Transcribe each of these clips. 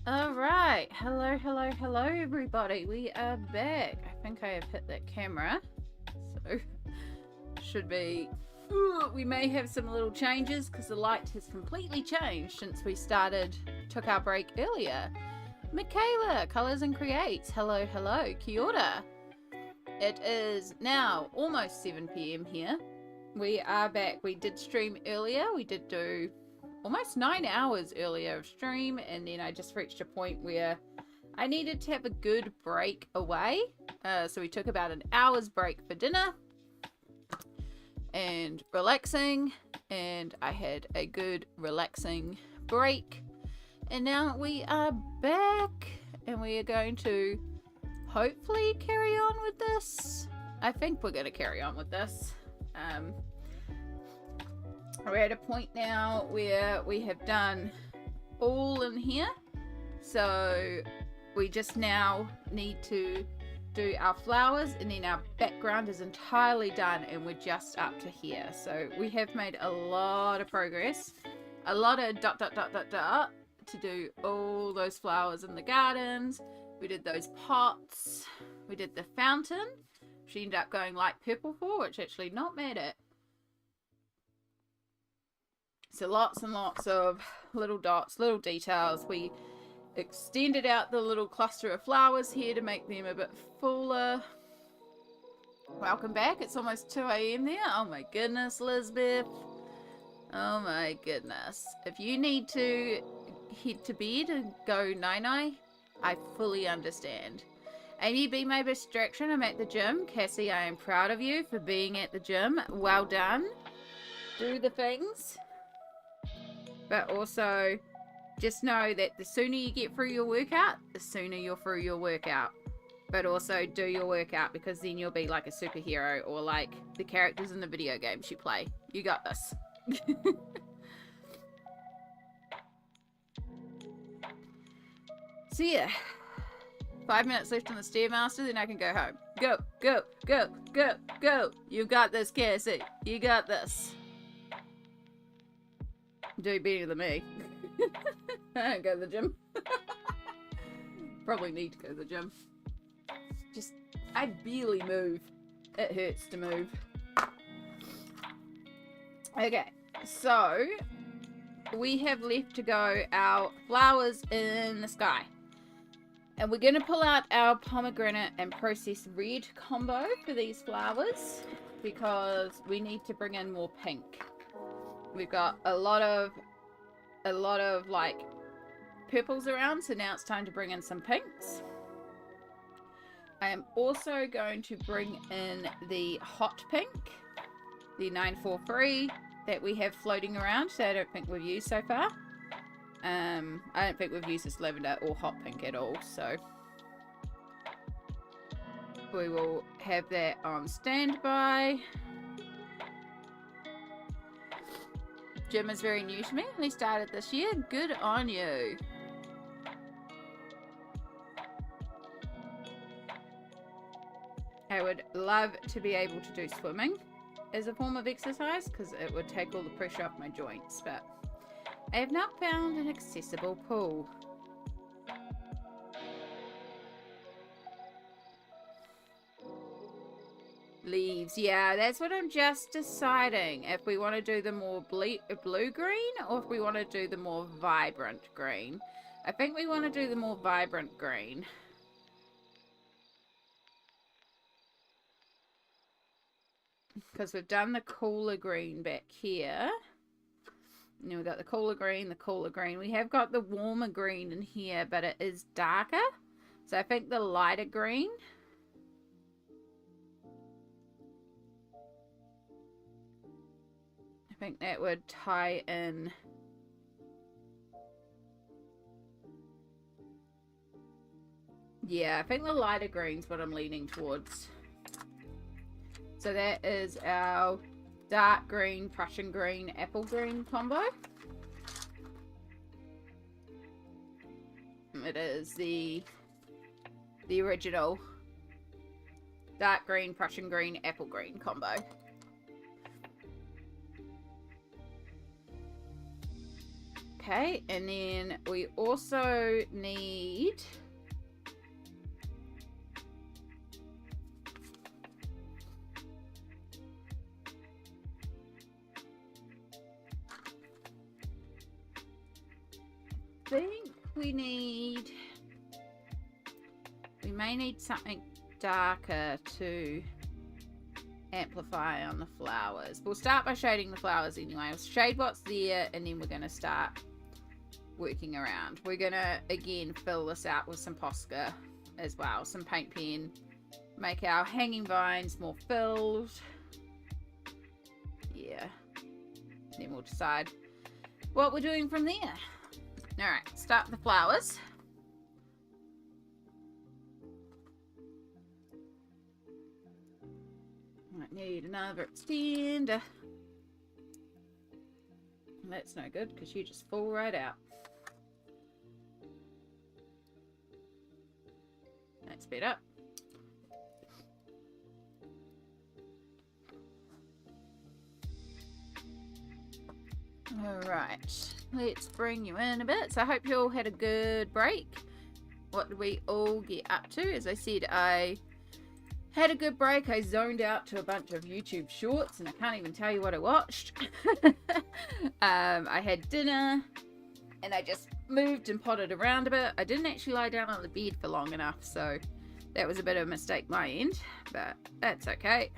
Alright, hello everybody. We are back. I think I have hit that camera. So, should be... Ooh, we may have some little changes because the light has completely changed since we took our break earlier. Michaela, Colours and Creates. Hello, kia ora. It is now almost 7 PM here. We are back. We did stream earlier. We did do almost 9 hours earlier of stream, and then I just reached a point where I needed to have a good break away. So we took about an hour's break for dinner and relaxing, and I had a good relaxing break. And now we are back, and we are going to hopefully carry on with this. I think we're going to carry on with this. We're at a point now where we have done all in here, so we just now need to do our flowers, and then our background is entirely done and we're just up to here. So we have made a lot of progress, a lot of to do all those flowers in the gardens. We did those pots, we did the fountain, which ended up going light purple for, which actually not mad at. So lots and lots of little dots, little details. We extended out the little cluster of flowers here to make them a bit fuller. Welcome back. It's almost 2 AM there. Oh my goodness, Lisbeth. Oh my goodness. If you need to head to bed and go night-night, I fully understand. Amy, be my distraction. I'm at the gym. Cassie, I am proud of you for being at the gym. Well done. Do the things. But also, just know that the sooner you get through your workout, the sooner you're through your workout. But also, do your workout, because then you'll be like a superhero or like the characters in the video games you play. You got this. So yeah, 5 minutes left on the Stairmaster, then I can go home. Go, go, go, go, go. You got this, Cassie. You got this. Do better than me. I don't go to the gym. Probably need to go to the gym. Just, I barely move. It hurts to move. Okay, so we have left to go our flowers in the sky. And we're going to pull out our pomegranate and processed red combo for these flowers, because we need to bring in more pink. We've got a lot of like purples around, so now it's time to bring in some pinks. I am also going to bring in the hot pink, the 943 that we have floating around, so I don't think we've used so far. I don't think we've used this lavender or hot pink at all, so we will have that on standby. Gym is very new to me. Only started this year. Good on you. I would love to be able to do swimming as a form of exercise, because it would take all the pressure off my joints, but I have not found an accessible pool. Leaves, yeah, that's what I'm just deciding, if we want to do the more blue-green or if we want to do the more vibrant green. I think we want to do the more vibrant green. Because we've done the cooler green back here. And then we've got the cooler green, the cooler green. We have got the warmer green in here, but it is darker. So I think the lighter green. I think that would tie in. Yeah, I think the lighter green's what I'm leaning towards. So that is our dark green, Prussian green, apple green combo. It is the original dark green, Prussian green, apple green combo. Okay, and then we also need we may need something darker to amplify on the flowers. We'll start by shading the flowers anyway. We'll shade what's there, and then we're going to start working around. We're going to again fill this out with some Posca as well, some paint pen, make our hanging vines more filled. Yeah, then we'll decide what we're doing from there. Alright, start with the flowers. Might need another extender. That's no good because you just fall right out. That's better. Alright, let's bring you in a bit. So I hope you all had a good break. What did we all get up to? As I said, I had a good break. I zoned out to a bunch of YouTube shorts and I can't even tell you what I watched. I had dinner and I just moved and potted around a bit. I didn't actually lie down on the bed for long enough, so that was a bit of a mistake my end, but that's okay.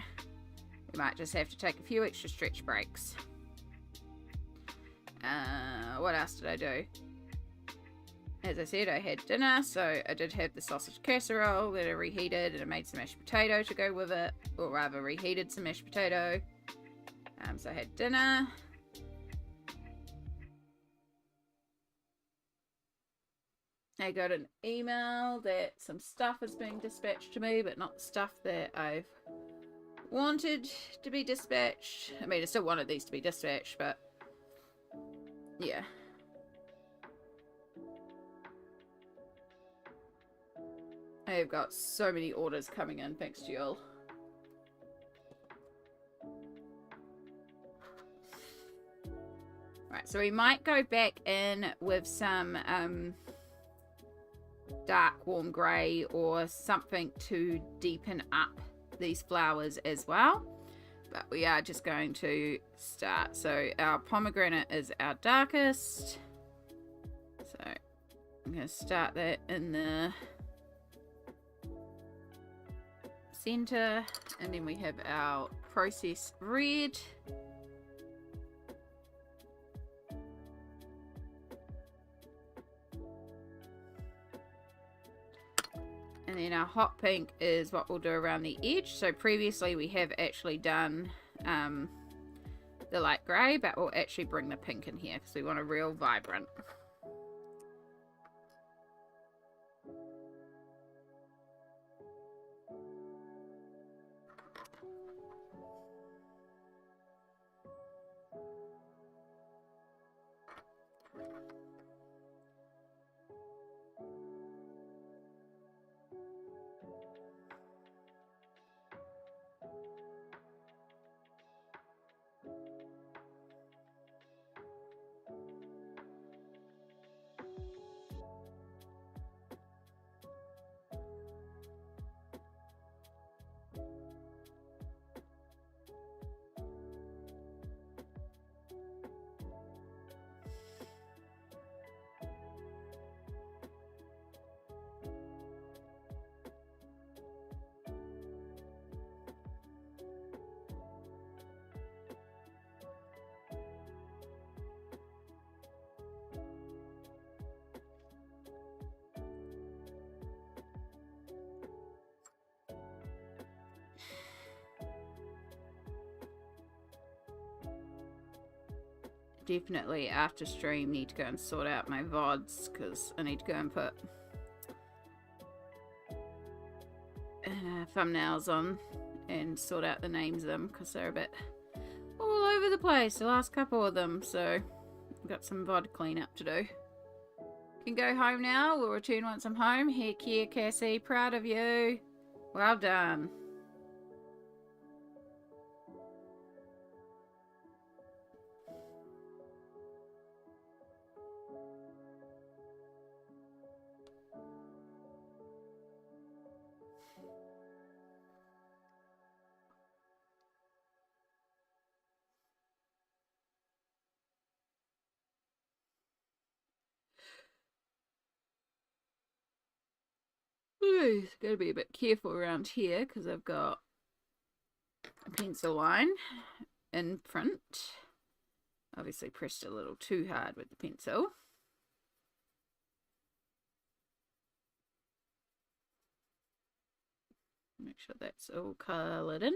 We might just have to take a few extra stretch breaks. What else did I do? As I said, I had dinner, so I did have the sausage casserole that I reheated, and I made some mashed potato to go with it, or rather reheated some mashed potato. So I had dinner. I got an email that some stuff is being dispatched to me, but not the stuff that I've wanted to be dispatched. I mean, I still wanted these to be dispatched, but yeah. I've got so many orders coming in, thanks to you all. Right, so we might go back in with some dark warm grey or something to deepen up these flowers as well. But we are just going to start. So our pomegranate is our darkest. So I'm going to start that in the center, and then we have our process red. And then our hot pink is what we'll do around the edge. So previously we have actually done the light grey, but we'll actually bring the pink in here because we want a real vibrant. Definitely after stream need to go and sort out my VODs because I need to go and put thumbnails on and sort out the names of them because they're a bit all over the place, the last couple of them. So I've got some VOD cleanup to do. Can go home now. We'll return once I'm home. Heck yeah, Cassie, proud of you. Well done. Ooh, gotta be a bit careful around here because I've got a pencil line in print. Obviously pressed a little too hard with the pencil. Make sure that's all coloured in.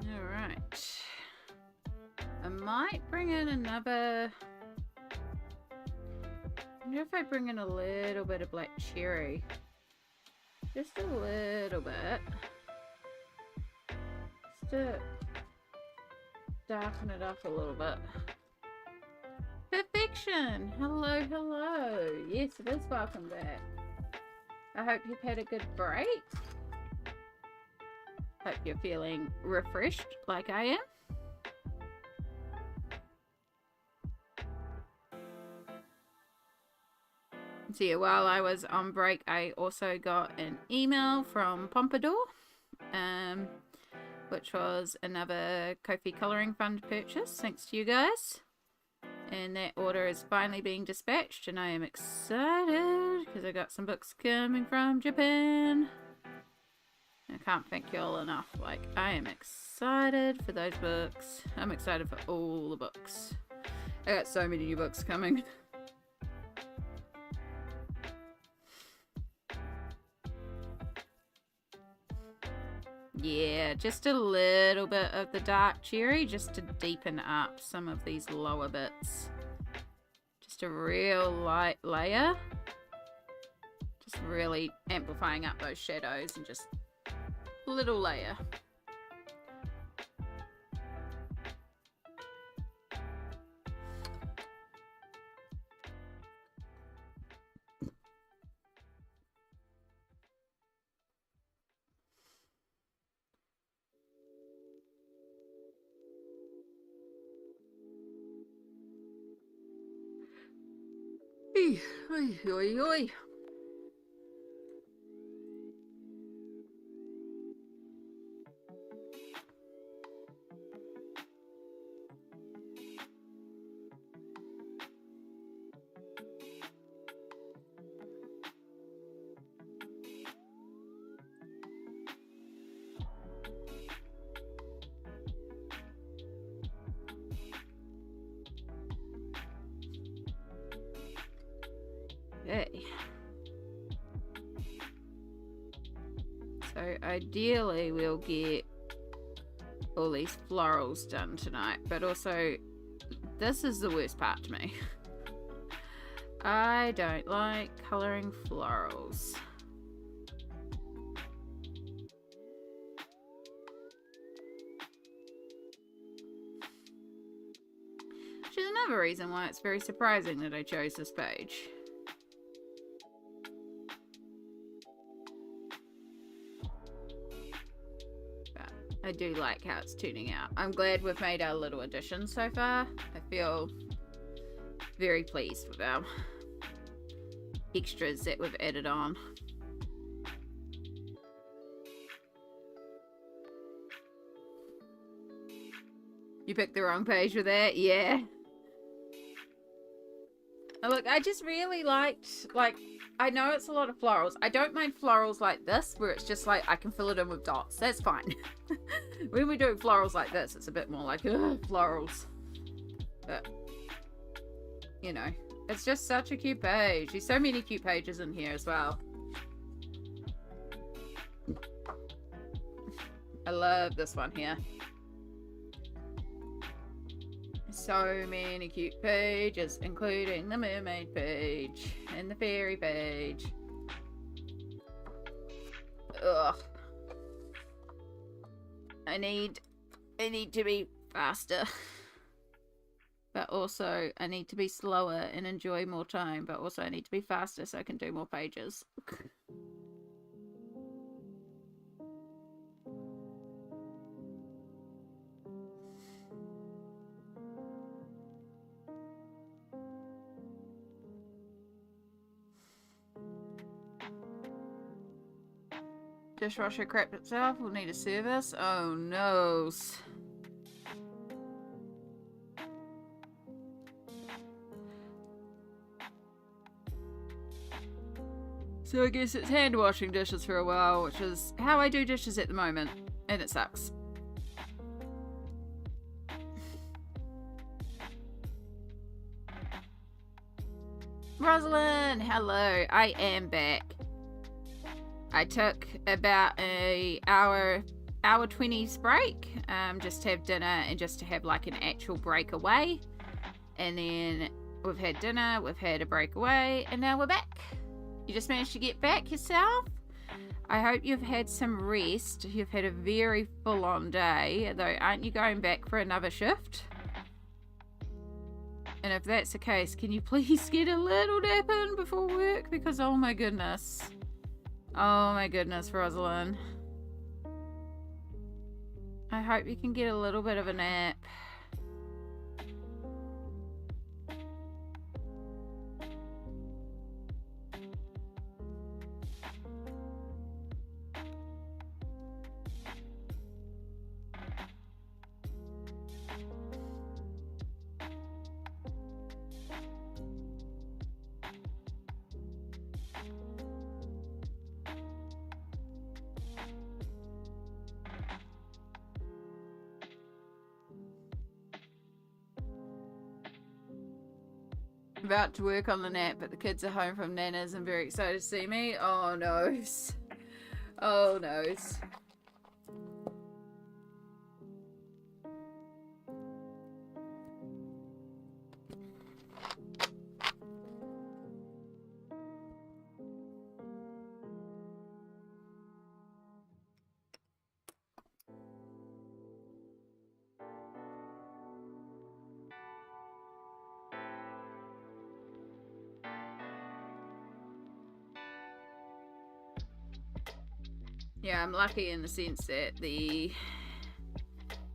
Alright. I might bring in another... I wonder if I bring in a little bit of black cherry. Just a little bit. Just to darken it up a little bit. Perfection! Hello, hello! Yes, it is welcome back. I hope you've had a good break. Hope you're feeling refreshed like I am. So yeah, while I was on break, I also got an email from Pompadour, which was another Ko-fi Colouring Fund purchase, thanks to you guys. And that order is finally being dispatched, and I am excited because I got some books coming from Japan. I can't thank you all enough. Like, I am excited for those books. I'm excited for all the books. I got so many new books coming. Yeah, just a little bit of the dark cherry just to deepen up some of these lower bits. Just a real light layer. Just really amplifying up those shadows and just a little layer. Oi, oi, oi. Okay. So ideally we'll get all these florals done tonight, but also this is the worst part to me. I don't like colouring florals. Which is another reason why it's very surprising that I chose this page. But I do like how it's turning out. I'm glad we've made our little addition so far. I feel very pleased with our extras that we've added on. You picked the wrong page with that? Yeah. Look, I just really liked, like, I know it's a lot of florals. I don't mind florals like this, where it's just like, I can fill it in with dots. That's fine. When we're doing florals like this, it's a bit more like, ugh, florals. But, you know, it's just such a cute page. There's so many cute pages in here as well. I love this one here. So many cute pages, including the mermaid page and the fairy page. Ugh. I need to be faster. But also, I need to be slower and enjoy more time. But also, I need to be faster so I can do more pages. Dishwasher crapped itself. We'll need a service. Oh no. So I guess it's hand washing dishes for a while, which is how I do dishes at the moment. And it sucks. Rosalind, hello. I am back. I took about a hour 20s break, just to have dinner and just to have like an actual break away. And then we've had dinner, we've had a break away, and now we're back. You just managed to get back yourself? I hope you've had some rest. You've had a very full-on day, though aren't you going back for another shift? And if that's the case, can you please get a little nap in before work? Because oh my goodness. Oh my goodness, Rosalind. I hope you can get a little bit of a nap. About to work on the nap, but the kids are home from Nana's and very excited to see me. Oh no. Oh no. Yeah, I'm lucky in the sense that the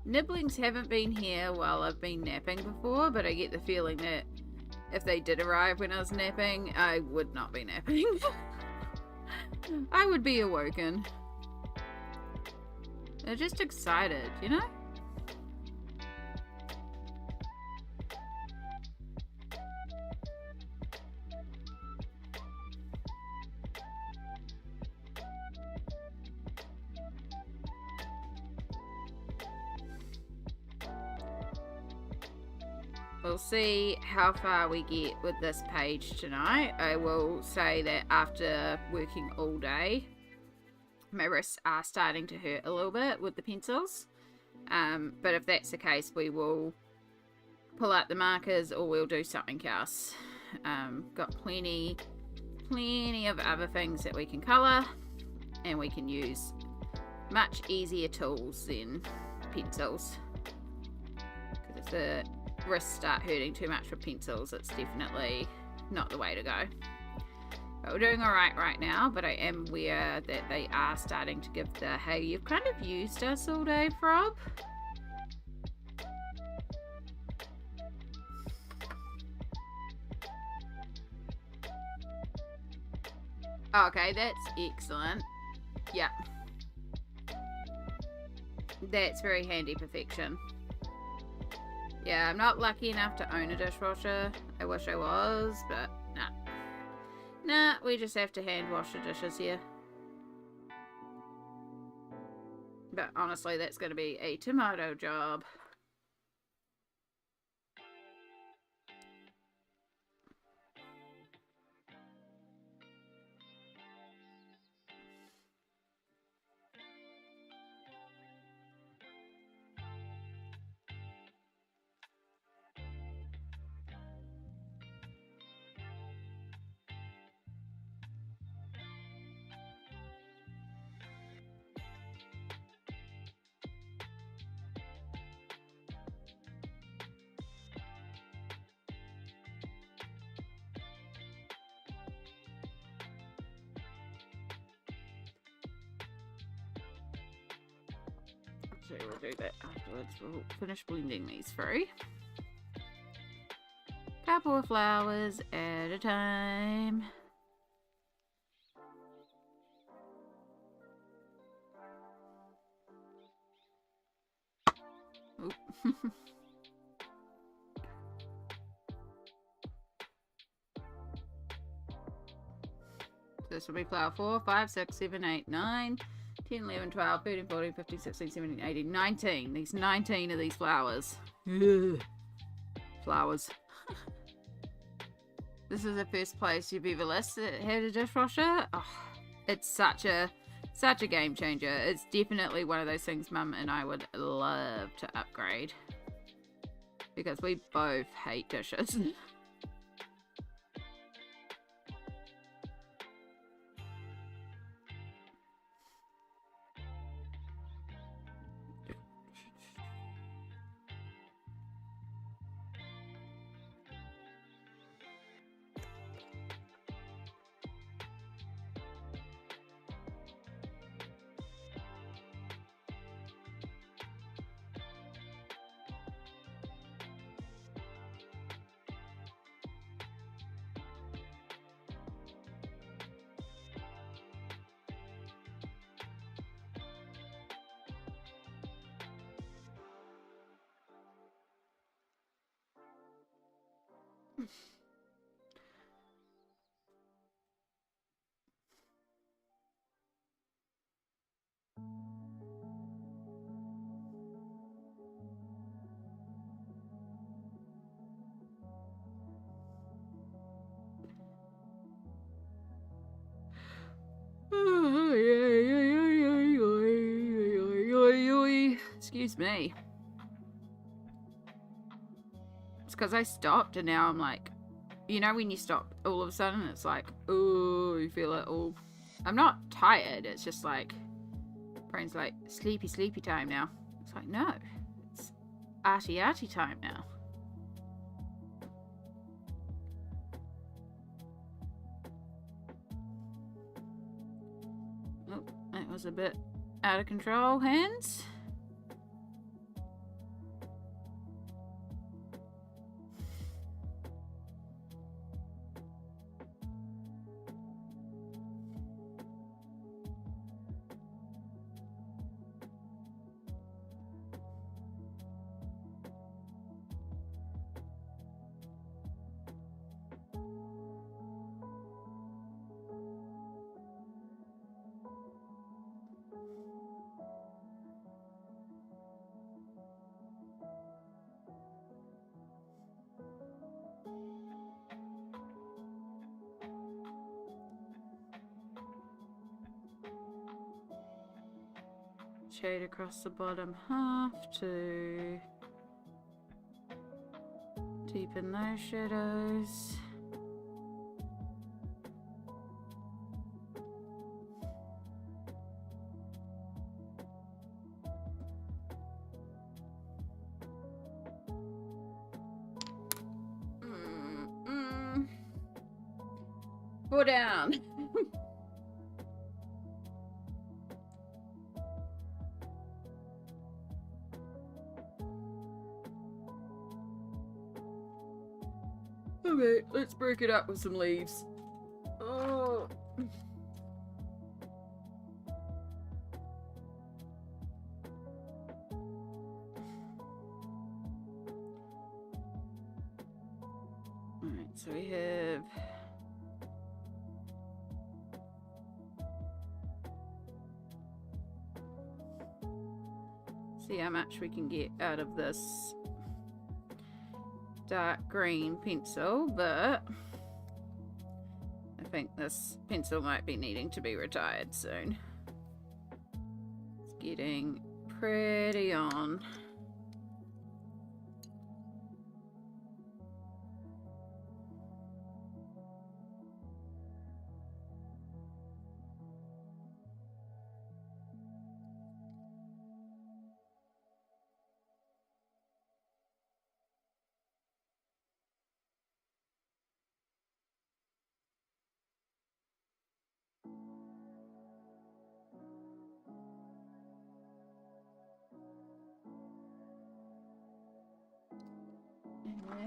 nibblings haven't been here while I've been napping before, but I get the feeling that if they did arrive when I was napping, I would not be napping. I would be awoken. They're just excited, you know? we'll see how far we get with this page tonight. I will say that after working all day, my wrists are starting to hurt a little bit with the pencils. But if that's the case, we will pull out the markers or we'll do something else. Got plenty of other things that we can colour, and we can use much easier tools than pencils. Because if the wrists start hurting too much with pencils, it's definitely not the way to go. But we're doing alright right now, but I am aware that they are starting to give the, hey, you've kind of used us all day, Frob. Okay, that's excellent. Yeah. That's very handy perfection. Yeah, I'm not lucky enough to own a dishwasher. I wish I was, but nah. Nah, we just have to hand wash the dishes here. But honestly, that's going to be a tomato job. So we'll do that afterwards. We'll finish blending these through. Couple of flowers at a time. This will be flower 4, 5, 6, 7, 8, 9, 10, 11, 12, 13, 14, 15, 16, 17, 18, 19. These 19 of these flowers. Flowers. This is the first place you've ever listed that had a dishwasher. Oh, it's such a game changer. It's definitely one of those things Mum and I would love to upgrade. Because we both hate dishes. Excuse me. It's because I stopped and now I'm like, you know when you stop all of a sudden it's like, oh, you feel it all. I'm not tired, it's just like, brain's like, sleepy time now. It's like, no, it's arty time now. Oh, that was a bit out of control, hands. shade across the bottom half to deepen those shadows. Go down. Okay, let's break it up with some leaves. Oh. Alright, so we have see how much we can get out of this dark green pencil, but I think this pencil might be needing to be retired soon. It's getting pretty on.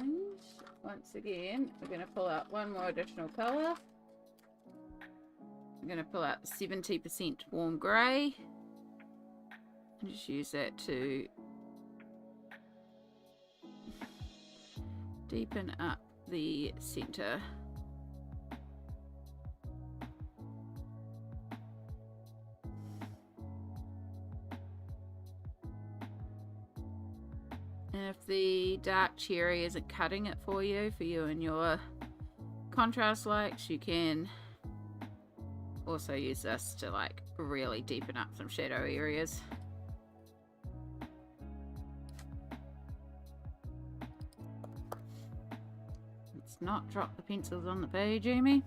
And once again, we're going to pull out one more additional colour. I'm going to pull out 70% warm grey and just use that to deepen up the centre. And if the dark cherry isn't cutting it for you and your contrast likes, you can also use this to like really deepen up some shadow areas. Let's not drop the pencils on the page, Amy.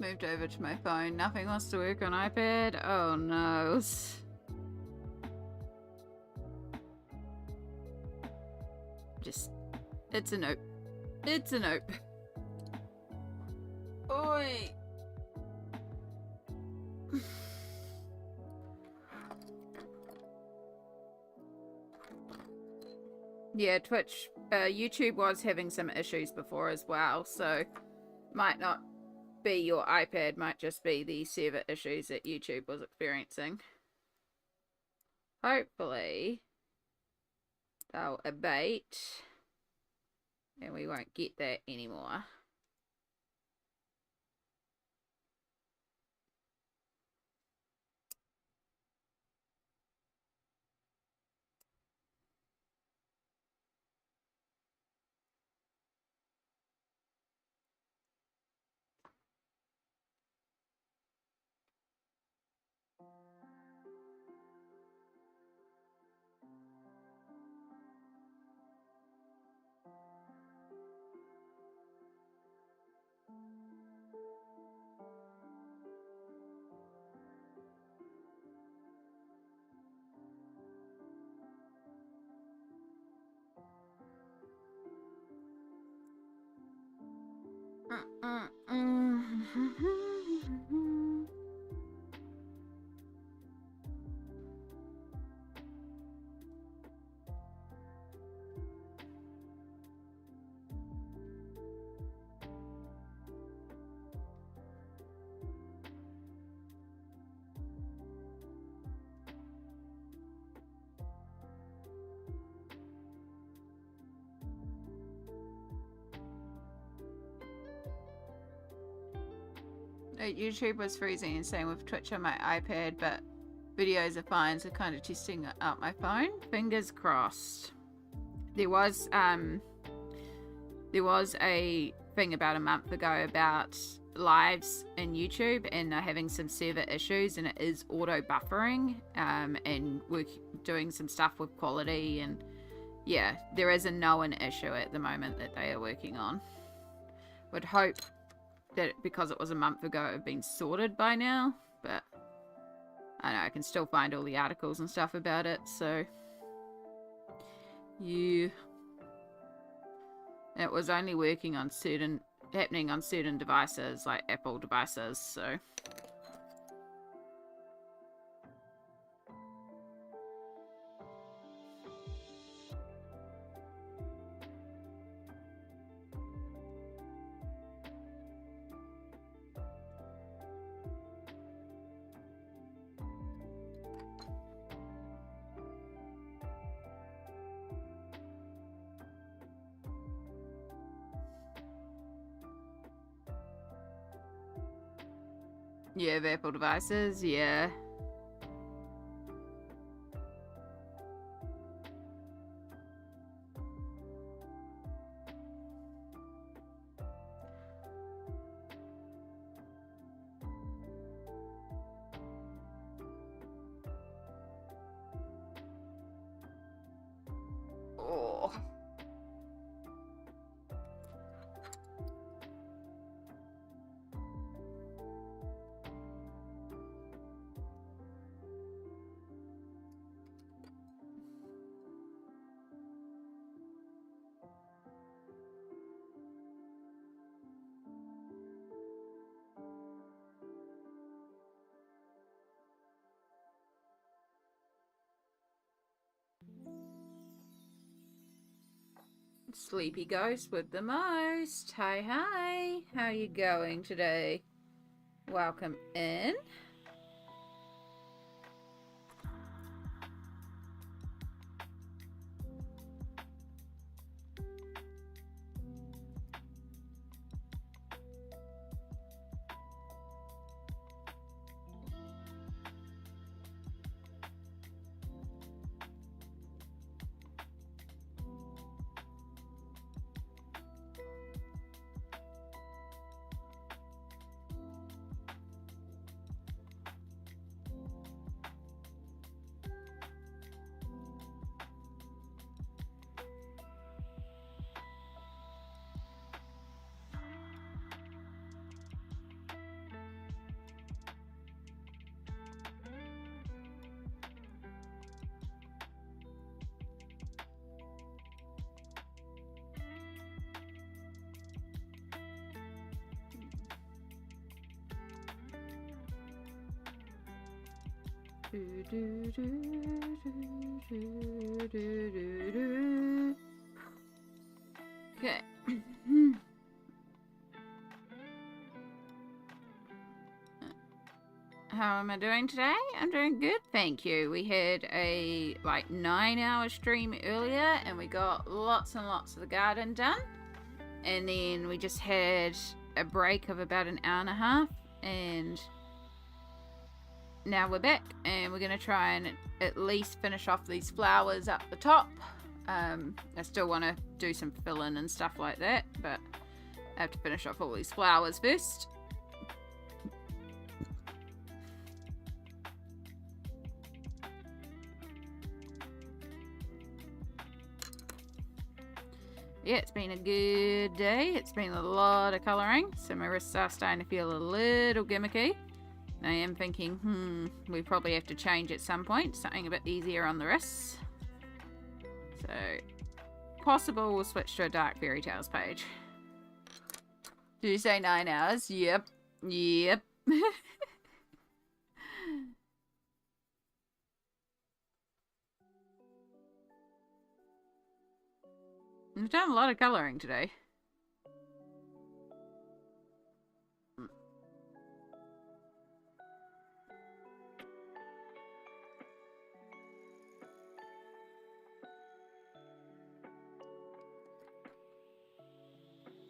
Moved over to my phone. Nothing wants to work on iPad. Oh no. Just, it's a nope. It's a nope. Oi. Yeah, Twitch, YouTube was having some issues before as well, so might not be your iPad, might just be the server issues that YouTube was experiencing. Hopefully they'll abate and we won't get that anymore. YouTube was freezing and same with Twitch on my iPad, but videos are fine, so kind of testing out my phone. Fingers crossed. There was a thing about a month ago about lives in YouTube, and they're having some server issues, and it is auto buffering, and we're doing some stuff with quality, and yeah, there is a known issue at the moment that they are working on. Would hope that because it was a month ago it had been sorted by now, but I know I can still find all the articles and stuff about it, so yeah. It was only working on happening on certain devices, like Apple devices, so. Yeah, of Apple devices, yeah. Oh. Sleepy Ghost with the most. Hi, hi. How you going today? Welcome in. Okay. How am I doing today? I'm doing good, thank you. We had a 9-hour stream earlier, and we got lots and lots of the garden done. And then we just had a break of about an hour and a half, and now we're back, and we're going to try and at least finish off these flowers up the top. I still want to do some fill-in and stuff like that, but I have to finish off all these flowers first. Yeah, it's been a good day. It's been a lot of colouring, so my wrists are starting to feel a little gimmicky. I am thinking, we probably have to change at some point, something a bit easier on the wrists. So, possible we'll switch to a dark Fairytales page. Did you say 9 hours? Yep. Yep. I've done a lot of colouring today.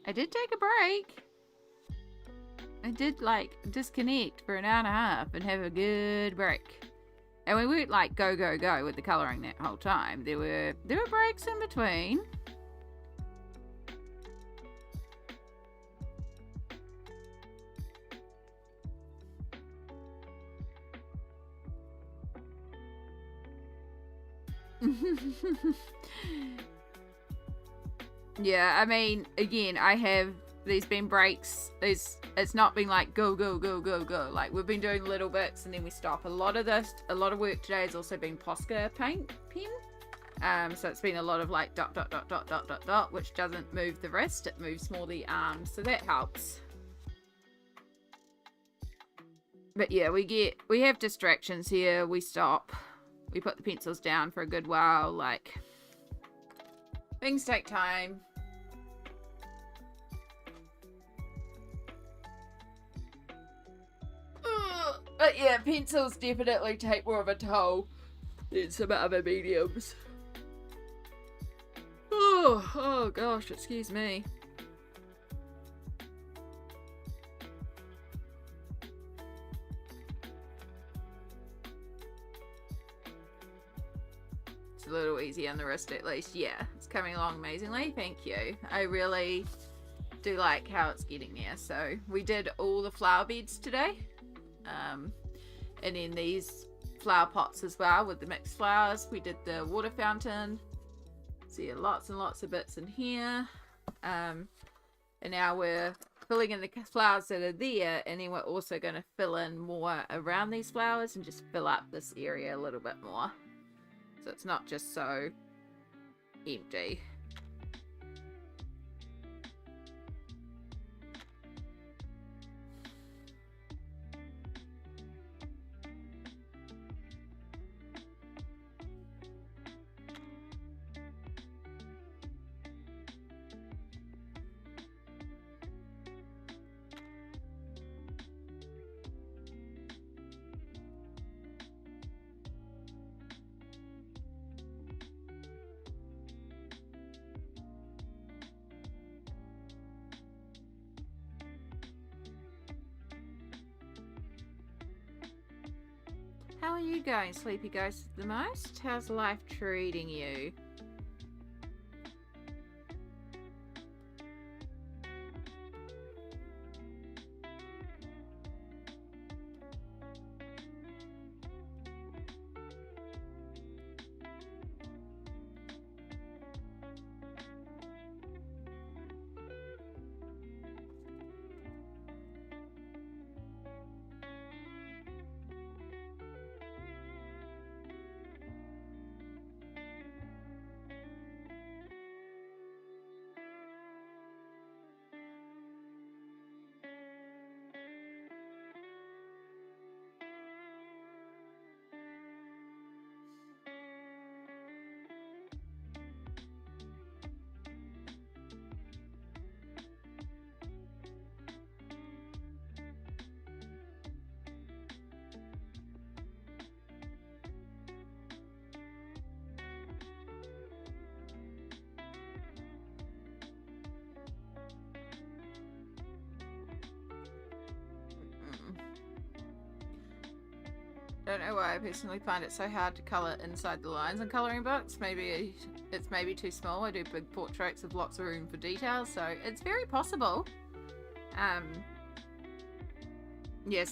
I did take a break. I I did like disconnect for an hour and a half and have a good break. And we weren't like go with the colouring that whole time. There were breaks in between. Yeah, I mean, again, there's been breaks. It's not been like go. Like, we've been doing little bits and then we stop. A lot of work today has also been Posca pen. So it's been a lot of like dot, which doesn't move the wrist, it moves more the arm, so that helps. But yeah, we have distractions here, we stop, we put the pencils down for a good while, like, things take time. But yeah, pencils definitely take more of a toll than some other mediums. Oh gosh, excuse me. It's a little easy on the wrist at least. Yeah, it's coming along amazingly. Thank you. I really do like how it's getting there. So we did all the flower beds today. And then these flower pots as well with the mixed flowers. We did the water fountain. See lots and lots of bits in here. And now we're filling in the flowers that are there, and then we're also going to fill in more around these flowers and just fill up this area a little bit more. So it's not just so empty. How are you going, Sleepy Ghost, the most? How's life treating you? Don't know why I personally find it so hard to colour inside the lines in colouring books. Maybe it's too small. I do big portraits with lots of room for detail, so it's very possible. Yeah,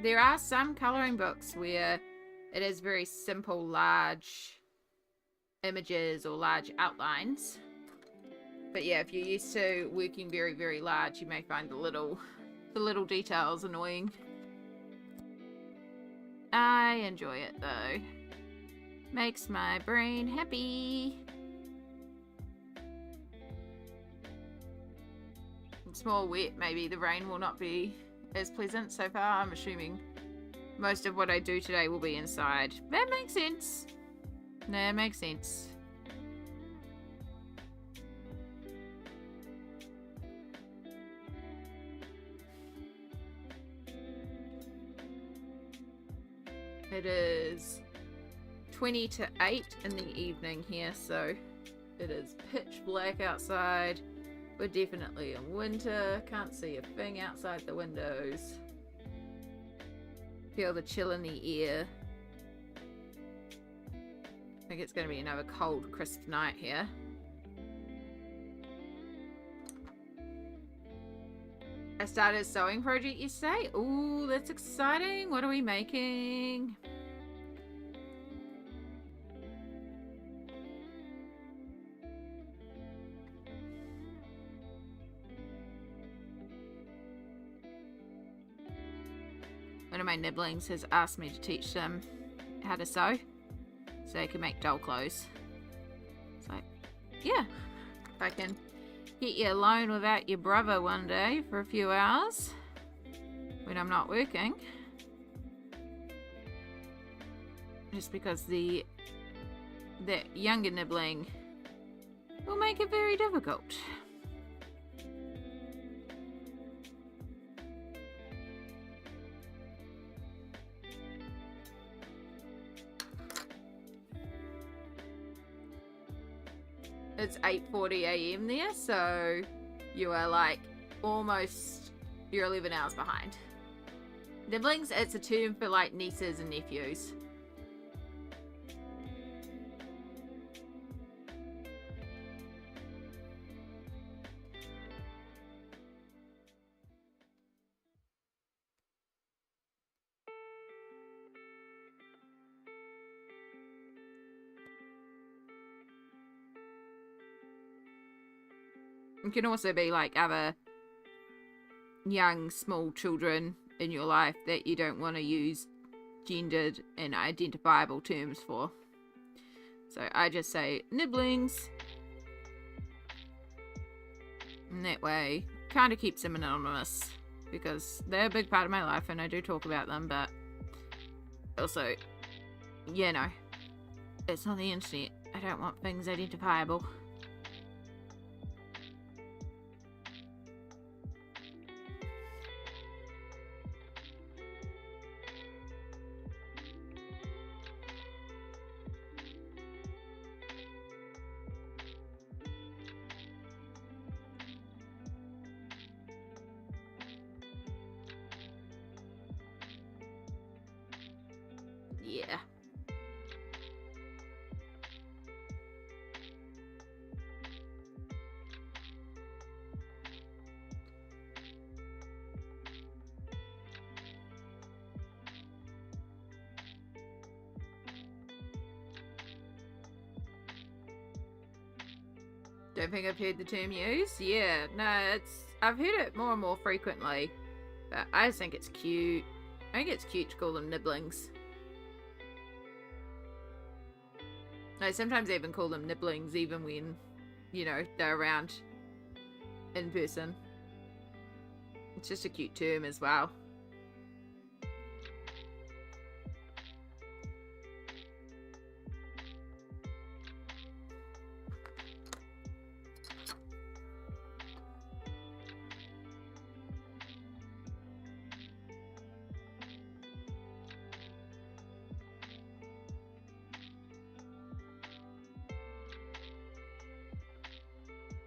there are some colouring books where it is very simple, large images or large outlines. But yeah, if you're used to working very, very large, you may find the little details annoying. I enjoy it though. Makes my brain happy. It's more wet, maybe the rain will not be as pleasant so far. I'm assuming most of what I do today will be inside. That makes sense. That makes sense. It is 20 to 8 in the evening here, so it is pitch black outside. We're definitely in winter. Can't see a thing outside the windows. Feel the chill in the air. I think it's going to be another cold, crisp night here. I started a sewing project yesterday. Ooh, that's exciting. What are we making? One of my nibblings has asked me to teach them how to sew so they can make doll clothes. It's like, yeah, if I can get you alone without your brother one day for a few hours when I'm not working. Just because that younger nibbling will make it very difficult. It's 8:40 a.m. there, so you are like you're 11 hours behind. Nibblings, it's a term for like nieces and nephews. It can also be like other young, small children in your life that you don't want to use gendered and identifiable terms for. So I just say nibblings. And that way, kind of keeps them anonymous. Because they're a big part of my life and I do talk about them, but also, you know, it's on the internet. I don't want things identifiable. Yeah. Don't think I've heard the term used. Yeah, no, I've heard it more and more frequently, but I just think it's cute. I think it's cute to call them nibblings. I sometimes even call them nibblings even when, you know, they're around in person. It's just a cute term as well.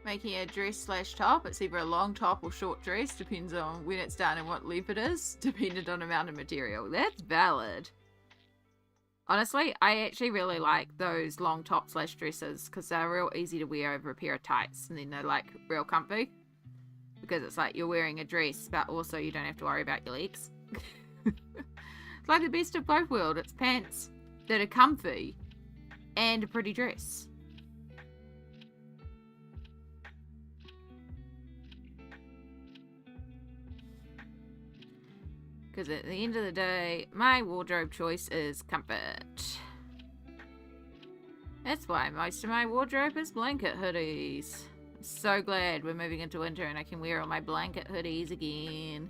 Making a dress / top. It's either a long top or short dress, depends on when it's done and what length it is, dependent on amount of material. That's valid. Honestly, I actually really like those long top / dresses because they're real easy to wear over a pair of tights, and then they're like real comfy because it's like you're wearing a dress but also you don't have to worry about your legs. It's like the best of both worlds. It's pants that are comfy and a pretty dress. Because at the end of the day, my wardrobe choice is comfort. That's why most of my wardrobe is blanket hoodies. I'm so glad we're moving into winter and I can wear all my blanket hoodies again.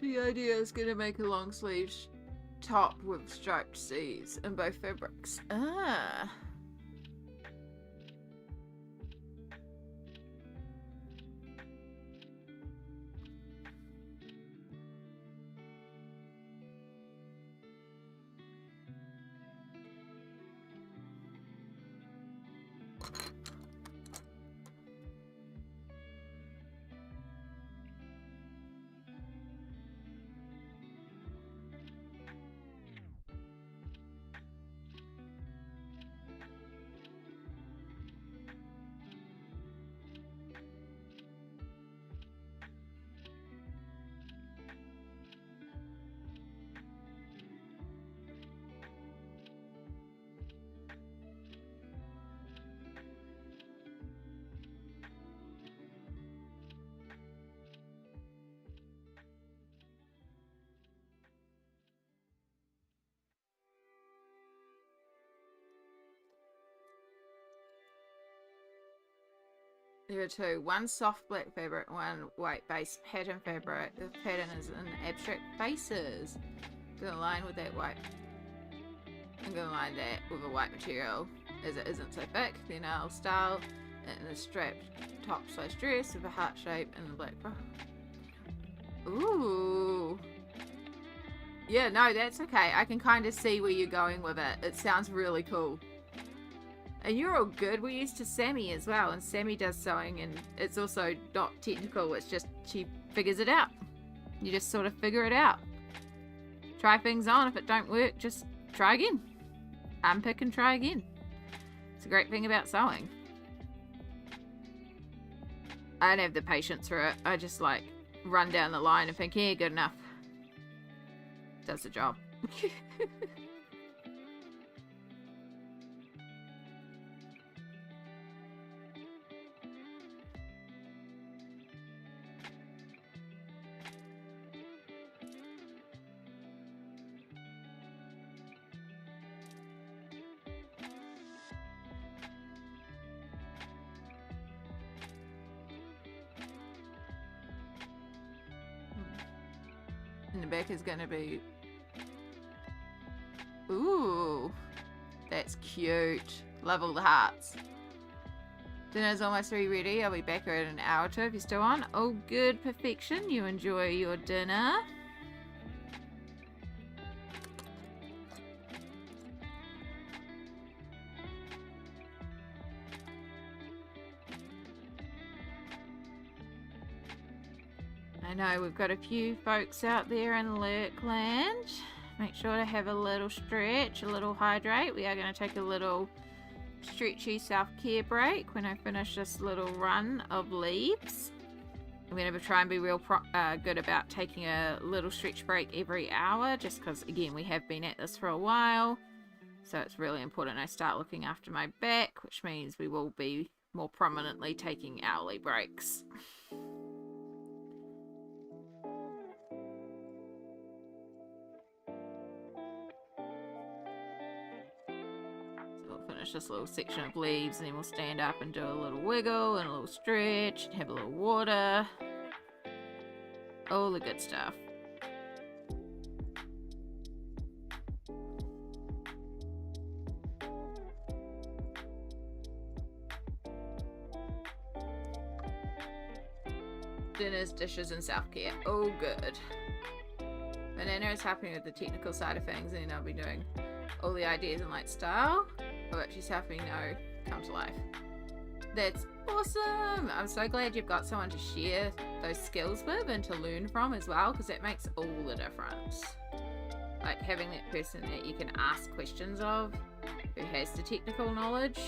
The idea is going to make a long sleeve top with striped C's in both fabrics. Ah. There are two. One soft black fabric, one white base pattern fabric. The pattern is in abstract faces. I'm going to line with that white. I'm going to line that with a white material as it isn't so thick. Then I'll style it in a strapped top slash dress with a heart shape and the black. Ooh. Yeah, no, that's okay. I can kind of see where you're going with it. It sounds really cool. And you're all good. We're used to Sammy as well, and Sammy does sewing, and it's also not technical. It's just she figures it out. You just sort of figure it out. Try things on. If it don't work, just try again. Unpick and try again. It's a great thing about sewing. I don't have the patience for it. I just like run down the line and think, yeah, good enough. Does the job. And the back is going to be... Ooh, that's cute. Love all the hearts. Dinner's almost ready. I'll be back in an hour or two if you're still on. Oh, good. Perfection. You enjoy your dinner. I know we've got a few folks out there in Lurkland. Make sure to have a little stretch, a little hydrate. We are going to take a little stretchy self-care break when I finish this little run of leaves. I'm going to try and be real good about taking a little stretch break every hour, just because, again, we have been at this for a while. So it's really important I start looking after my back, which means we will be more prominently taking hourly breaks. Finish this little section of leaves, and then we'll stand up and do a little wiggle and a little stretch and have a little water. All the good stuff. Dinners, dishes, and self-care. Oh, good. Banana is helping with the technical side of things, and then I'll be doing all the ideas in light style. But she's helping know come to life. That's awesome. I'm so glad you've got someone to share those skills with and to learn from as well, because that makes all the difference. Like having that person that you can ask questions of who has the technical knowledge.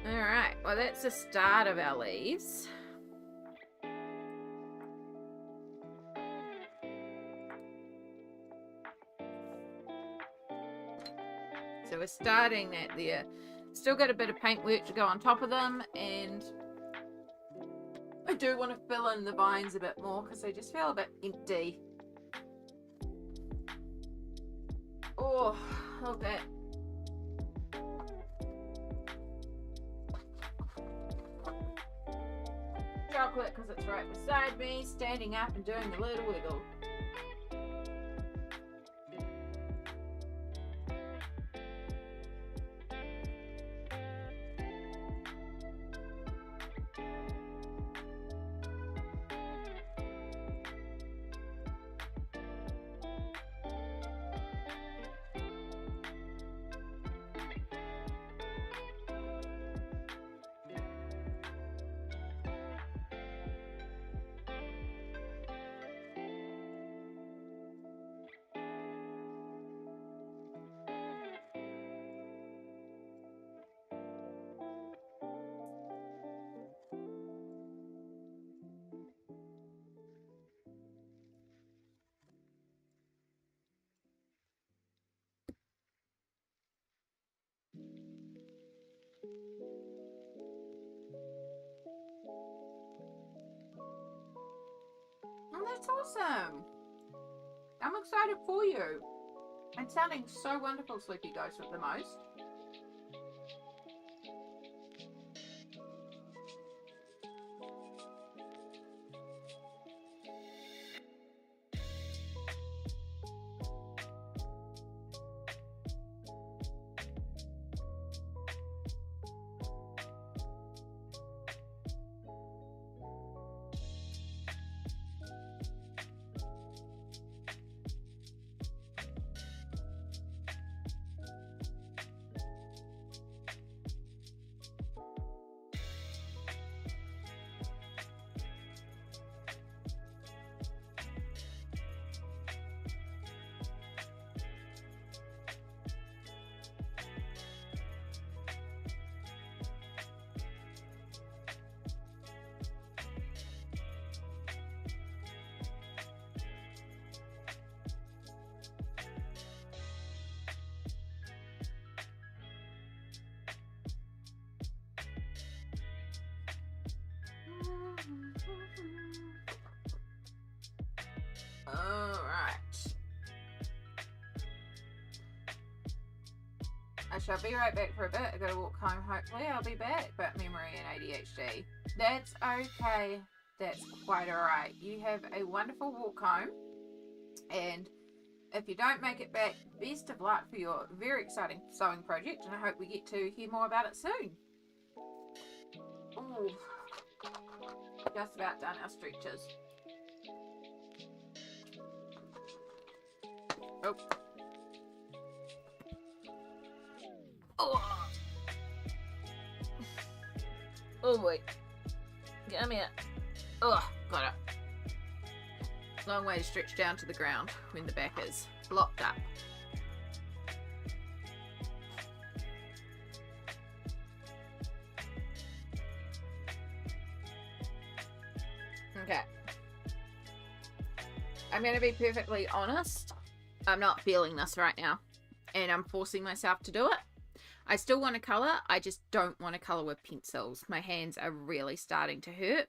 Alright, well that's the start of our leaves. So we're starting that there. Still got a bit of paint work to go on top of them, and I do want to fill in the vines a bit more because they just feel a bit empty. Oh, love that. chocolate because it's right beside me, standing up and doing a little wiggle. Oh, that's awesome. I'm excited for you. It's sounding so wonderful, Sleepy Ghost, with the most. Alright. I shall be right back for a bit. I gotta walk home, hopefully. I'll be back. But memory and ADHD. That's okay. That's quite alright. You have a wonderful walk home. And if you don't make it back, best of luck for your very exciting sewing project. And I hope we get to hear more about it soon. Ooh. Just about done our stretches. Oh. Oh. Oh boy. Come here. Oh, got it. Long way to stretch down to the ground when the back is blocked up. Okay. I'm going to be perfectly honest. I'm not feeling this right now. And I'm forcing myself to do it. I still want to colour. I just don't want to colour with pencils. My hands are really starting to hurt.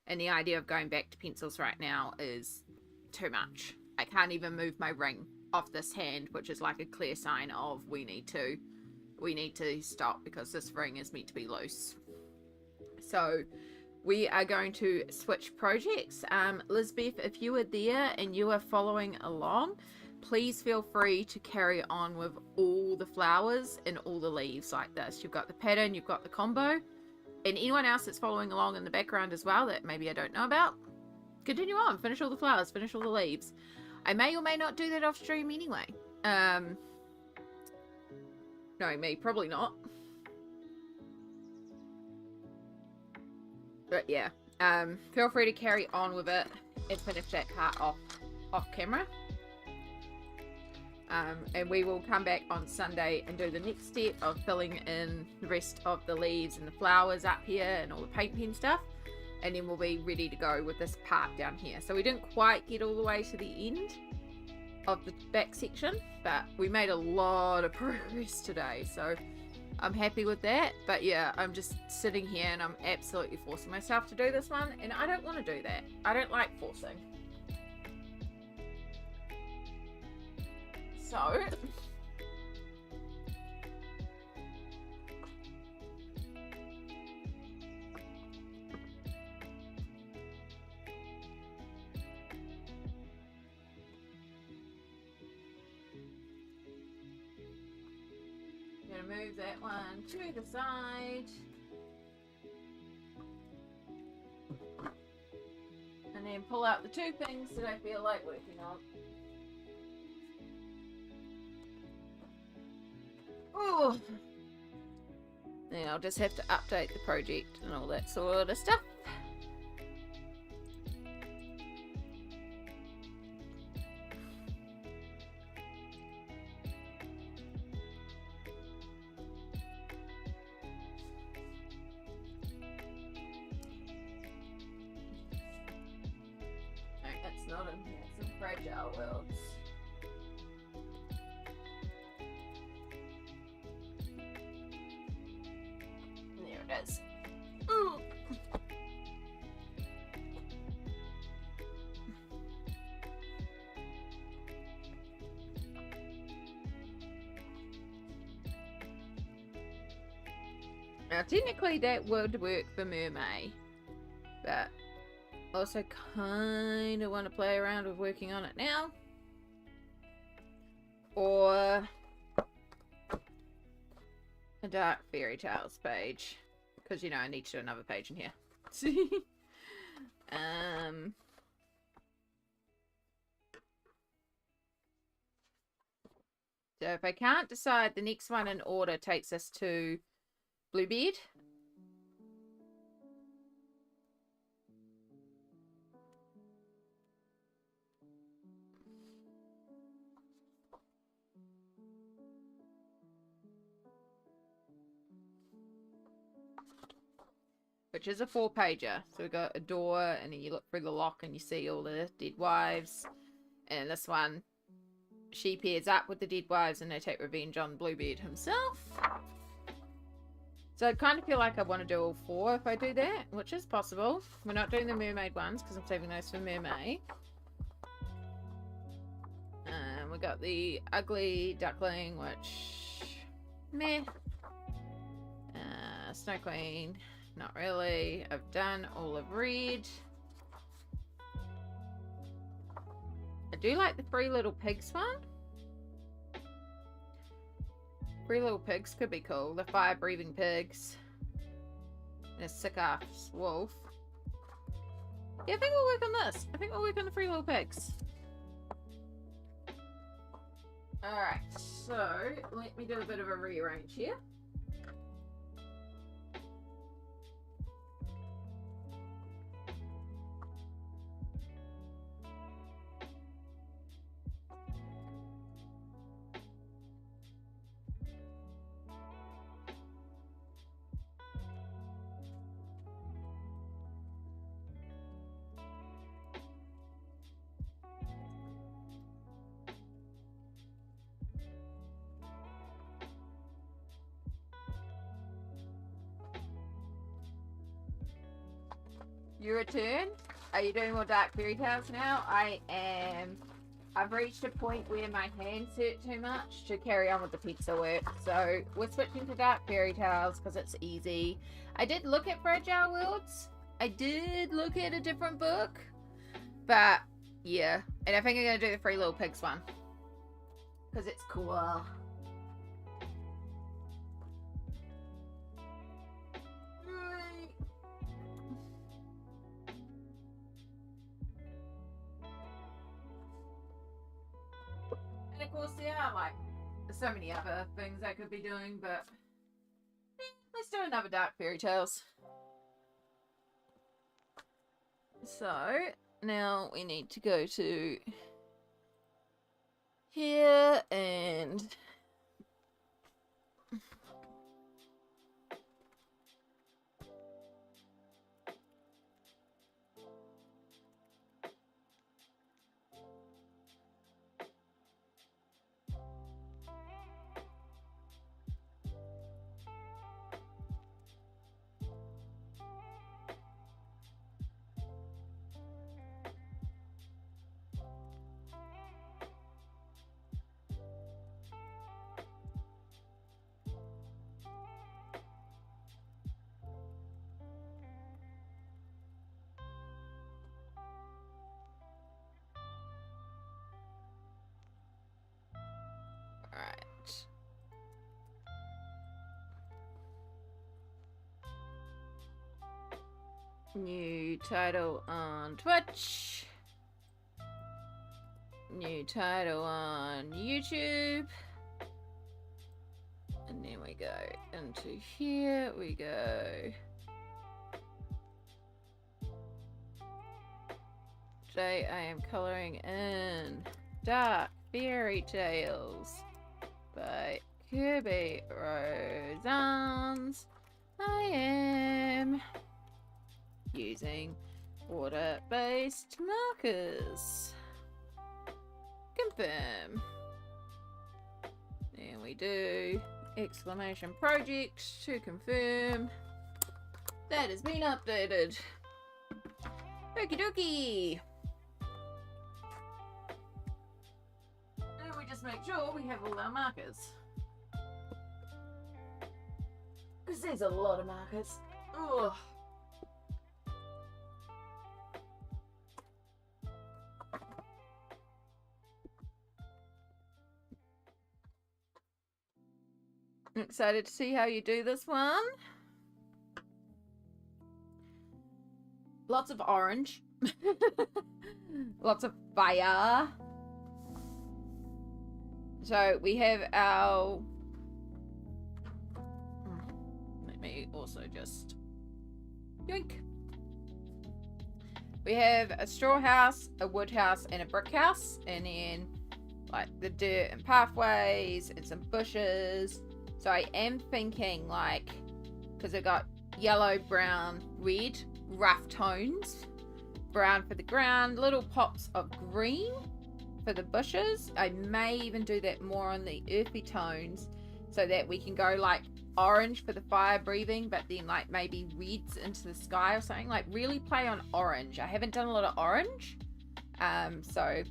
And the idea of going back to pencils right now is too much. I can't even move my ring off this hand, which is like a clear sign of we need to stop because this ring is meant to be loose. So we are going to switch projects. Lisbeth, if you are there and you are following along, please feel free to carry on with all the flowers and all the leaves like this. You've got the pattern, you've got the combo, and anyone else that's following along in the background as well that maybe I don't know about, continue on, finish all the flowers, finish all the leaves. I may or may not do that off stream anyway. Knowing me, probably not. But yeah, feel free to carry on with it and finish that part off camera. And we will come back on Sunday and do the next step of filling in the rest of the leaves and the flowers up here and all the paint pen stuff. And then we'll be ready to go with this part down here. So we didn't quite get all the way to the end of the back section, but we made a lot of progress today. So I'm happy with that. But yeah, I'm just sitting here and I'm absolutely forcing myself to do this one. And I don't want to do that. I don't like forcing. So move that one to the side. And then pull out the two things that I feel like working on. Oh, then I'll just have to update the project and all that sort of stuff. No, that's not in here. It's in Fragile Worlds. There it is. Ooh. Now, technically that would work for Mermaid, but also kind of want to play around with working on it now. Or a Dark Fairytales page, because, you know, I need to do another page in here. So if I can't decide, the next one in order takes us to Bluebeard. Which is a 4-pager. So we've got a door, and then you look through the lock and you see all the dead wives. And this one, she pairs up with the dead wives and they take revenge on Bluebeard himself. So I kind of feel like I want to do all 4 if I do that, which is possible. We're not doing the Mermaid ones because I'm saving those for Mermaid. We got the Ugly Duckling, which, meh. Snow Queen, not really. I've done all of Red. I do like the Three Little Pigs one. Three Little Pigs could be cool. The fire-breathing pigs. And a sick-ass wolf. Yeah, I think we'll work on this. I think we'll work on the Three Little Pigs. Alright, so let me do a bit of a rearrange here. You return? Are you doing more Dark Fairytales now? I am. I've reached a point where my hands hurt too much to carry on with the pizza work. So we're switching to Dark Fairytales because it's easy. I did look at Fragile Worlds. I did look at a different book. But yeah. And I think I'm going to do the Three Little Pigs one. Because it's cool. And of course there are like so many other things I could be doing, but let's do another Dark Fairytales. So now we need to go to here and New title on Twitch. New title on YouTube. And then we go into here. We go. Today I am coloring in Dark Fairytales by Kerby Rosanes. I am using water-based markers. Confirm. Then we do exclamation project to confirm. That has been updated. Okie dokie. And we just make sure we have all our markers. Because there's a lot of markers. Ugh. I'm excited to see how you do this one. Lots of orange. Lots of fire. So we have our... Let me also just... Yoink. We have a straw house, a wood house, and a brick house. And then like the dirt and pathways and some bushes. So I am thinking like, because I got yellow, brown, red, rough tones. Brown for the ground, little pops of green for the bushes. I may even do that more on the earthy tones so that we can go like orange for the fire breathing, but then like maybe reds into the sky or something. Like really play on orange. I haven't done a lot of orange. So,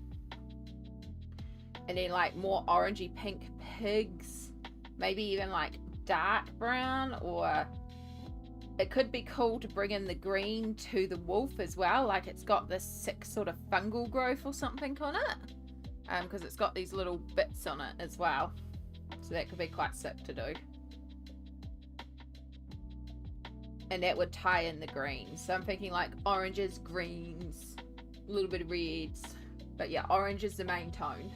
and then like more orangey pink pigs. Maybe even like dark brown, or it could be cool to bring in the green to the wolf as well. Like it's got this sick sort of fungal growth or something on it. Because it's got these little bits on it as well. So that could be quite sick to do. And that would tie in the greens. So I'm thinking like oranges, greens, a little bit of reds. But yeah, orange is the main tone.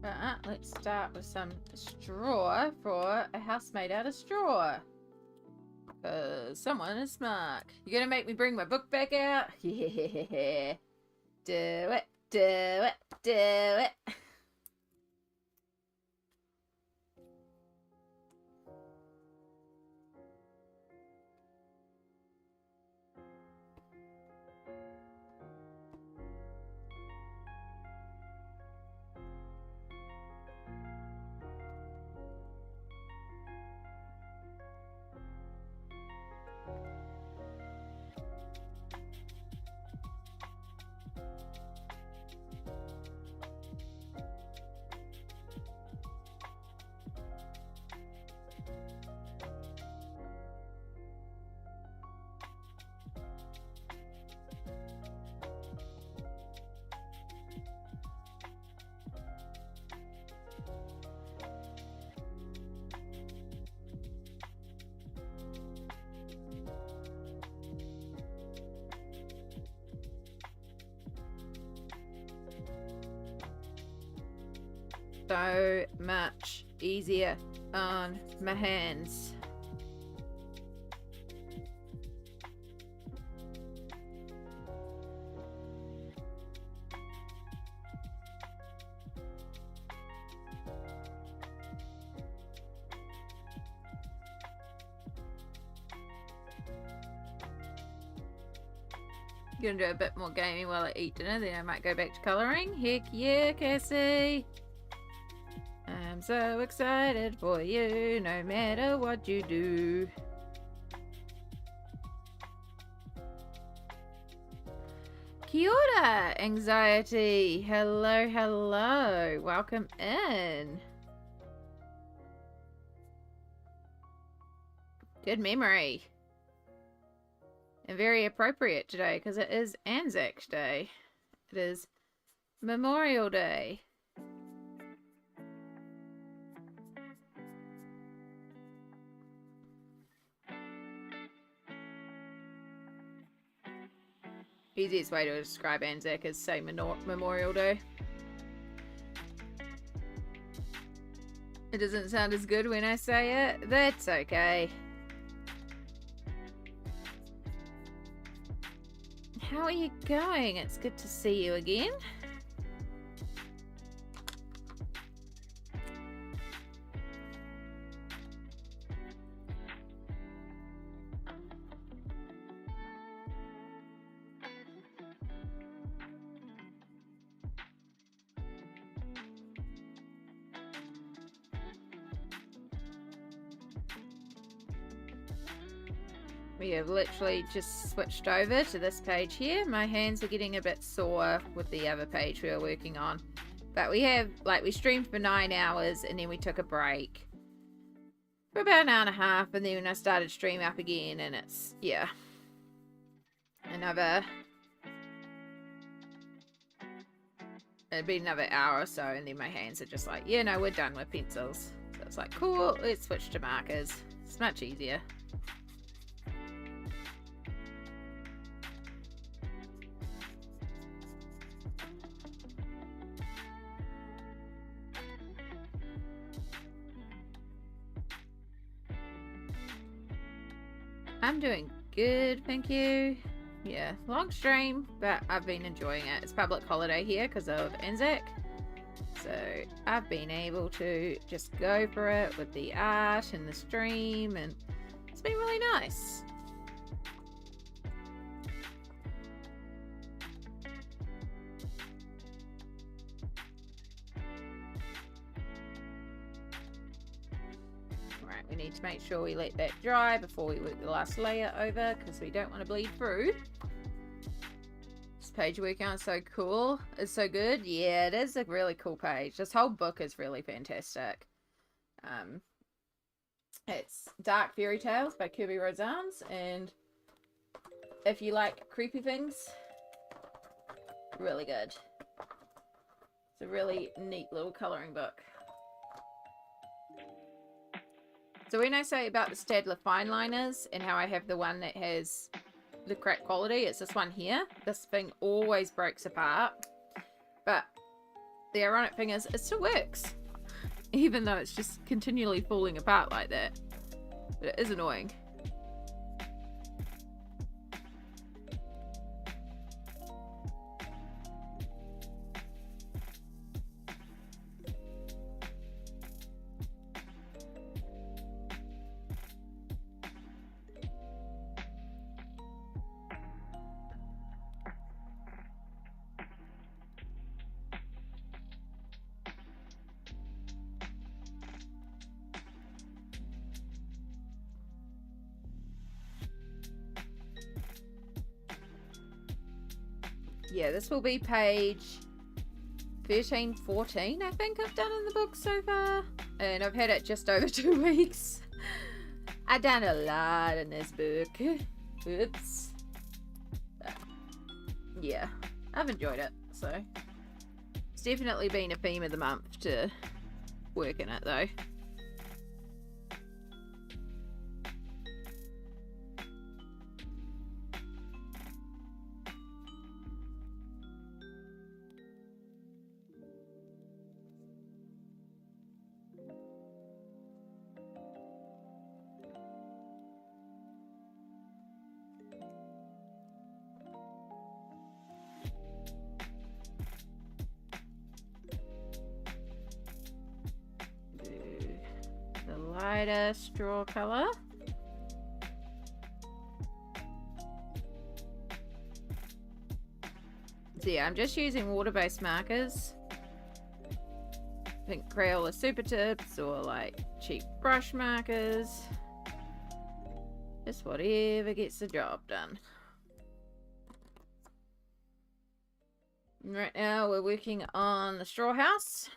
But let's start with some straw for a house made out of straw. Because someone is smart. You're going to make me bring my book back out? Yeah. Do it, do it, do it. So much easier on my hands. Gonna do a bit more gaming while I eat dinner, then I might go back to colouring. Heck yeah, Cassie! I'm so excited for you, no matter what you do. Kia ora, Anxiety. Hello, hello. Welcome in. Good memory. And very appropriate today because it is Anzac Day. It is Memorial Day. Easiest way to describe Anzac is say Memorial Day. It doesn't sound as good when I say it. That's okay. How are you going? It's good to see you again. We have literally just switched over to this page here. My hands are getting a bit sore with the other page we were working on. But we have, like, we streamed for 9 hours and then we took a break for about an hour and a half, and then I started stream up again, and it's, yeah, it'd be another hour or so, and then my hands are just like, yeah, no, we're done with pencils. So it's like, cool, let's switch to markers. It's much easier. I'm doing good, thank you. Yeah, long stream, but I've been enjoying it. It's public holiday here because of Anzac. So I've been able to just go for it with the art and the stream, and it's been really nice. We need to make sure we let that dry before we work the last layer over, because we don't want to bleed through. This page we're working on is so cool. It's so good. Yeah, it is a really cool page. This whole book is really fantastic. It's Dark Fairytales by Kerby Rosanes, and if you like creepy things, really good. It's a really neat little colouring book. So when I say about the Staedtler fine liners and how I have the one that has the crap quality, it's this one here. This thing always breaks apart. But the ironic thing is, it still works. Even though it's just continually falling apart like that. But it is annoying. Yeah, this will be page 13, 14, I think I've done in the book so far. And I've had it just over 2 weeks. I've done a lot in this book. Oops. But, yeah, I've enjoyed it. So, it's definitely been a theme of the month to work in it though. Lighter straw color. So yeah, I'm just using water-based markers. I think Crayola Super Tips or like cheap brush markers. Just whatever gets the job done. Right now we're working on the straw house.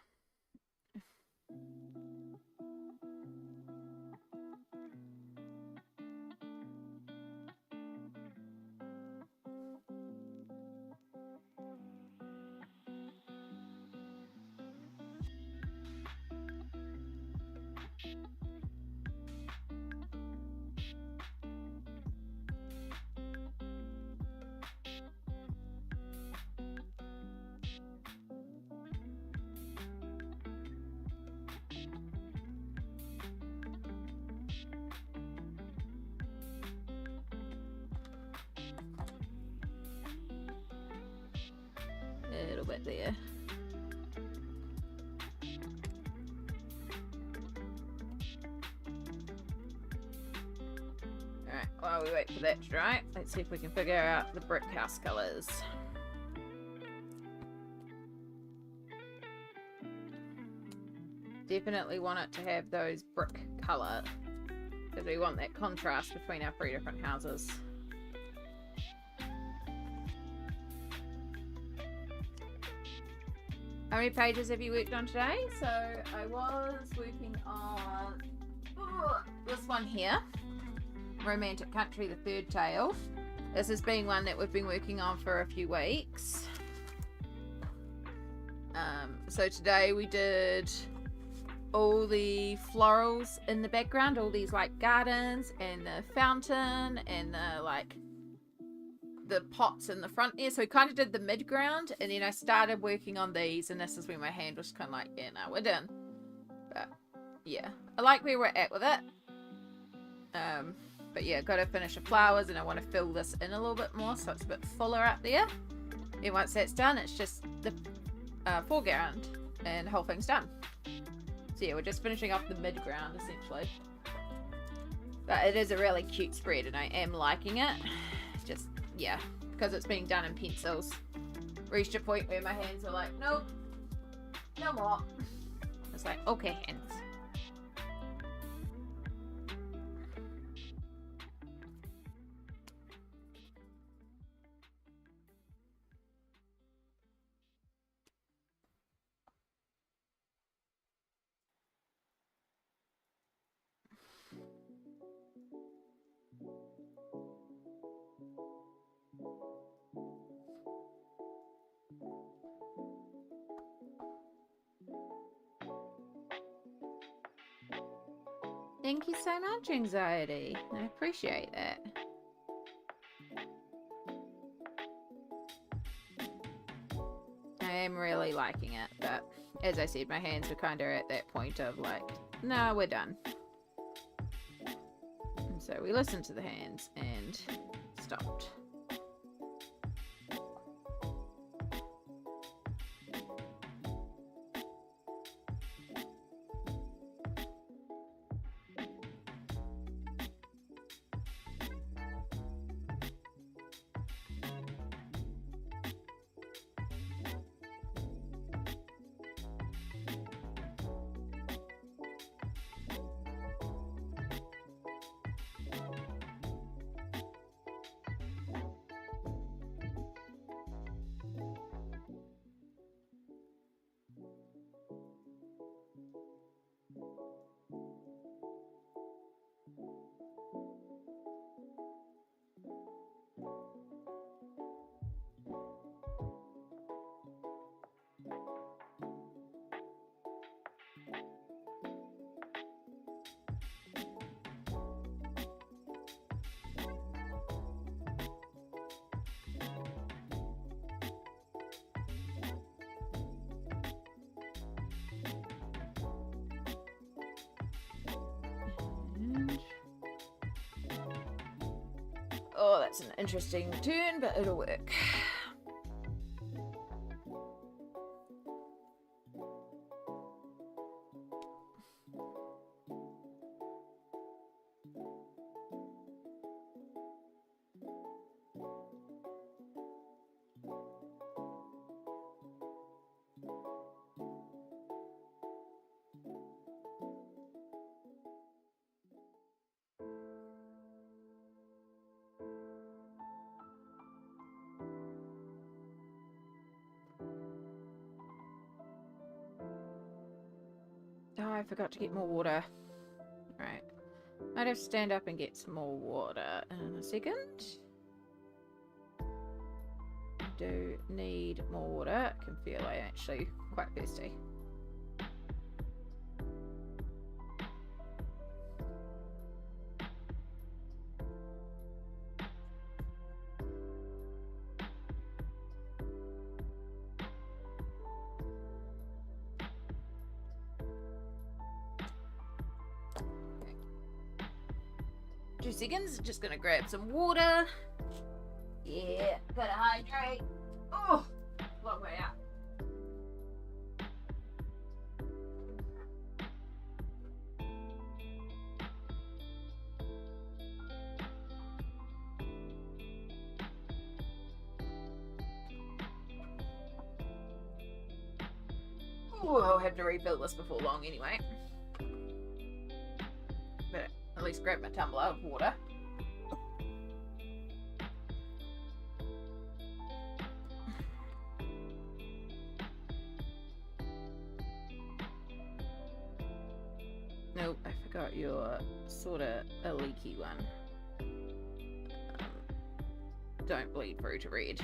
A little bit there. Alright, while we wait for that to dry, let's see if we can figure out the brick house colours. Definitely want it to have those brick colour, because we want that contrast between our 3 different houses. How many pages have you worked on today? So I was working on this one here, Romantic Country, the third tale. This has been one that we've been working on for a few weeks. So today we did all the florals in the background, all these like gardens and the fountain and the like the pots in the front there. So we kind of did the mid-ground, and then I started working on these, and this is where my hand was kind of like, yeah, no, we're done. But yeah, I like where we're at with it. But yeah, got to finish the flowers, and I want to fill this in a little bit more so it's a bit fuller up there. And once that's done, it's just the foreground and the whole thing's done. So yeah, we're just finishing off the mid-ground essentially. But it is a really cute spread, and I am liking it. Just, yeah, because it's being done in pencils. Reached a point where my hands are like, nope, no more. It's like, okay, hands. Thank you so much, Anxiety. I appreciate that. I am really liking it, but as I said, my hands are kind of at that point of like, no, we're done. And so we listened to the hands and stopped. Oh, that's an interesting turn, but it'll work. I forgot to get more water. Right. Might have to stand up and get some more water in a second. I do need more water. I can feel I'm actually quite thirsty. Okay. 2 seconds, just gonna grab some water. Yeah, gotta hydrate. Oh, long way out. Oh, I'll have to refill this before long anyway. But at least grab my tumbler of water. Nope, I forgot you're sort of a leaky one. Don't bleed through to red.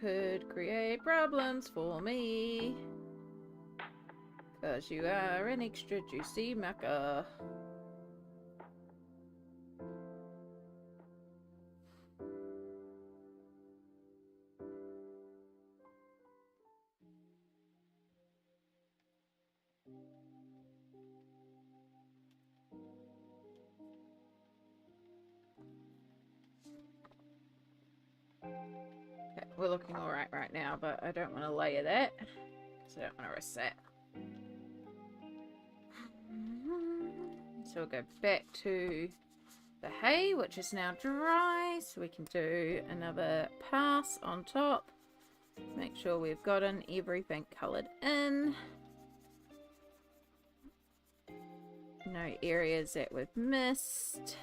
Could create problems for me. Because you are an extra juicy mucker. Okay, we're looking alright right now, but I don't want to layer that. Because I don't want to risk that. So we'll go back to the hay, which is now dry. So we can do another pass on top. Make sure we've gotten everything coloured in. No areas that we've missed.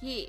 Yeah.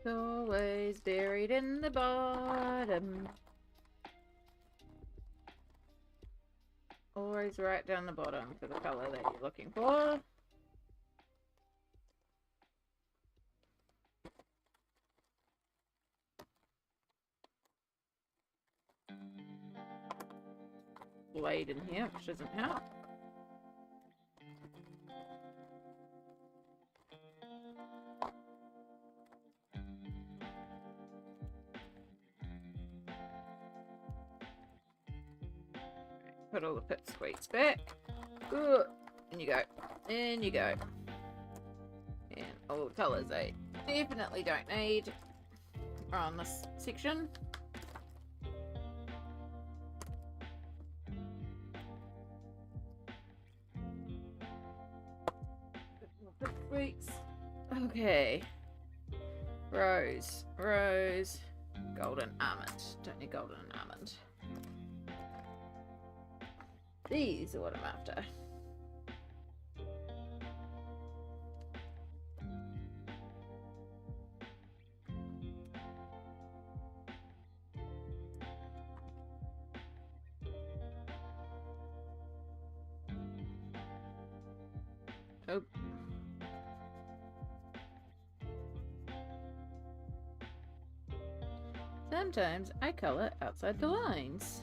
Always buried in the bottom. Always right down the bottom for the colour that you're looking for. Blade in here, which doesn't help. put all the pipsqueaks back. Good. In you go. In you go. And all the colours I definitely don't need on this section. Pipsqueaks. Okay. Rose. Rose. Golden almond. Don't need golden almond. These are what I'm after. Oh. Sometimes I color outside the lines.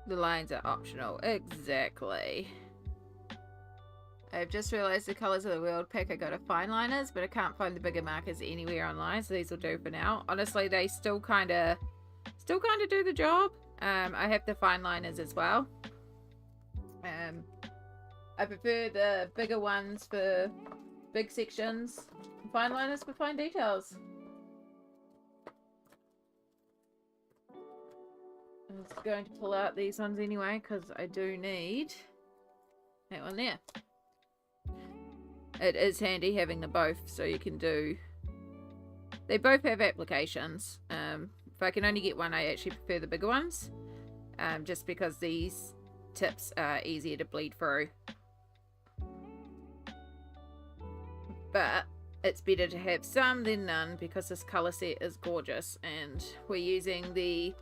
The lines are optional. Exactly. I've just realised the colours of the world pack I got are fine liners, but I can't find the bigger markers anywhere online, so these will do for now. Honestly, they still kind of do the job. I have the fine liners as well. I prefer the bigger ones for big sections, fine liners for fine details. I was going to pull out these ones anyway, because I do need that one there. It is handy having them both, so you can do... They both have applications. If I can only get one, I actually prefer the bigger ones. Just because these tips are easier to bleed through. But it's better to have some than none, because this colour set is gorgeous. And we're using the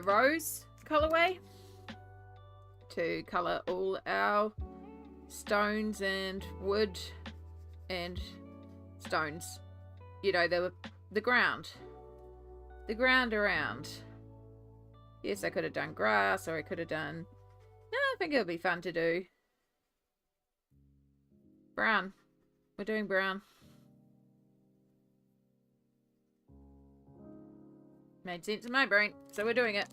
rose colourway to colour all our stones and wood and stones. You know, the ground around. Yes, I could have done grass, or I could have done... No, I think it would be fun to do brown. We're doing brown. Made sense in my brain, so we're doing it.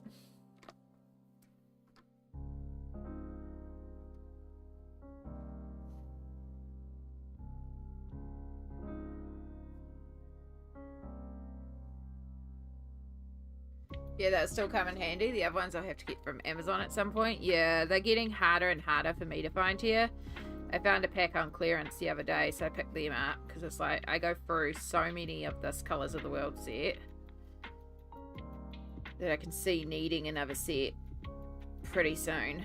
Yeah, that'll still come in handy. The other ones I'll have to get from Amazon at some point. Yeah, they're getting harder and harder for me to find here. I found a pack on clearance the other day, so I picked them up, because it's like, I go through so many of this Colours of the World set that I can see needing another set pretty soon.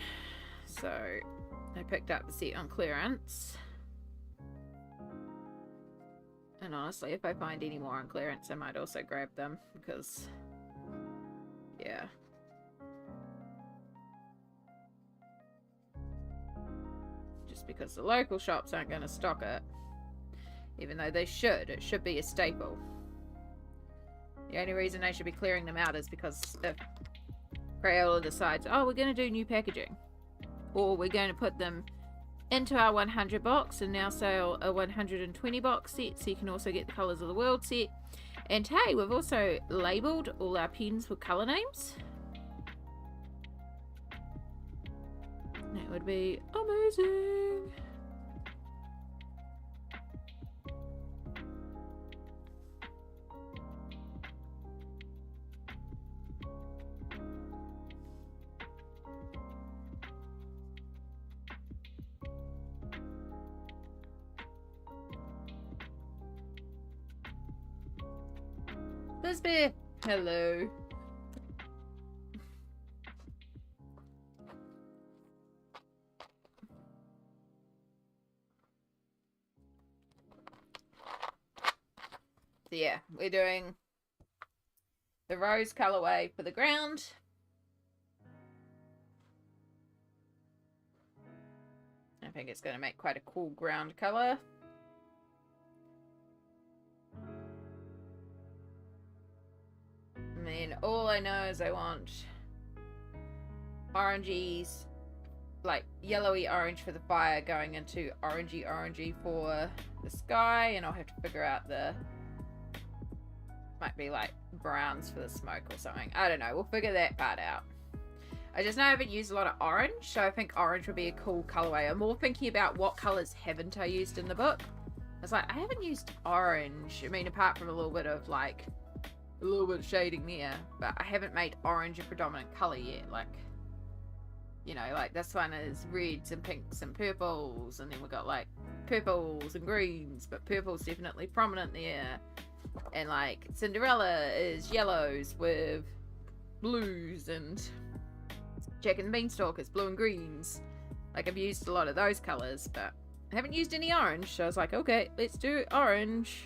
So I picked up the set on clearance. And honestly, if I find any more on clearance, I might also grab them, because, yeah. because the local shops aren't going to stock it. Even though they should. It should be a staple. The only reason they should be clearing them out is because if Crayola decides, oh, we're going to do new packaging. Or we're going to put them into our 100 box and now sell a 120 box set, so you can also get the Colours of the World set. And hey, we've also labelled all our pens with colour names. That would be amazing. Lisbeth, hello. So yeah, we're doing the rose colorway for the ground. I think it's going to make quite a cool ground color. I mean, all I know is I want oranges, like yellowy orange for the fire going into orangey for the sky, and I'll have to figure out the, might be like browns for the smoke or something. I don't know, we'll figure that part out. I just know I haven't used a lot of orange, so I think orange would be a cool colorway. I'm more thinking about what colors haven't I used in the book. I was like, I haven't used orange. I mean, apart from a little bit of like a little bit of shading there, but I haven't made orange a predominant color yet. Like, you know, like this one is reds and pinks and purples, and then we've got like purples and greens, but purple's definitely prominent there. And like Cinderella is yellows with blues, and Jack and the Beanstalk is blue and greens. Like, I've used a lot of those colors, but I haven't used any orange, so I was like, okay, let's do orange.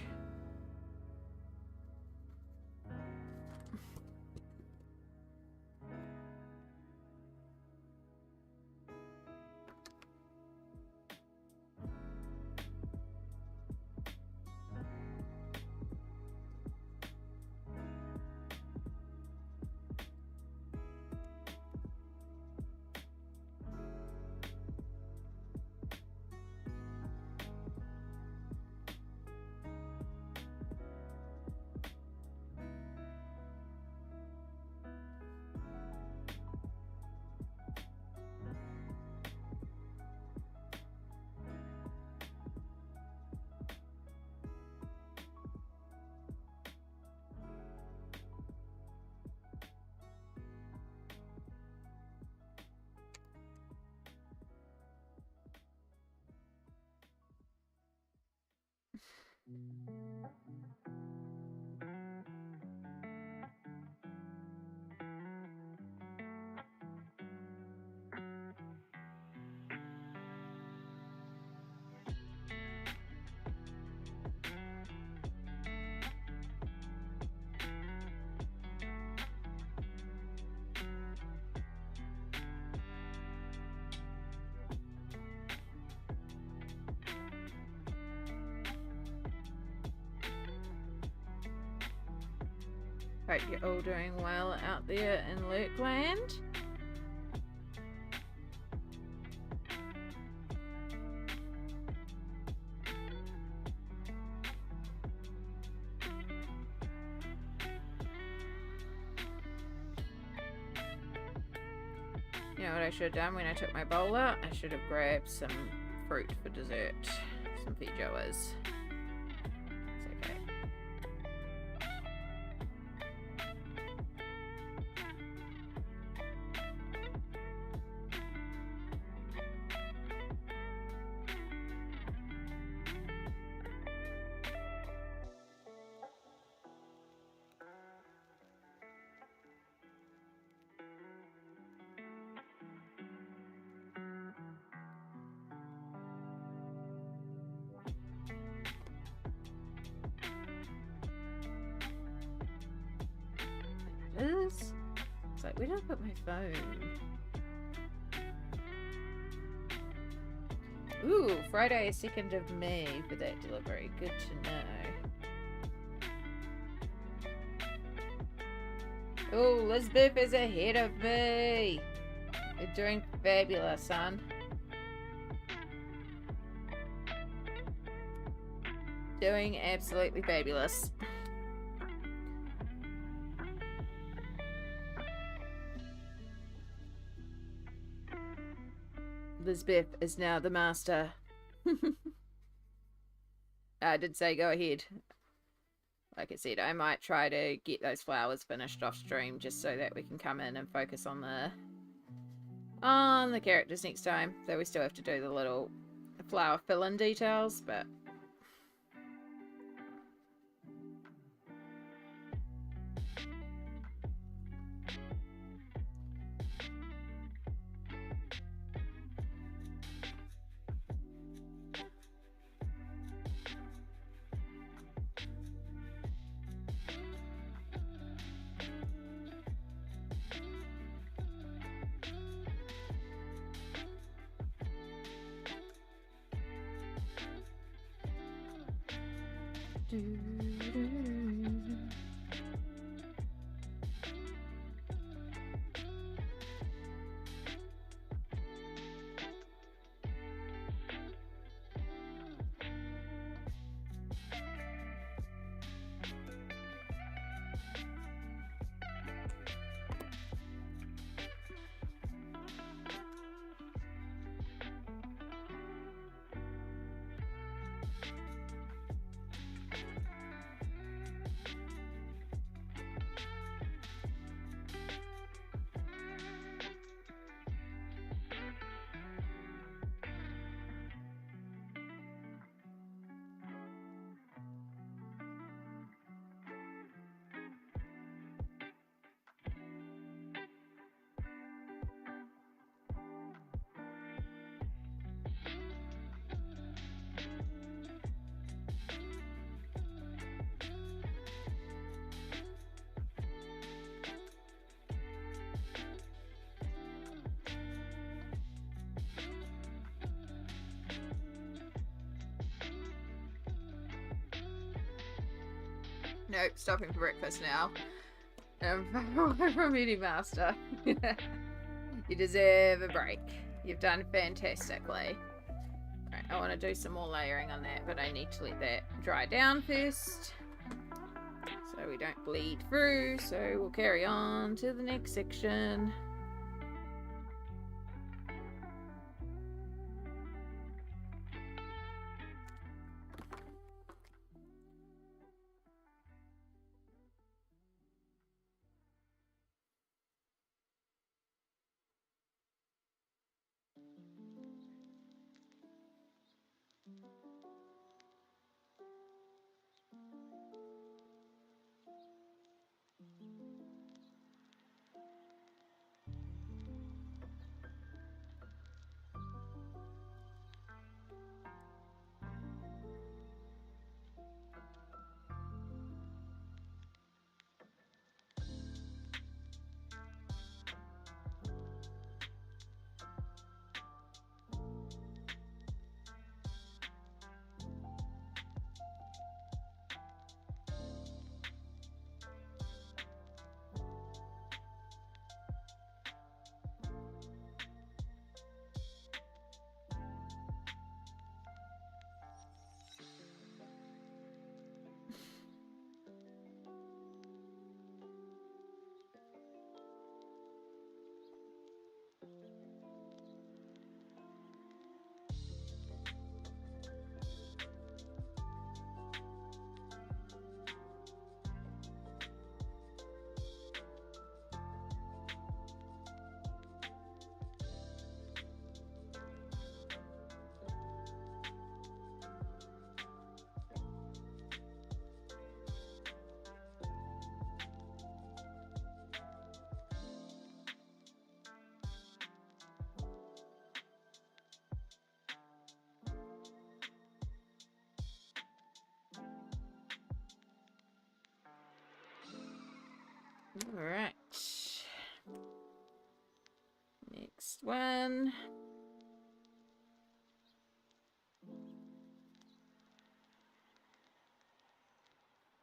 Hope you're all doing well out there in Lurkland. You know what I should have done when I took my bowl out? I should have grabbed some fruit for dessert. Some feijoas. It's okay. It's like, where did I put my phone? Ooh, Friday, 2nd of May for that delivery. Good to know. Oh, Lisbeth is ahead of me. You're doing fabulous, son. Doing absolutely fabulous. Lisbeth is now the master. I did say go ahead. Like I said, I might try to get those flowers finished off stream just so that we can come in and focus on the characters next time. So we still have to do the little flower fill-in details, but nope, stopping for breakfast now. From eating master. You deserve a break. You've done fantastically. Right, I want to do some more layering on that, but I need to let that dry down first so we don't bleed through. So we'll carry on to the next section. All right. Next one.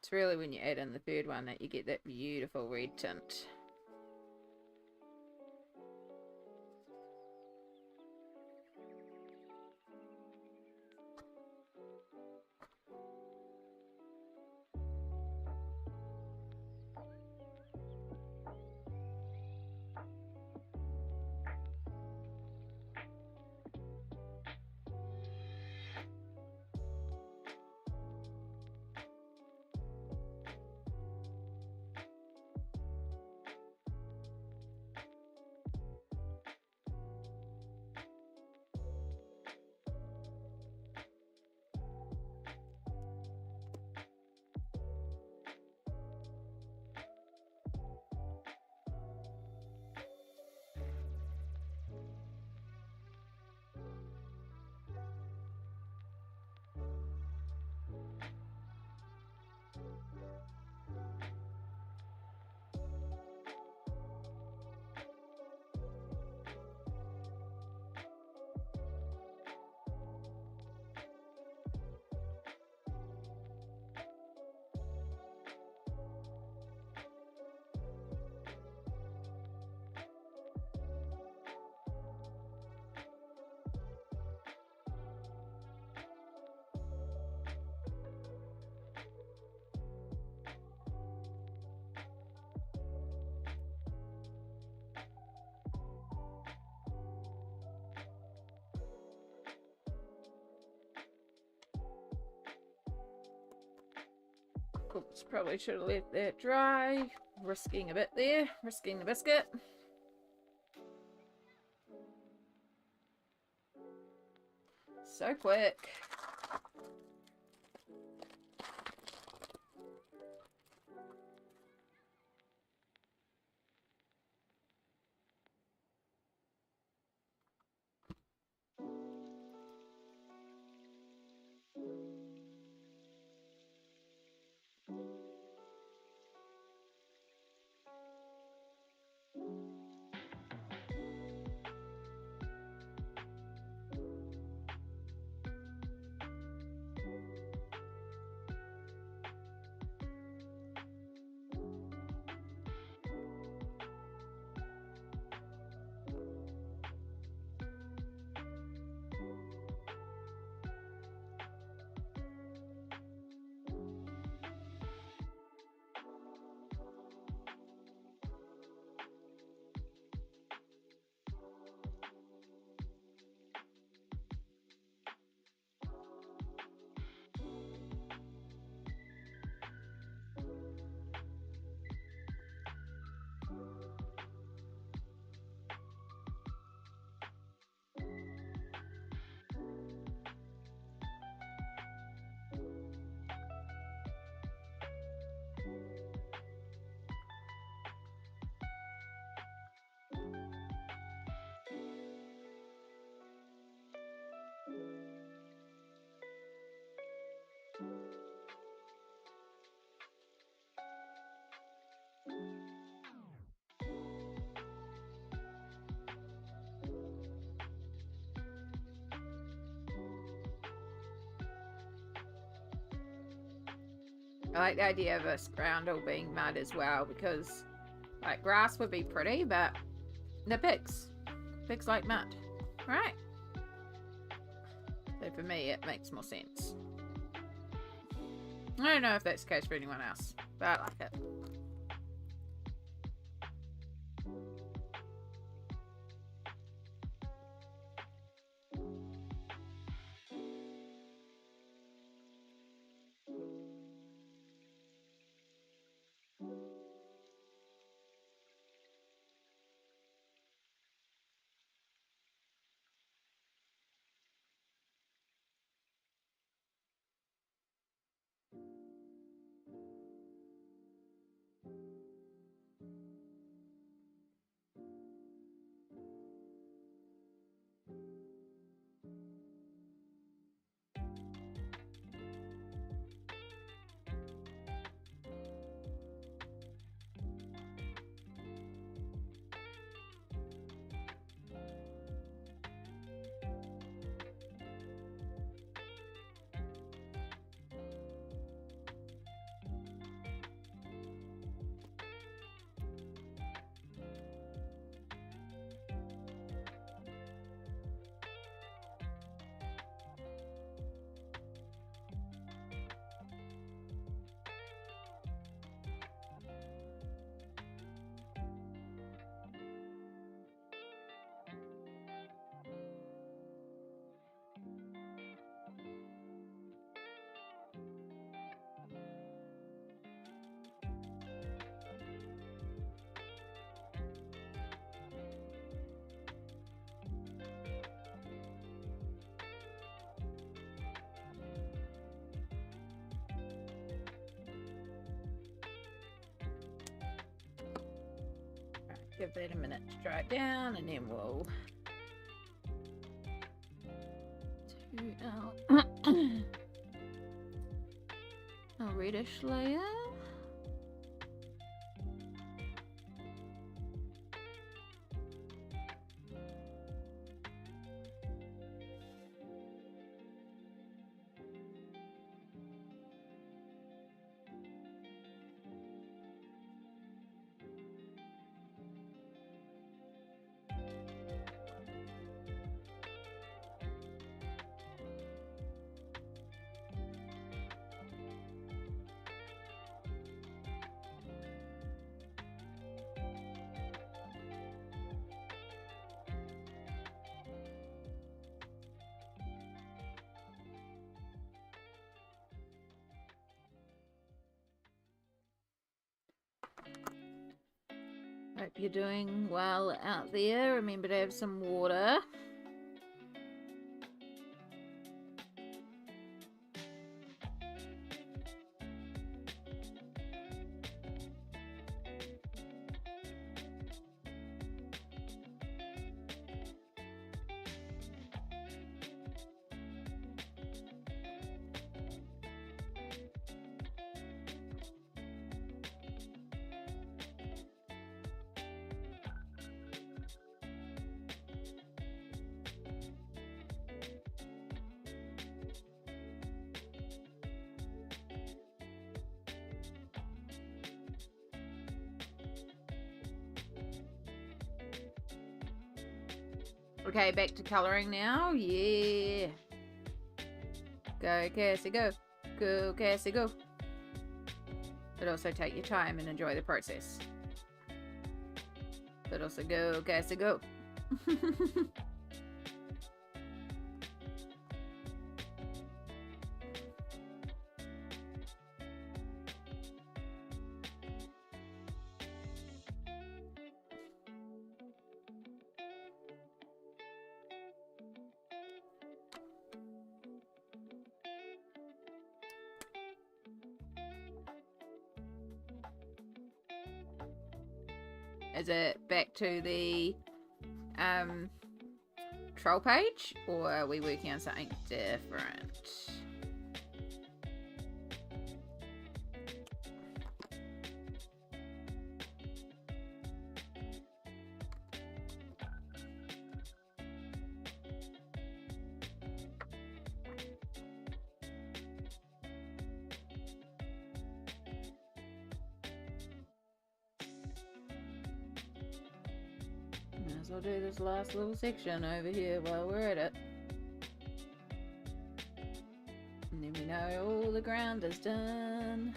it's really when you add in the third one that you get that beautiful red tint. Oops, probably should have let that dry. Risking a bit there, risking the biscuit. So quick. I like the idea of this ground all being mud as well, because like grass would be pretty, but the pigs like mud, right? So for me it makes more sense. I don't know if that's the case for anyone else, but I like it. Give that a minute to dry down, and then we'll do our reddish layer. Hope you're doing well out there. Remember to have some water. Okay, back to colouring now. Yeah. Go, Cassie, go. Go, Cassie, go. But also take your time and enjoy the process. But also go, Cassie, go. Is it back to the troll page, or are we working on something different? Might as well do this last little section over here while we're at it. And then we know all the ground is done.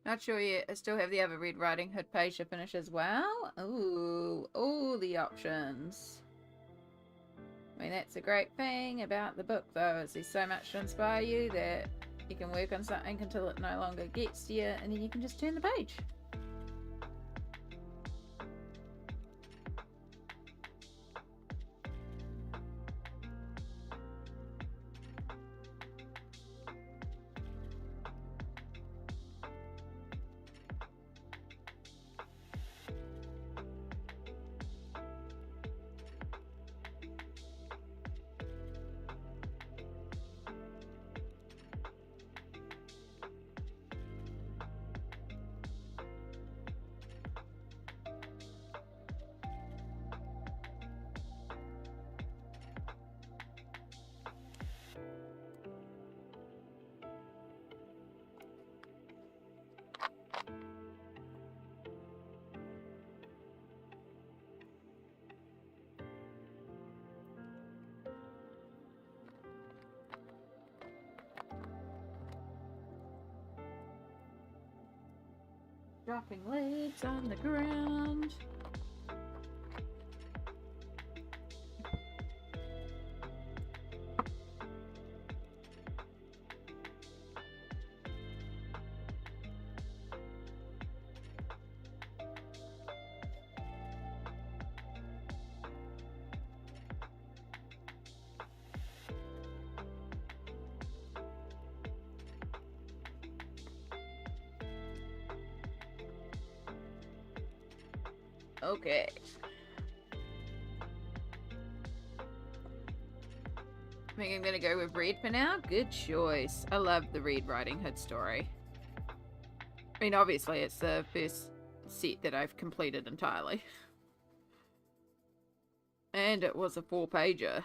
Not sure yet. I still have the other Red Riding Hood page to finish as well. Ooh, all the options. I mean, that's a great thing about the book, though, is there's so much to inspire you that you can work on something until it no longer gets to you, and then you can just turn the page. Dropping leaves on the ground. Okay. I think I'm gonna go with Reed for now. Good choice. I love the Reed Riding Hood story. I mean, obviously, it's the first set that I've completed entirely. And it was a 4-pager.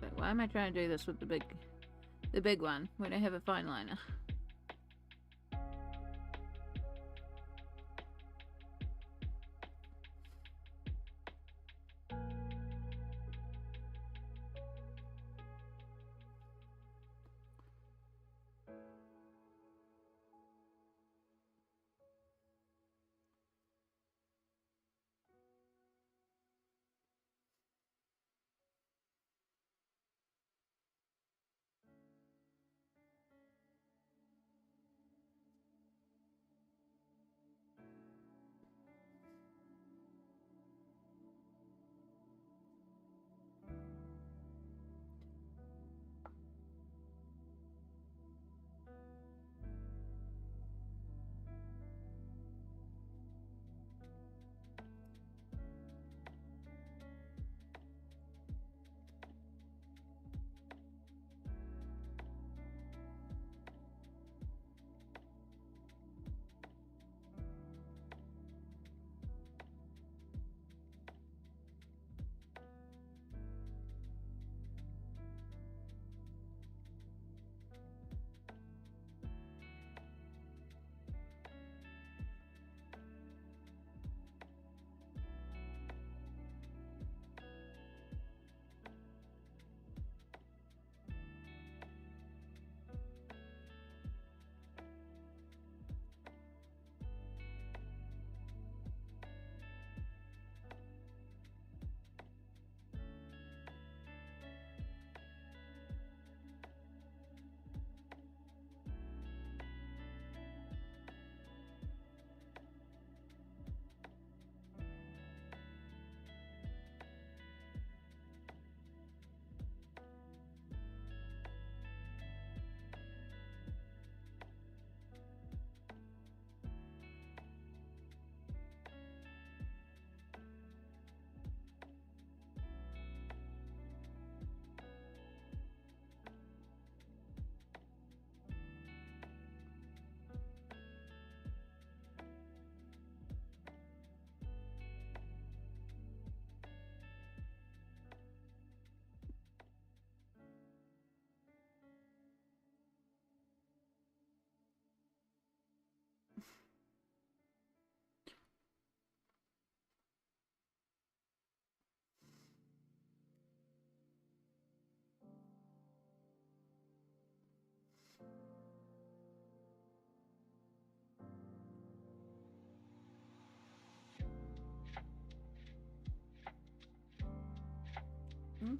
But why am I trying to do this with the big one when I have a fine liner?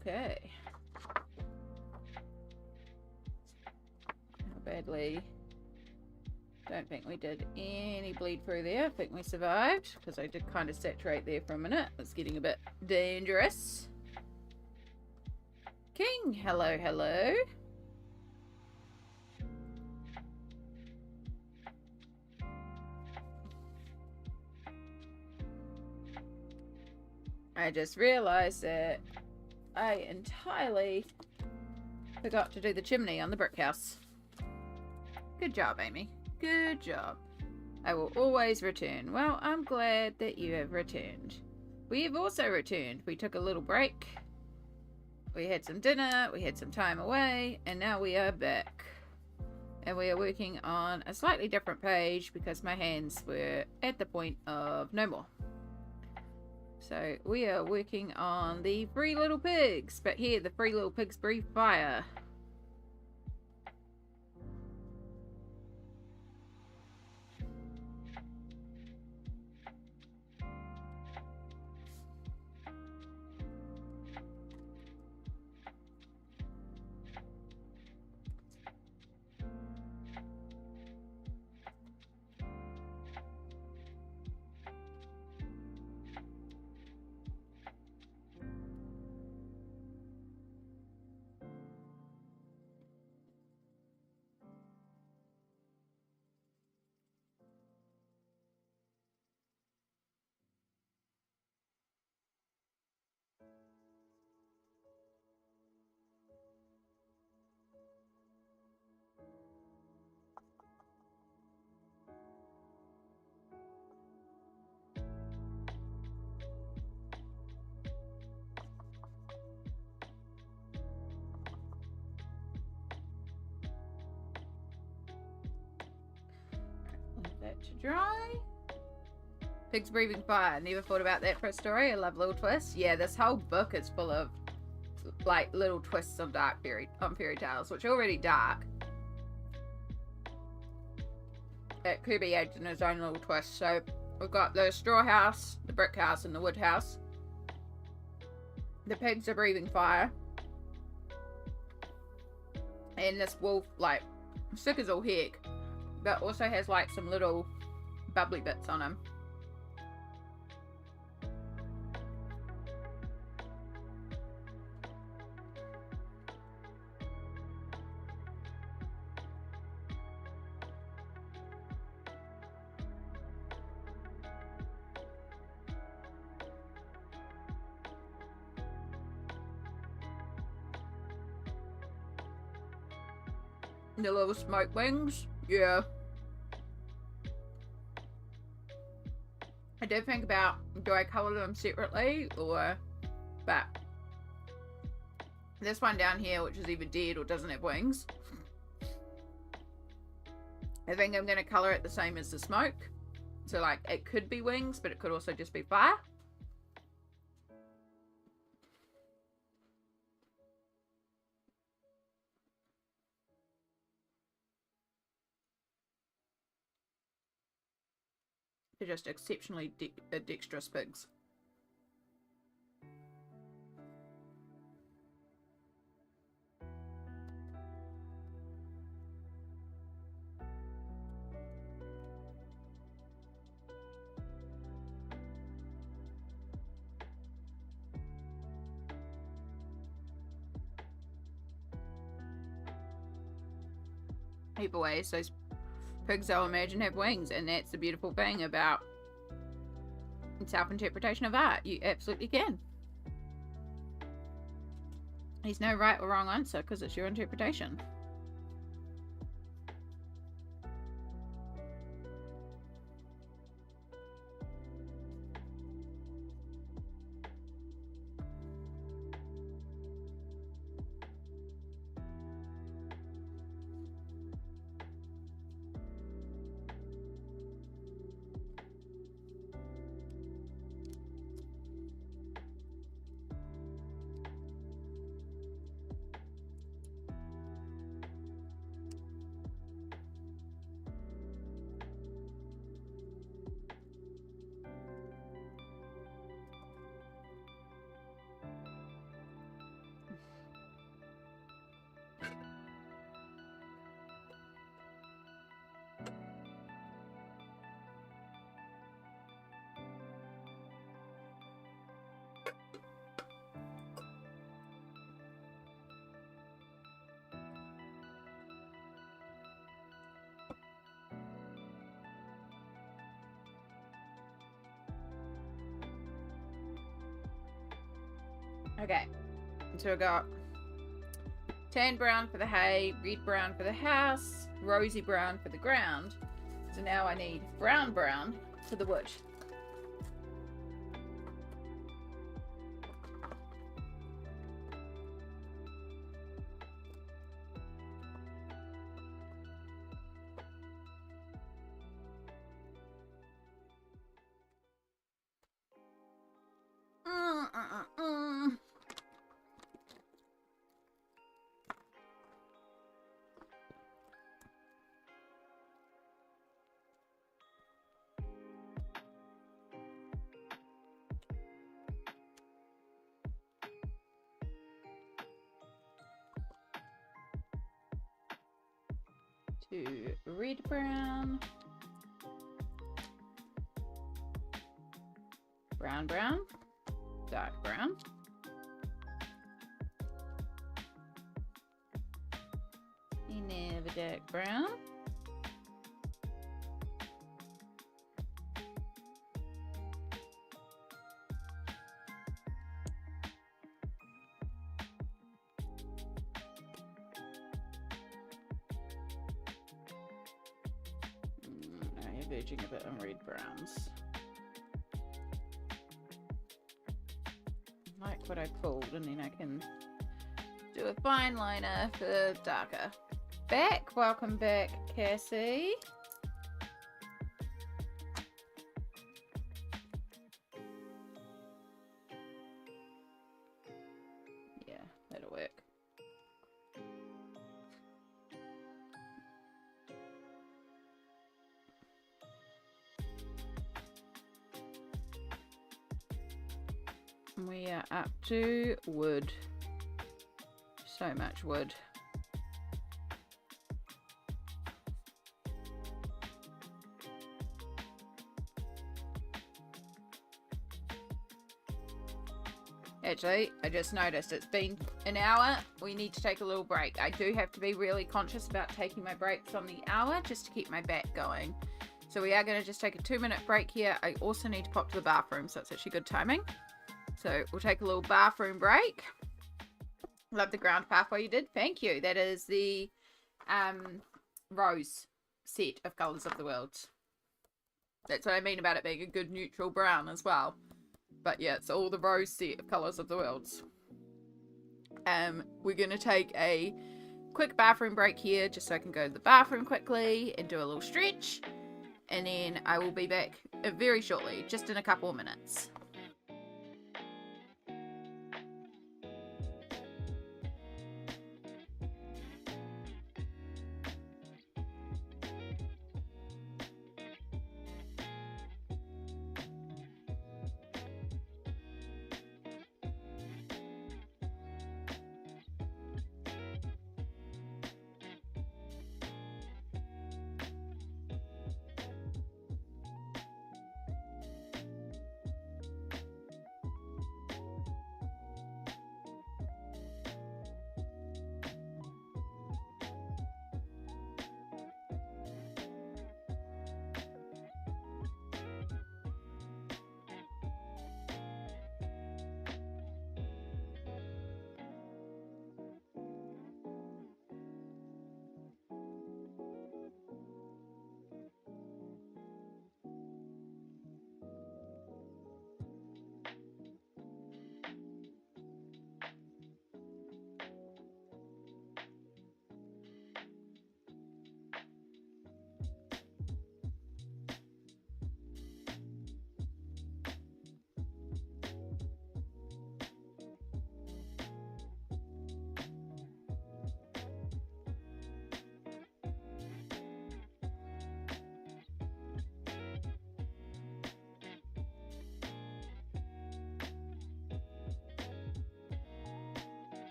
Okay. How badly? Don't think we did any bleed through there. I think we survived because I did kind of saturate there for a minute. It's getting a bit dangerous. King, hello, hello. I just realized that I entirely forgot to do the chimney on the brick house. Good job, Amy. Good job. I will always return. Well, I'm glad that you have returned. We have also returned. We took a little break. We had some dinner. We had some time away. And now we are back. And we are working on a slightly different page because my hands were at the point of no more. So we are working on the Three Little Pigs. But here, the Three Little Pigs breathe fire. That to dry. Pigs breathing fire. Never thought about that for a story. I love little twists. Yeah, this whole book is full of like little twists of fairy tales, which are already dark. Kerby adds in his own little twist. So we've got the straw house, the brick house, and the wood house. The pigs are breathing fire. And this wolf, like, sick as all heck. But also has like some little bubbly bits on him. The little smoke wings, yeah. I did think about, do I colour them separately or, but this one down here, which is either dead or doesn't have wings, I think I'm going to colour it the same as the smoke. So like, it could be wings, but it could also just be fire. They're just exceptionally dexterous pigs. Either way, so pigs, I'll imagine, have wings, and that's the beautiful thing about self-interpretation of art. You absolutely can. There's no right or wrong answer because it's your interpretation. Okay, so I got tan brown for the hay, red brown for the house, rosy brown for the ground. So now I need brown for the wood. To red brown, brown, dark brown, another dark brown, verging a bit on red browns. Like what I pulled, and then I can do a fine liner for darker. Welcome back, Cassie. Yeah, that'll work. We are up to wood. So much wood. Actually, I just noticed it's been an hour. We need to take a little break. I do have to be really conscious about taking my breaks on the hour just to keep my back going. So we are going to just take a 2-minute break here. I also need to pop to the bathroom, so it's actually good timing. So we'll take a little bathroom break. Love the ground pathway you did. Thank you. That is the rose set of Colours of the World. That's what I mean about it being a good neutral brown as well. But yeah, it's all the rose set of Colours of the Worlds. We're going to take a quick bathroom break here just so I can go to the bathroom quickly and do a little stretch. And then I will be back very shortly, just in a couple of minutes.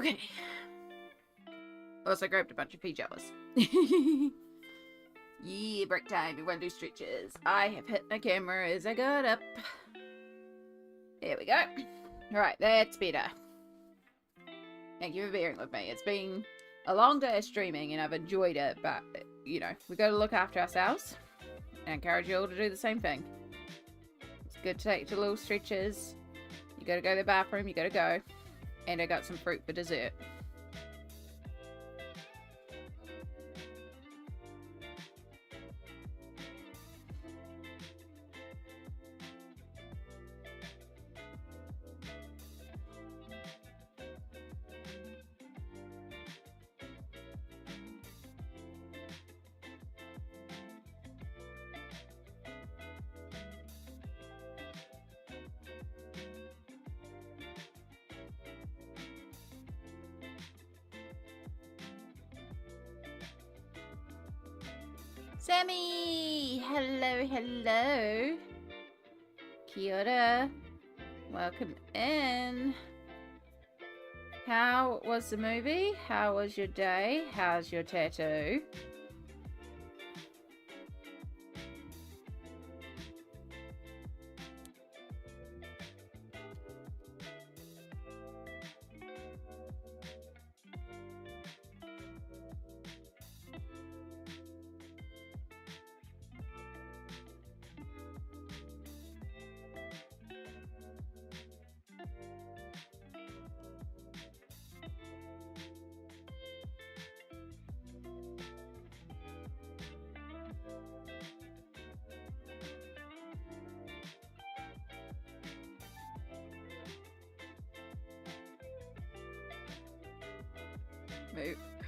Okay. Also grabbed a bunch of pajamas. Yeah, break time. We want to do stretches. I have hit my camera as I got up. There we go. Alright, that's better. Thank you for bearing with me. It's been a long day of streaming and I've enjoyed it, but, you know, we got to look after ourselves. I encourage you all to do the same thing. It's good to take the little stretches. You got to go to the bathroom, you got to go. And I got some fruit for dessert. Sammy! Hello, hello. Kia ora. Welcome in. How was the movie? How was your day? How's your tattoo?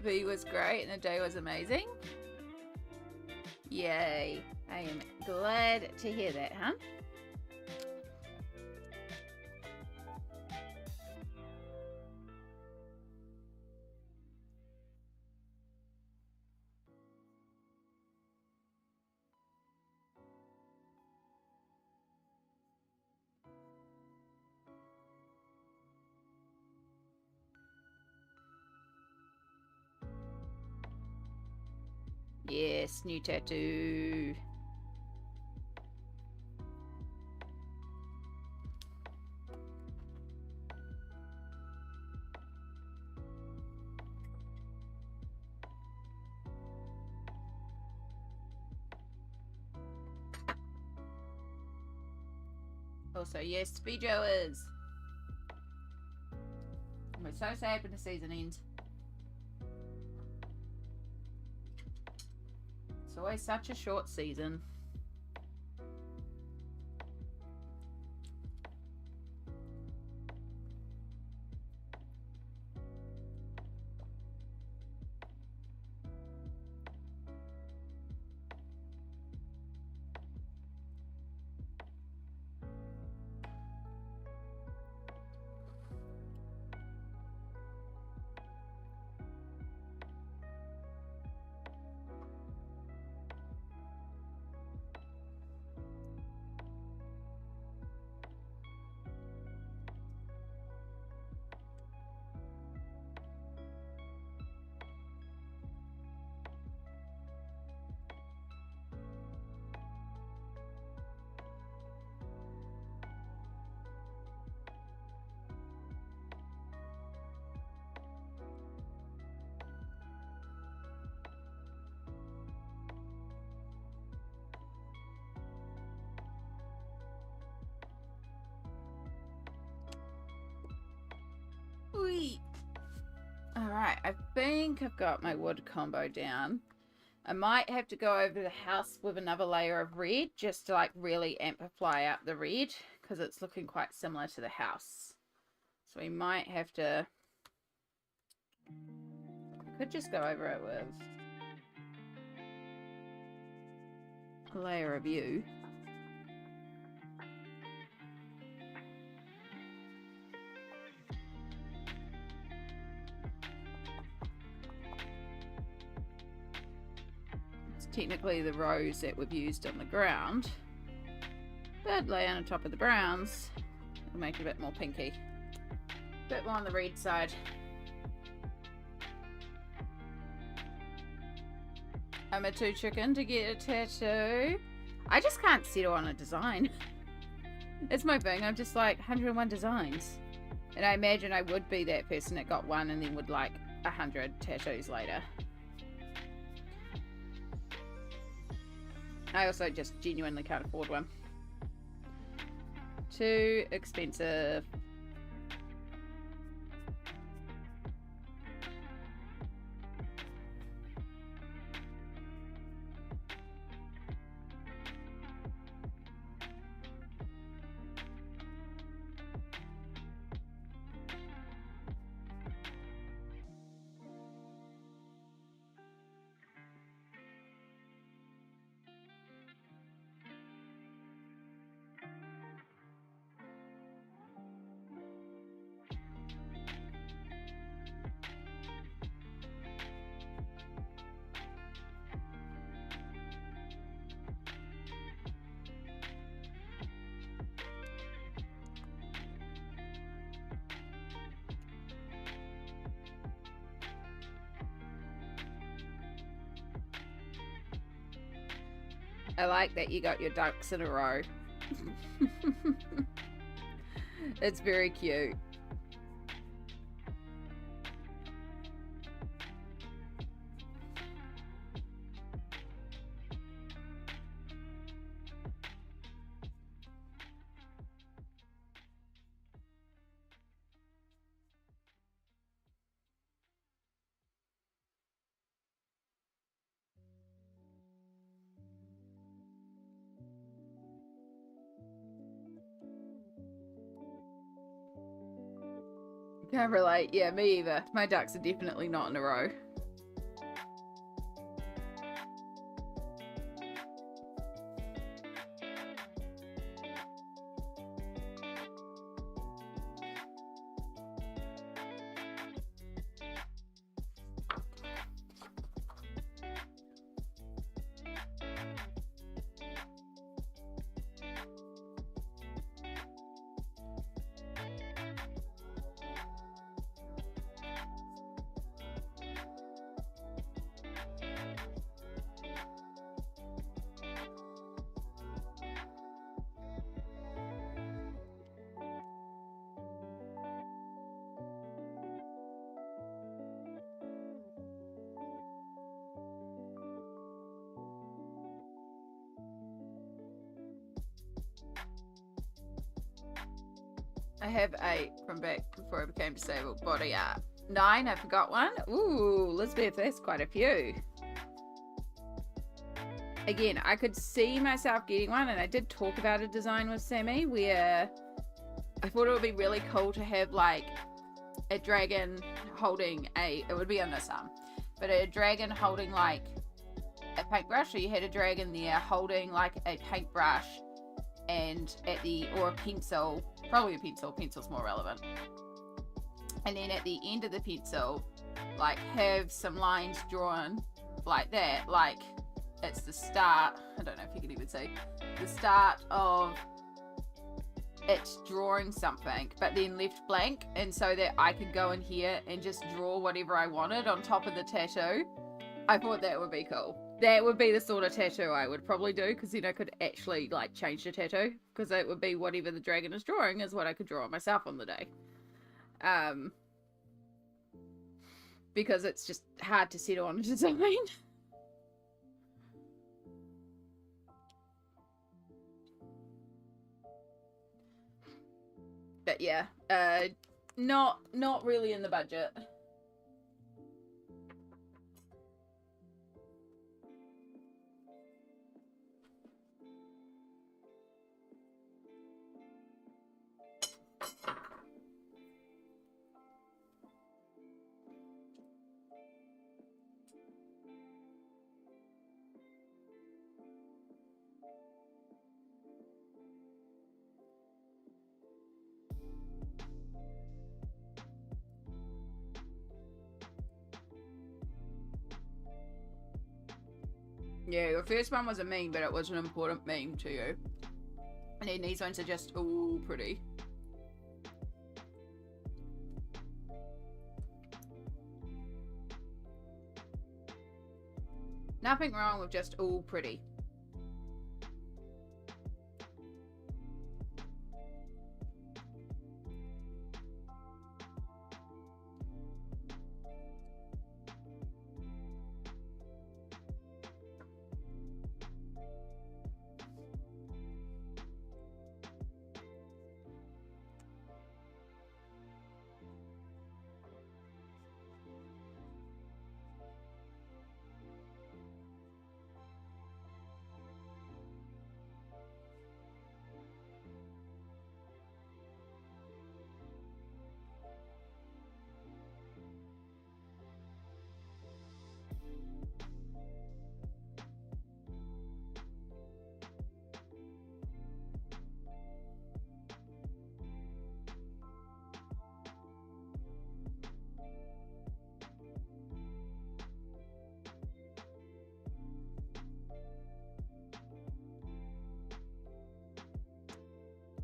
Movie was great and the day was amazing. Yay. I am glad to hear that, huh? Yes, new tattoo. Also, yes, speedgoers. We're so sad when the season ends. It's always such a short season. Alright, I think I've got my wood combo down. I might have to go over the house with another layer of red just to like really amplify up the red because it's looking quite similar to the house. So we might have to... I could just go over it with a layer of you. Technically the rose that we've used on the ground, but lay on top of the browns will make it a bit more pinky, a bit more on the red side. I'm a too chicken to get a tattoo. I just can't settle on a design. It's my thing. I'm just like 101 designs. And I imagine I would be that person that got one and then would like 100 tattoos later. I also just genuinely can't afford one. Too expensive. I like that you got your ducks in a row. It's very cute. Can't relate. Yeah, me either. My ducks are definitely not in a row. I have 8 from back before I became disabled. Body art. 9, I forgot one. Ooh, Elizabeth, that's quite a few. Again, I could see myself getting one, and I did talk about a design with Sammy where I thought it would be really cool to have like a dragon holding it would be on this arm, but a dragon holding like a paintbrush, or you had a dragon there holding like a paintbrush and or a pencil, probably a pensil's more relevant, and then at the end of the pencil like have some lines drawn like that, like it's the start, I don't know if you can even see the start of it's drawing something, but then left blank, and so that I could go in here and just draw whatever I wanted on top of the tattoo. I thought that would be cool. That would be the sort of tattoo I would probably do, because then I could actually like change the tattoo, because it would be whatever the dragon is drawing is what I could draw myself on the day. Because it's just hard to settle on a design. But yeah, not really in the budget. Yeah, your first one was a meme, but it was an important meme to you. And then these ones are just, ooh, pretty. Nothing wrong with just all pretty.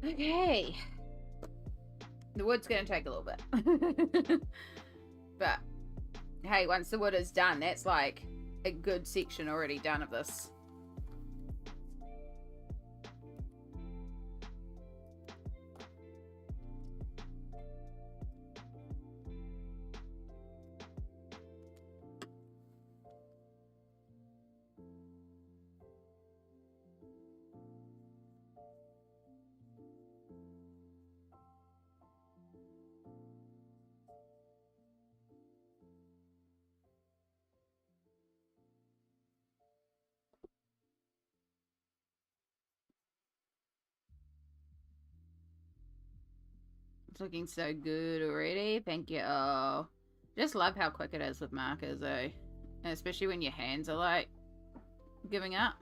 Okay. The wood's going to take a little bit. But, hey, once the wood is done, that's like a good section already done of this. It's looking so good already. Thank you. Oh, just love how quick it is with markers, though. Especially when your hands are like giving up.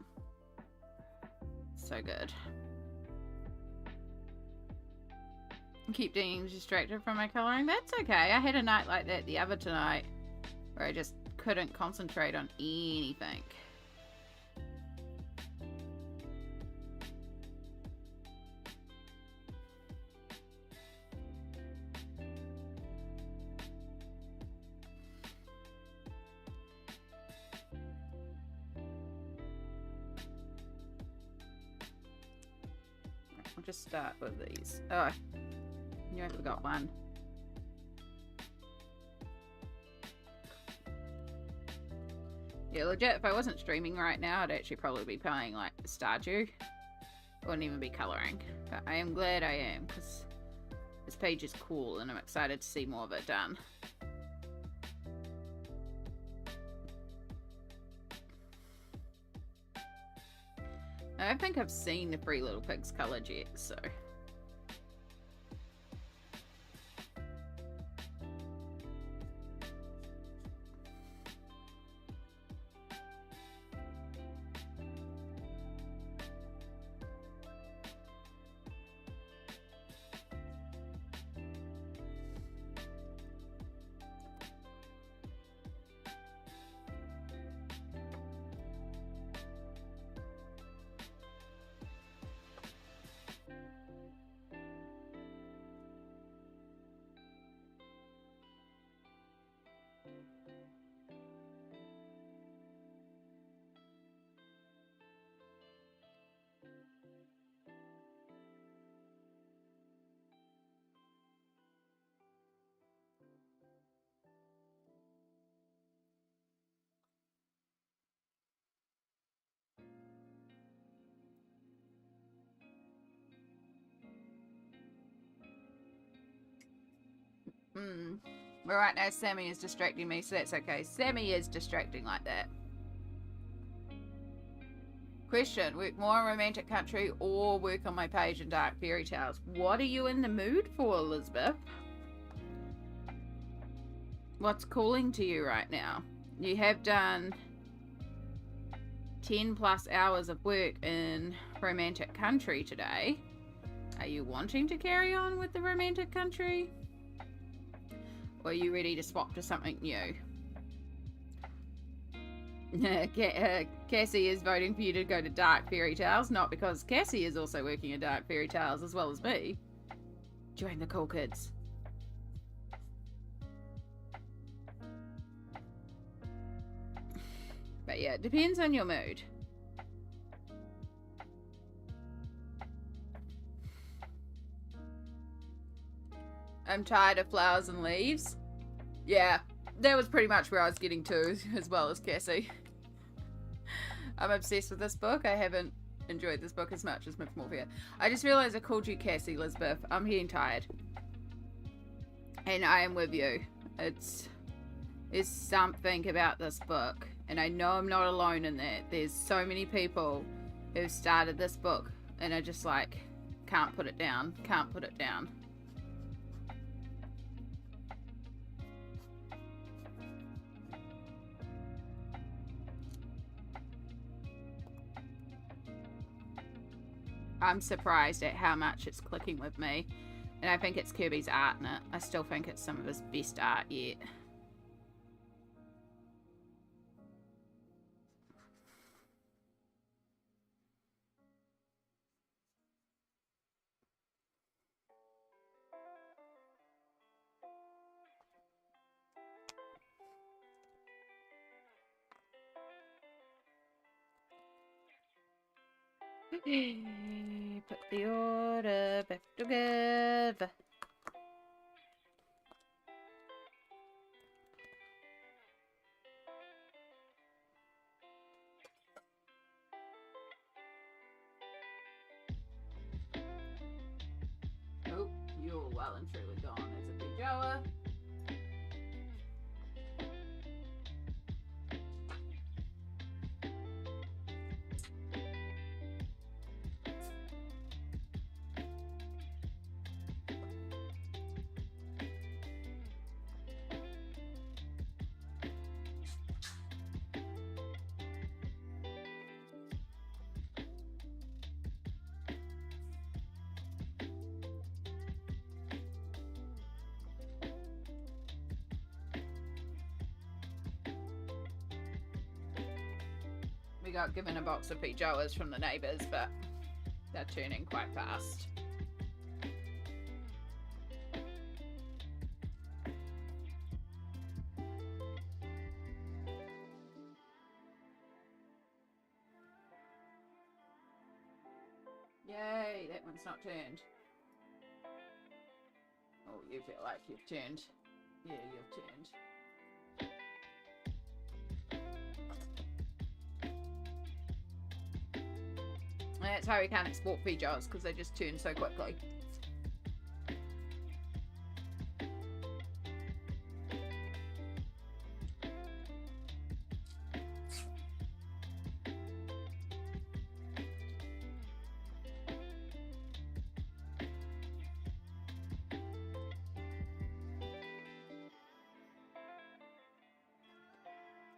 So good. Keep being distracted from my coloring. That's okay. I had a night like that the other tonight where I just couldn't concentrate on anything. We'll just start with these. Oh, I knew I forgot one. Yeah, legit, if I wasn't streaming right now, I'd actually probably be playing like Stardew. I wouldn't even be colouring. But I am glad I am, because this page is cool and I'm excited to see more of it done. I don't think I've seen the Three Little Pigs coloured yet, so... Well, right now Sammy is distracting me, so that's okay. Sammy is distracting like that. Question, work more on Romantic Country or work on my page in Dark Fairytales? What are you in the mood for, Elizabeth? What's calling to you right now? You have done 10 plus hours of work in Romantic Country today. Are you wanting to carry on with the Romantic Country? Or are you ready to swap to something new? Cassie is voting for you to go to Dark Fairytales, not because Cassie is also working in Dark Fairytales as well as me. Join the cool kids. But yeah, it depends on your mood. I'm tired of flowers and leaves. Yeah, that was pretty much where I was getting to, as well as Cassie. I'm obsessed with this book. I haven't enjoyed this book as much as Mythmorphia. I just realized I called you Cassie, Elizabeth. I'm getting tired. And I am with you. There's something about this book. And I know I'm not alone in that. There's so many people who started this book and are just like, can't put it down. Can't put it down. I'm surprised at how much it's clicking with me. And I think it's Kerby's art in it. I still think it's some of his best art yet. Put the order back together. Oh, you're well and truly gone as a Pijoa. We got given a box of Pijoas from the neighbours, but they're turning quite fast. Yay, that one's not turned. Oh, you feel like you've turned. Yeah, you've turned. And that's how we can't export Pijoas, because they just turn so quickly.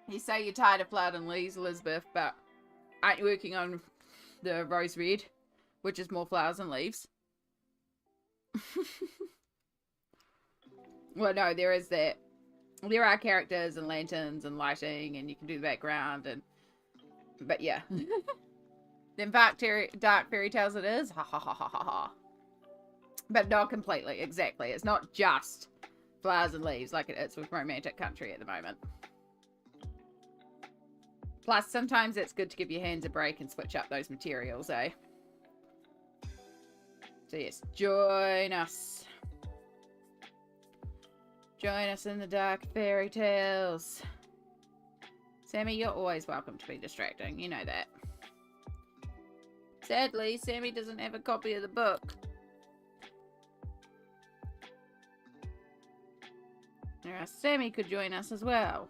You say you're tired of flower and leaves, Elizabeth, but aren't you working on the rose red, which is more flowers and leaves? Well, no, there is that. There are characters and lanterns and lighting, and you can do the background, and but yeah. Then dark fairy tales it is. Ha ha ha ha ha ha. But not completely, exactly. It's not just flowers and leaves like it is with Romantic Country at the moment. Plus, sometimes it's good to give your hands a break and switch up those materials, eh? So yes, join us. Join us in the dark fairy tales. Sammy, you're always welcome to be distracting. You know that. Sadly, Sammy doesn't have a copy of the book. Sammy could join us as well.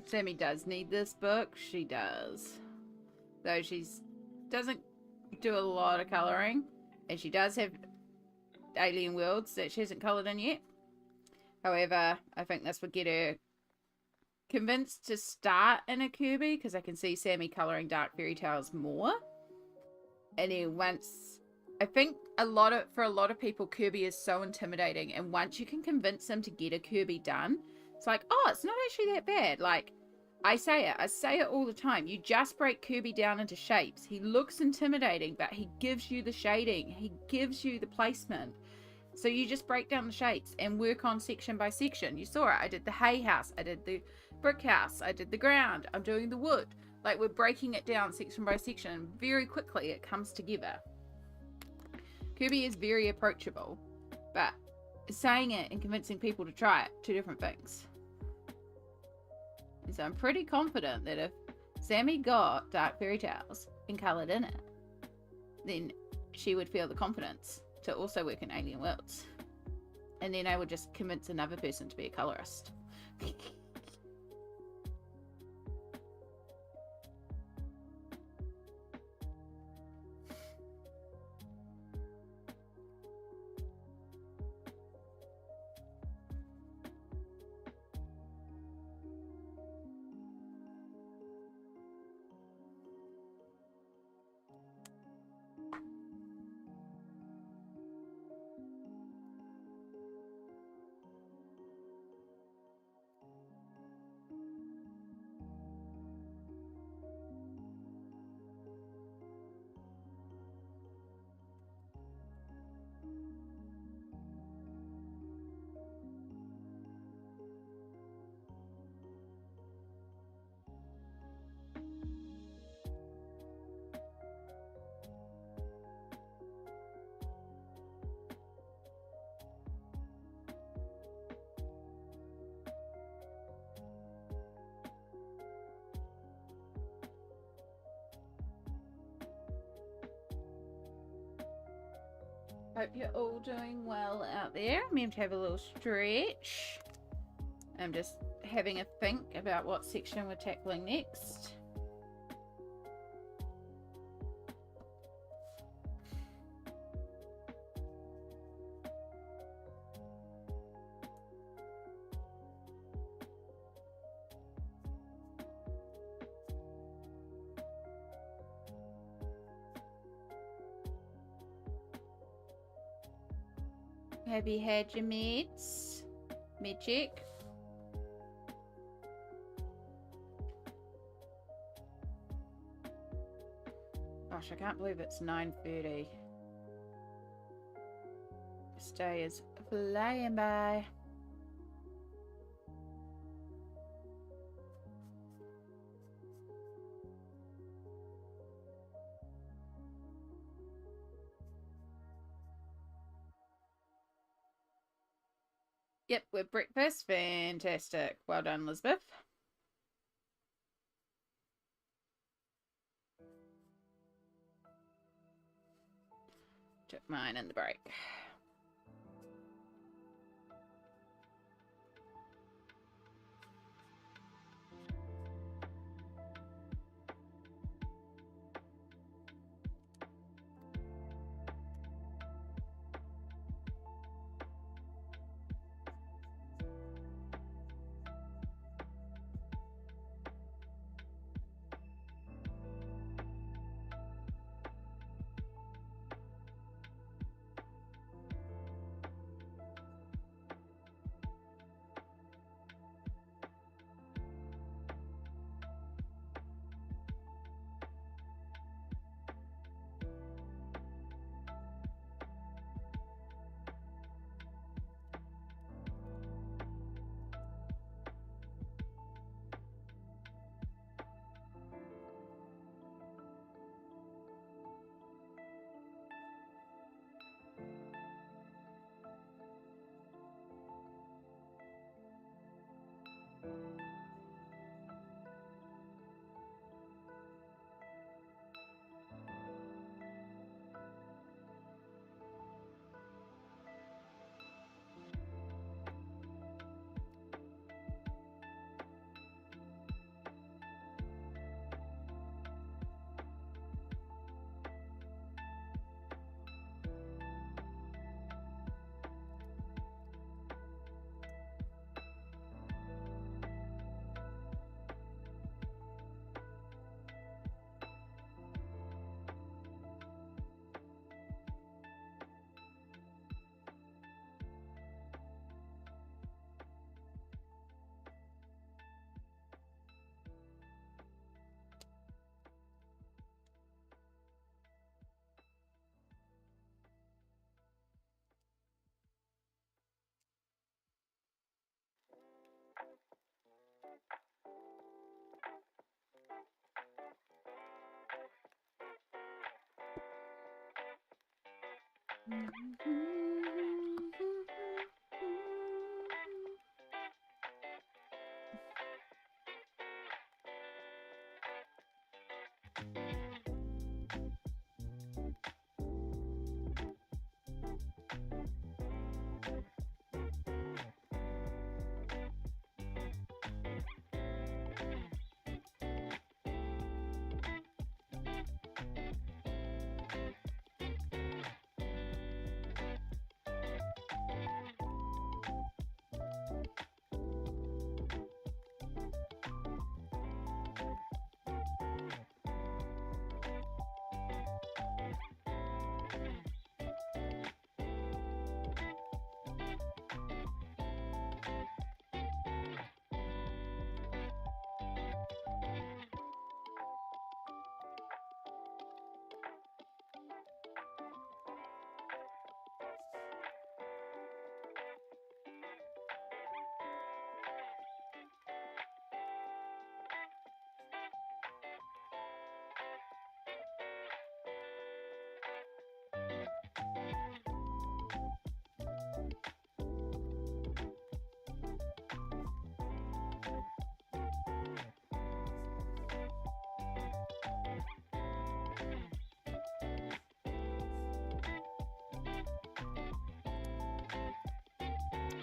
Sammy does need this book. She does. Though doesn't do a lot of colouring. And she does have alien worlds that she hasn't coloured in yet. However, I think this would get her convinced to start in a Kerby, because I can see Sammy colouring Dark Fairytales more. And then once, I think for a lot of people, Kerby is so intimidating, and once you can convince them to get a Kerby done, it's like, oh, it's not actually that bad. Like, I say it all the time. You just break Kerby down into shapes. He looks intimidating, but he gives you the shading. He gives you the placement. So you just break down the shapes and work on section by section. You saw it. I did the hay house. I did the brick house. I did the ground. I'm doing the wood. Like, we're breaking it down section by section. Very quickly it comes together. Kerby is very approachable, but saying it and convincing people to try it, two different things. And so I'm pretty confident that if Sammy got Dark Fairytales and coloured in it, then she would feel the confidence to also work in alien worlds. And then I would just convince another person to be a colorist. Hope you're all doing well out there. I'm going to have a little stretch. I'm just having a think about what section we're tackling next. Have you had your meds? Med check? Gosh, I can't believe it's 9:30. This day is flying by. Yep, with breakfast. Fantastic. Well done, Elizabeth. Took mine in the break.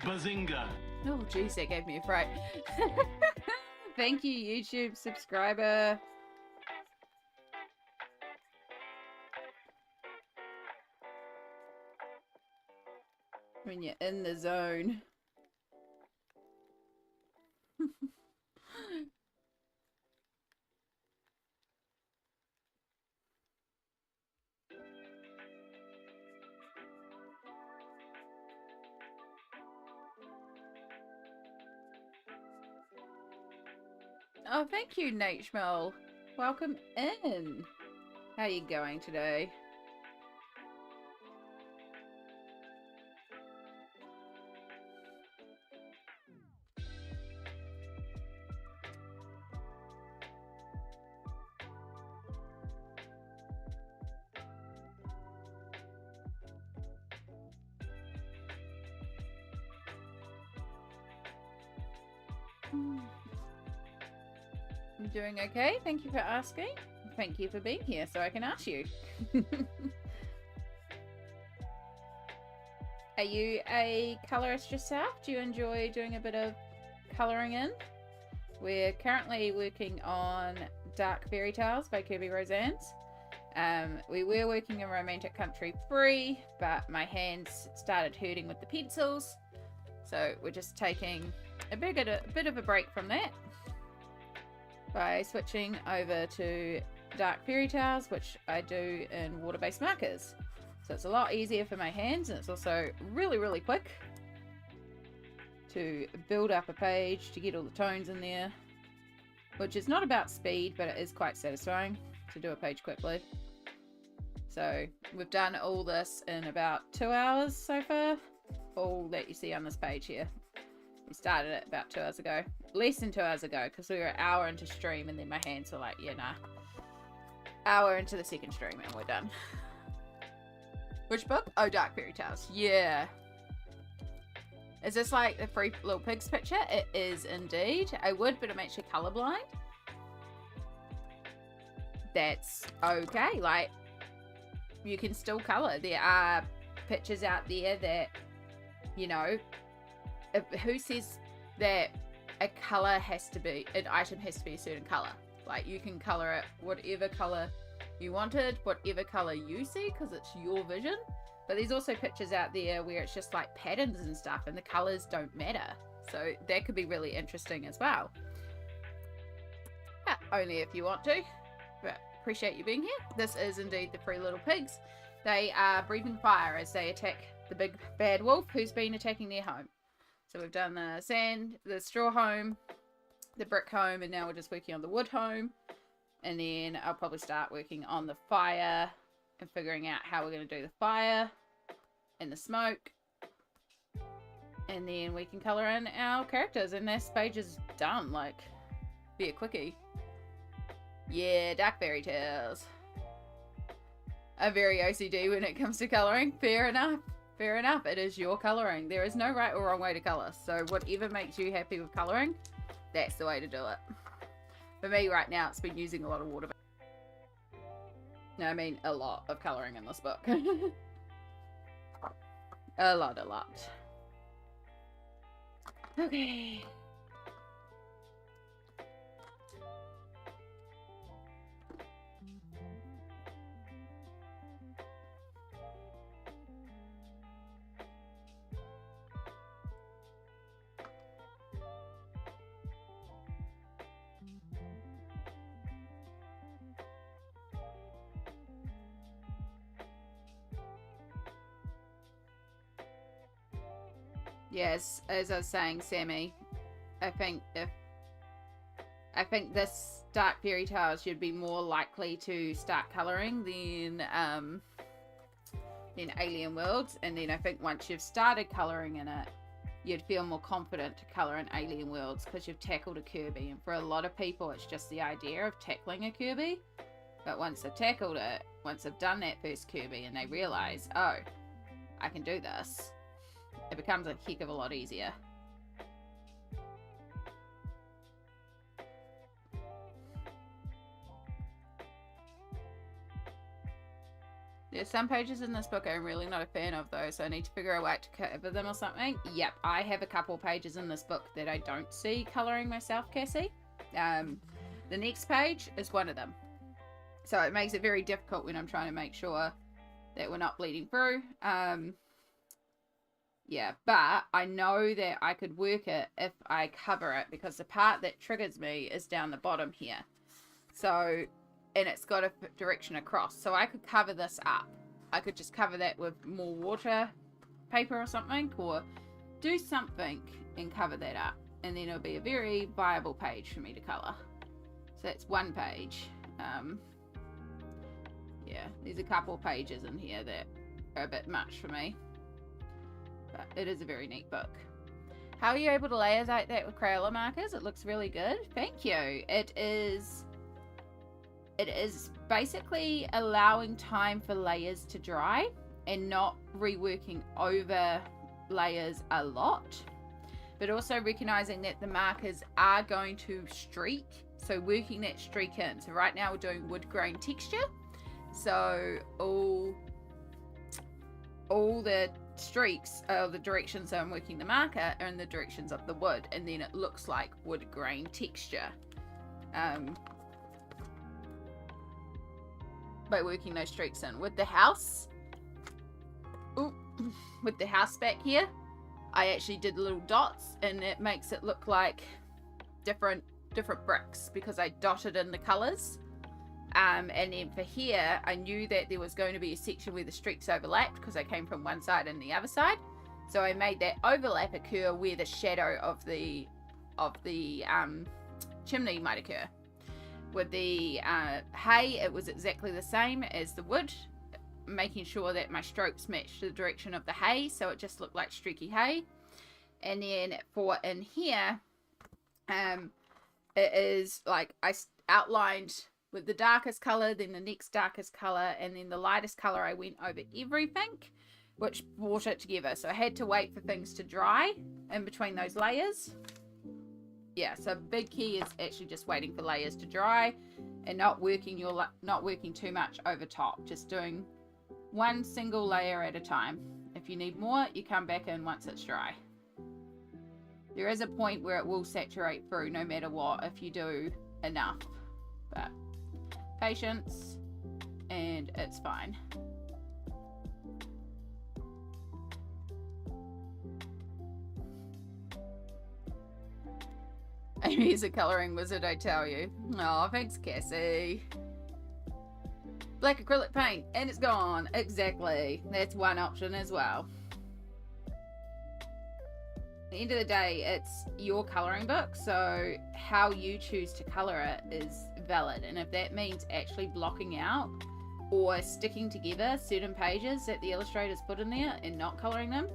Bazinga! Oh, geez, that gave me a fright. Thank you, YouTube subscriber. When you're in the zone. Oh, thank you, Nateshmel. Welcome in. How are you going today? I'm doing okay. Thank you for asking. Thank you for being here so I can ask you. Are you a colorist yourself? Do you enjoy doing a bit of coloring in? We're currently working on Dark Fairytales by Kerby Rosanes. We were working in Romantic Country 3, but my hands started hurting with the pencils. So we're just taking a bit of a break from that by switching over to Dark Fairytales, which I do in water-based markers. So it's a lot easier for my hands, and it's also really, really quick to build up a page, to get all the tones in there, which is not about speed, but it is quite satisfying to do a page quickly. So we've done all this in about 2 hours so far, all that you see on this page here. We started it about 2 hours ago. Less than 2 hours ago, because we were an hour into stream, and then my hands were like, yeah, nah. Hour into the second stream, and we're done. Which book? Oh, Dark Fairytales. Yeah. Is this like the Free Little Pigs picture? It is indeed. I would, but I'm actually colorblind. That's okay. Like, you can still color. There are pictures out there that, you know, who says that a color has to be, an item has to be a certain color? Like, you can color it whatever color you wanted, whatever color you see, because it's your vision. But there's also pictures out there where it's just like patterns and stuff, and the colors don't matter. So that could be really interesting as well. Yeah, only if you want to. But appreciate you being here. This is indeed the Three Little Pigs. They are breathing fire as they attack the big bad wolf who's been attacking their home. So we've done the straw home, the brick home, and now we're just working on the wood home. And then I'll probably start working on the fire and figuring out how we're going to do the fire and the smoke. And then we can colour in our characters, and this page is done. Like, be a quickie. Yeah, Dark Fairytales. I'm very OCD when it comes to colouring. Fair enough. Fair enough. It is your colouring. There is no right or wrong way to colour. So whatever makes you happy with colouring, that's the way to do it. For me right now, it's been using a lot of water. No, I mean a lot of colouring in this book. A lot. Okay. Yes, as I was saying, Sammy, I think this Dark Fairytales you'd be more likely to start colouring than Alien Worlds, and then I think once you've started colouring in it, you'd feel more confident to colour in Alien Worlds because you've tackled a Kerby. And for a lot of people, it's just the idea of tackling a Kerby. But once they've tackled it, once they've done that first Kerby and they realise, oh, I can do this, it becomes a heck of a lot easier. There's some pages in this book I'm really not a fan of though, so I need to figure out a way to cover them or something. Yep, I have a couple pages in this book that I don't see colouring myself, Cassie. The next page is one of them. So it makes it very difficult when I'm trying to make sure that we're not bleeding through. Yeah, but I know that I could work it if I cover it, because the part that triggers me is down the bottom here. So, and it's got a direction across. So I could cover this up. I could just cover that with more water paper or something, or do something and cover that up. And then it'll be a very viable page for me to colour. So that's one page. Yeah, there's a couple of pages in here that are a bit much for me. But it is a very neat book. How are you able to layersite that with Crayola markers? It looks really good. Thank you. It is basically allowing time for layers to dry and not reworking over layers a lot, but also recognizing that the markers are going to streak, so working that streak in. So right now we're doing wood grain texture, so all the streaks are the directions I'm working the marker are in the directions of the wood, and then it looks like wood grain texture by working those streaks in. With the house, with the house back here, I actually did little dots, and it makes it look like different bricks because I dotted in the colors. And then for here, I knew that there was going to be a section where the streaks overlapped because I came from one side and the other side. So I made that overlap occur where the shadow of the chimney might occur. With the hay, it was exactly the same as the wood, making sure that my strokes matched the direction of the hay, so it just looked like streaky hay. And then for in here, it is like I outlined with the darkest color, then the next darkest color, and then the lightest color. I went over everything, which brought it together. So I had to wait for things to dry in between those layers. Yeah, so big key is actually just waiting for layers to dry and not working too much over top. Just doing one single layer at a time. If you need more, you come back in once it's dry. There is a point where it will saturate through no matter what if you do enough, but patience and it's fine. Amy's a colouring wizard, I tell you. Oh, thanks, Cassie. Black acrylic paint, and it's gone. Exactly. That's one option as well. At the end of the day, it's your colouring book, so how you choose to colour it is valid. And if that means actually blocking out or sticking together certain pages that the illustrators put in there and not colouring them,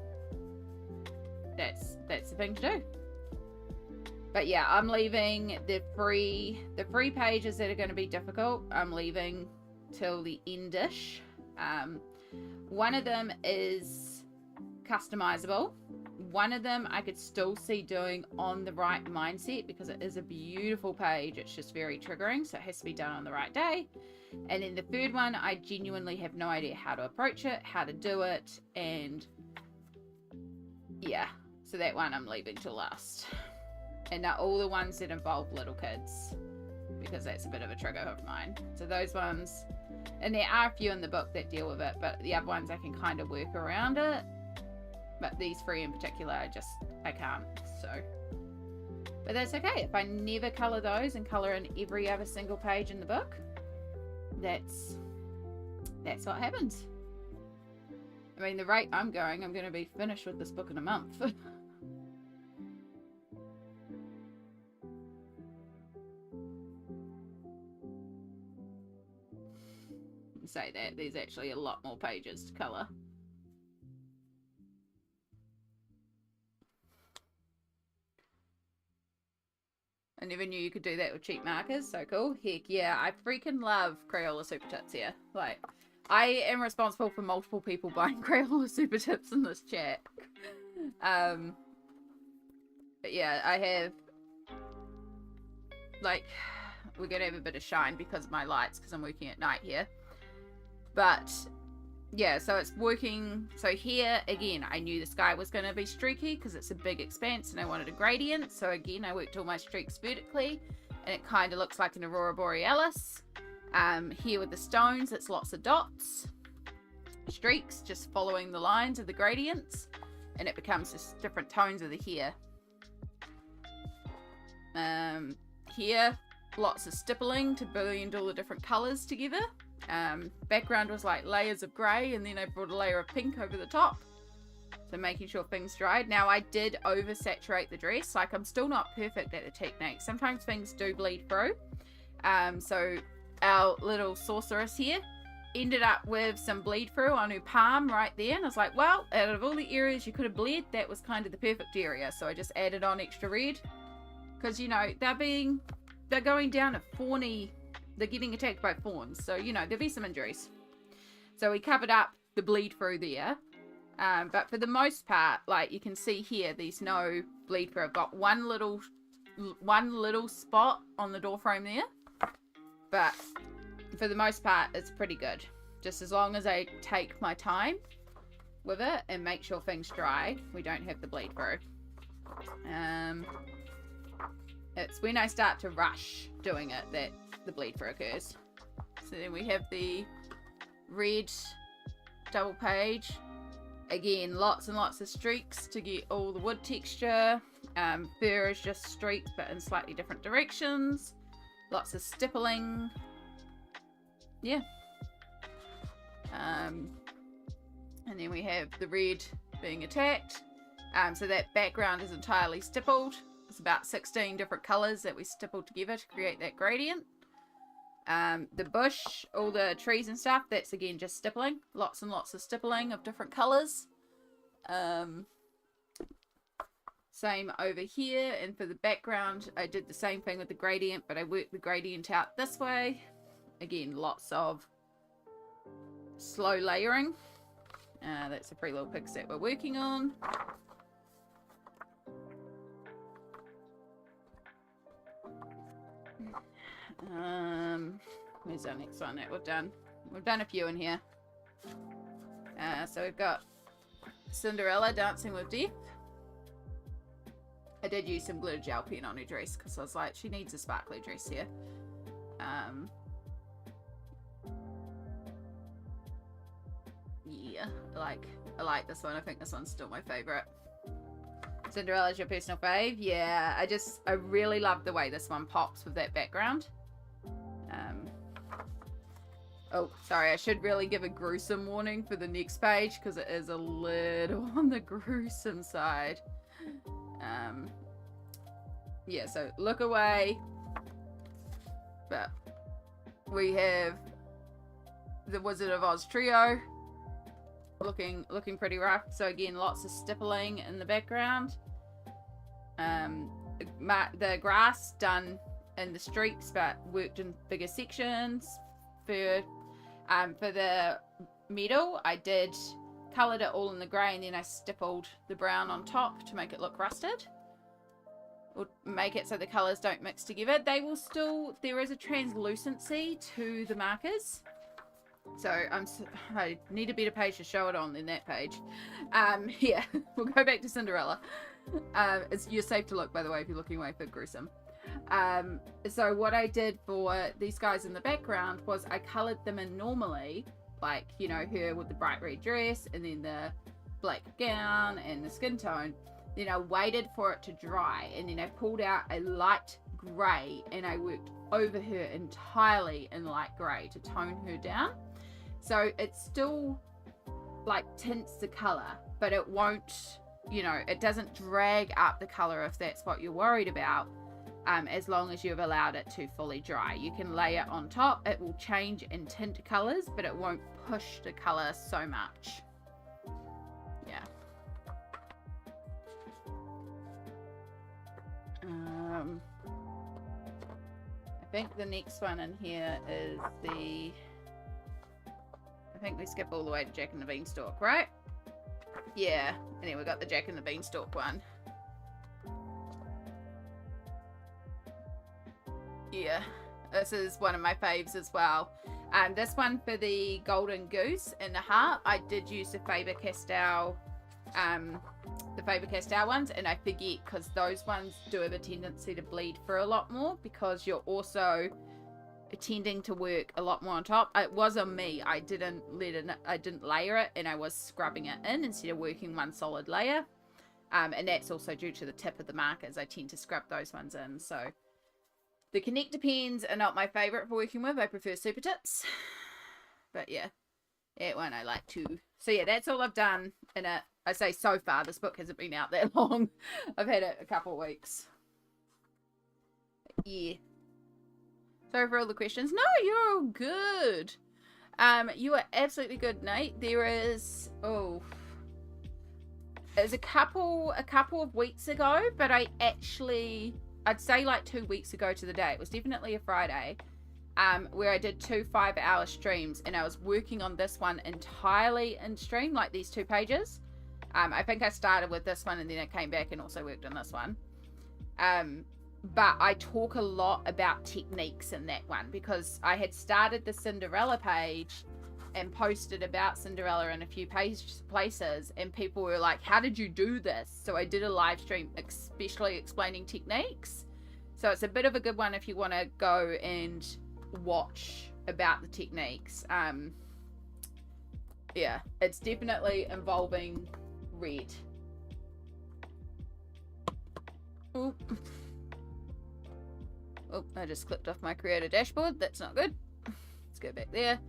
that's the thing to do. But yeah, I'm leaving the free pages that are going to be difficult. I'm leaving till the endish. One of them is customizable. One of them I could still see doing on the right mindset because it is a beautiful page. It's just very triggering, so it has to be done on the right day. And then the third one, I genuinely have no idea how to approach it, how to do it, and yeah, so that one I'm leaving to last. And now all the ones that involve little kids, because that's a bit of a trigger of mine. So those ones, and there are a few in the book that deal with it, but the other ones I can kind of work around it. But these three in particular, I can't, so. But that's okay. If I never colour those and colour in every other single page in the book, that's what happens. I mean, the rate I'm going to be finished with this book in a month. Say that, there's actually a lot more pages to colour. I never knew you could do that with cheap markers. So cool. Heck yeah, I freaking love Crayola Super Tips here. Like, I am responsible for multiple people buying Crayola Super Tips in this chat. But yeah, I have, like, we're gonna have a bit of shine because of my lights, because I'm working at night here. But yeah, so it's working. So here again, I knew the sky was going to be streaky because it's a big expanse and I wanted a gradient. So again, I worked all my streaks vertically and it kind of looks like an aurora borealis. Here with the stones, it's lots of dots, streaks, just following the lines of the gradients, and it becomes just different tones of the hair. Here, lots of stippling to blend all the different colors together. Background was like layers of grey, and then I brought a layer of pink over the top, so making sure things dried. Now I did oversaturate the dress. Like, I'm still not perfect at the technique. Sometimes things do bleed through. So our little sorceress here ended up with some bleed through on her palm right there, and I was like, well, out of all the areas you could have bled, that was kind of the perfect area. So I just added on extra red because, you know, they're going down a thorny. They're getting attacked by thorns, so, you know, there'll be some injuries. So we covered up the bleed through there. But for the most part, like you can see here, there's no bleed through. I've got one little spot on the door frame there. But for the most part, it's pretty good. Just as long as I take my time with it and make sure things dry, we don't have the bleed through. It's when I start to rush doing it that the bleed through occurs. So then we have the red double page. Again, lots and lots of streaks to get all the wood texture. Fur is just streaks but in slightly different directions. Lots of stippling. Yeah. And then we have the red being attacked. So that background is entirely stippled. It's about 16 different colours that we stippled together to create that gradient. The bush, all the trees and stuff, that's again just stippling. Lots and lots of stippling of different colours. Same over here, and for the background I did the same thing with the gradient, but I worked the gradient out this way. Again, lots of slow layering. That's the three little pics that we're working on. Where's our next one that we've done? We've done a few in here. So we've got Cinderella dancing with death. I did use some glitter gel pen on her dress because I was like, she needs a sparkly dress here. Yeah, I like this one. I think this one's still my favorite. Cinderella's your personal fave? Yeah, I really love the way this one pops with that background. Oh, sorry, I should really give a gruesome warning for the next page because it is a little on the gruesome side. Yeah, so look away. But we have the Wizard of Oz trio looking pretty rough. So again, lots of stippling in the background. The grass done in the streaks but worked in bigger sections. For the metal, I did coloured it all in the grey and then I stippled the brown on top to make it look rusted. Or make it so the colours don't mix together. They will still, there is a translucency to the markers. So I need a better page to show it on than that page. Yeah, we'll go back to Cinderella. You're safe to look, by the way, if you're looking away for gruesome. So what I did for these guys in the background was I coloured them in normally, like, you know, her with the bright red dress and then the black gown and the skin tone. Then I waited for it to dry and then I pulled out a light grey and I worked over her entirely in light grey to tone her down. So it still like tints the colour, but it won't, you know, it doesn't drag up the colour if that's what you're worried about. As long as you've allowed it to fully dry. You can lay it on top, it will change and tint colours, but it won't push the colour so much. Yeah. I think the next one in here is I think we skip all the way to Jack and the Beanstalk, right? Yeah, and then we got the Jack and the Beanstalk one. Yeah, this is one of my faves as well. This one for the golden goose and the heart, I did use the Faber-Castell ones, and I forget because those ones do have a tendency to bleed through a lot more because you're also tending to work a lot more on top. It was on me. I didn't layer it, and I was scrubbing it in instead of working one solid layer. And that's also due to the tip of the markers. I tend to scrub those ones in, so. The Connector pens are not my favourite for working with. I prefer Super Tips. But yeah, that one I like too. So yeah, that's all I've done in it. I say so far, this book hasn't been out that long. I've had it a couple of weeks. But yeah. Sorry for all the questions. No, you're all good. You are absolutely good, Nate. There is, there's a couple of weeks ago, but I'd say like 2 weeks ago to the day. It was definitely a Friday, where I did 2 5-hour streams, and I was working on this one entirely in stream, like these 2 pages. I think I started with this one and then I came back and also worked on this one. But I talk a lot about techniques in that one because I had started the Cinderella page and posted about Cinderella in a few places, and people were like, how did you do this? So I did a live stream especially explaining techniques. So it's a bit of a good one if you want to go and watch about the techniques. Yeah, it's definitely involving red. Oh, I just clicked off my creator dashboard. That's not good. Let's go back there.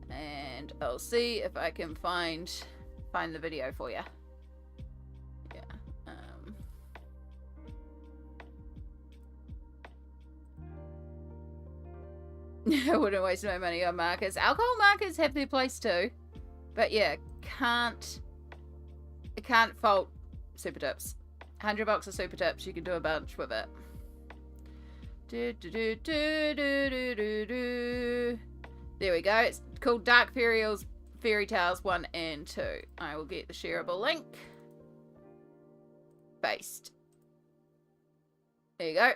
And I'll see if I can find the video for you. Yeah. I wouldn't waste my money on markers. Alcohol markers have their place too. But yeah, I can't fault Super Tips. $100 of Super Tips, you can do a bunch with it. There we go. It's called Dark Fairytales 1 and 2. I will get the shareable link. Paste. There you go.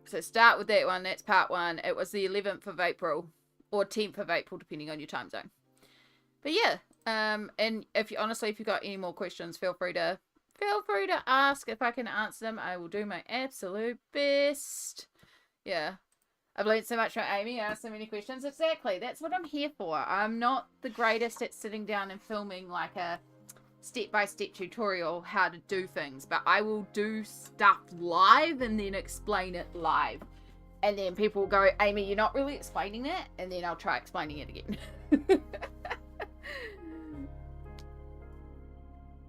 So start with that one. That's part 1. It was the 11th of April or 10th of April, depending on your time zone. But yeah, and if you've got any more questions, feel free to ask. If I can answer them, I will do my absolute best. Yeah. I've learned so much from Amy. I asked so many questions. Exactly. That's what I'm here for. I'm not the greatest at sitting down and filming like a step-by-step tutorial how to do things, but I will do stuff live and then explain it live. And then people will go, Amy, you're not really explaining that. And then I'll try explaining it again.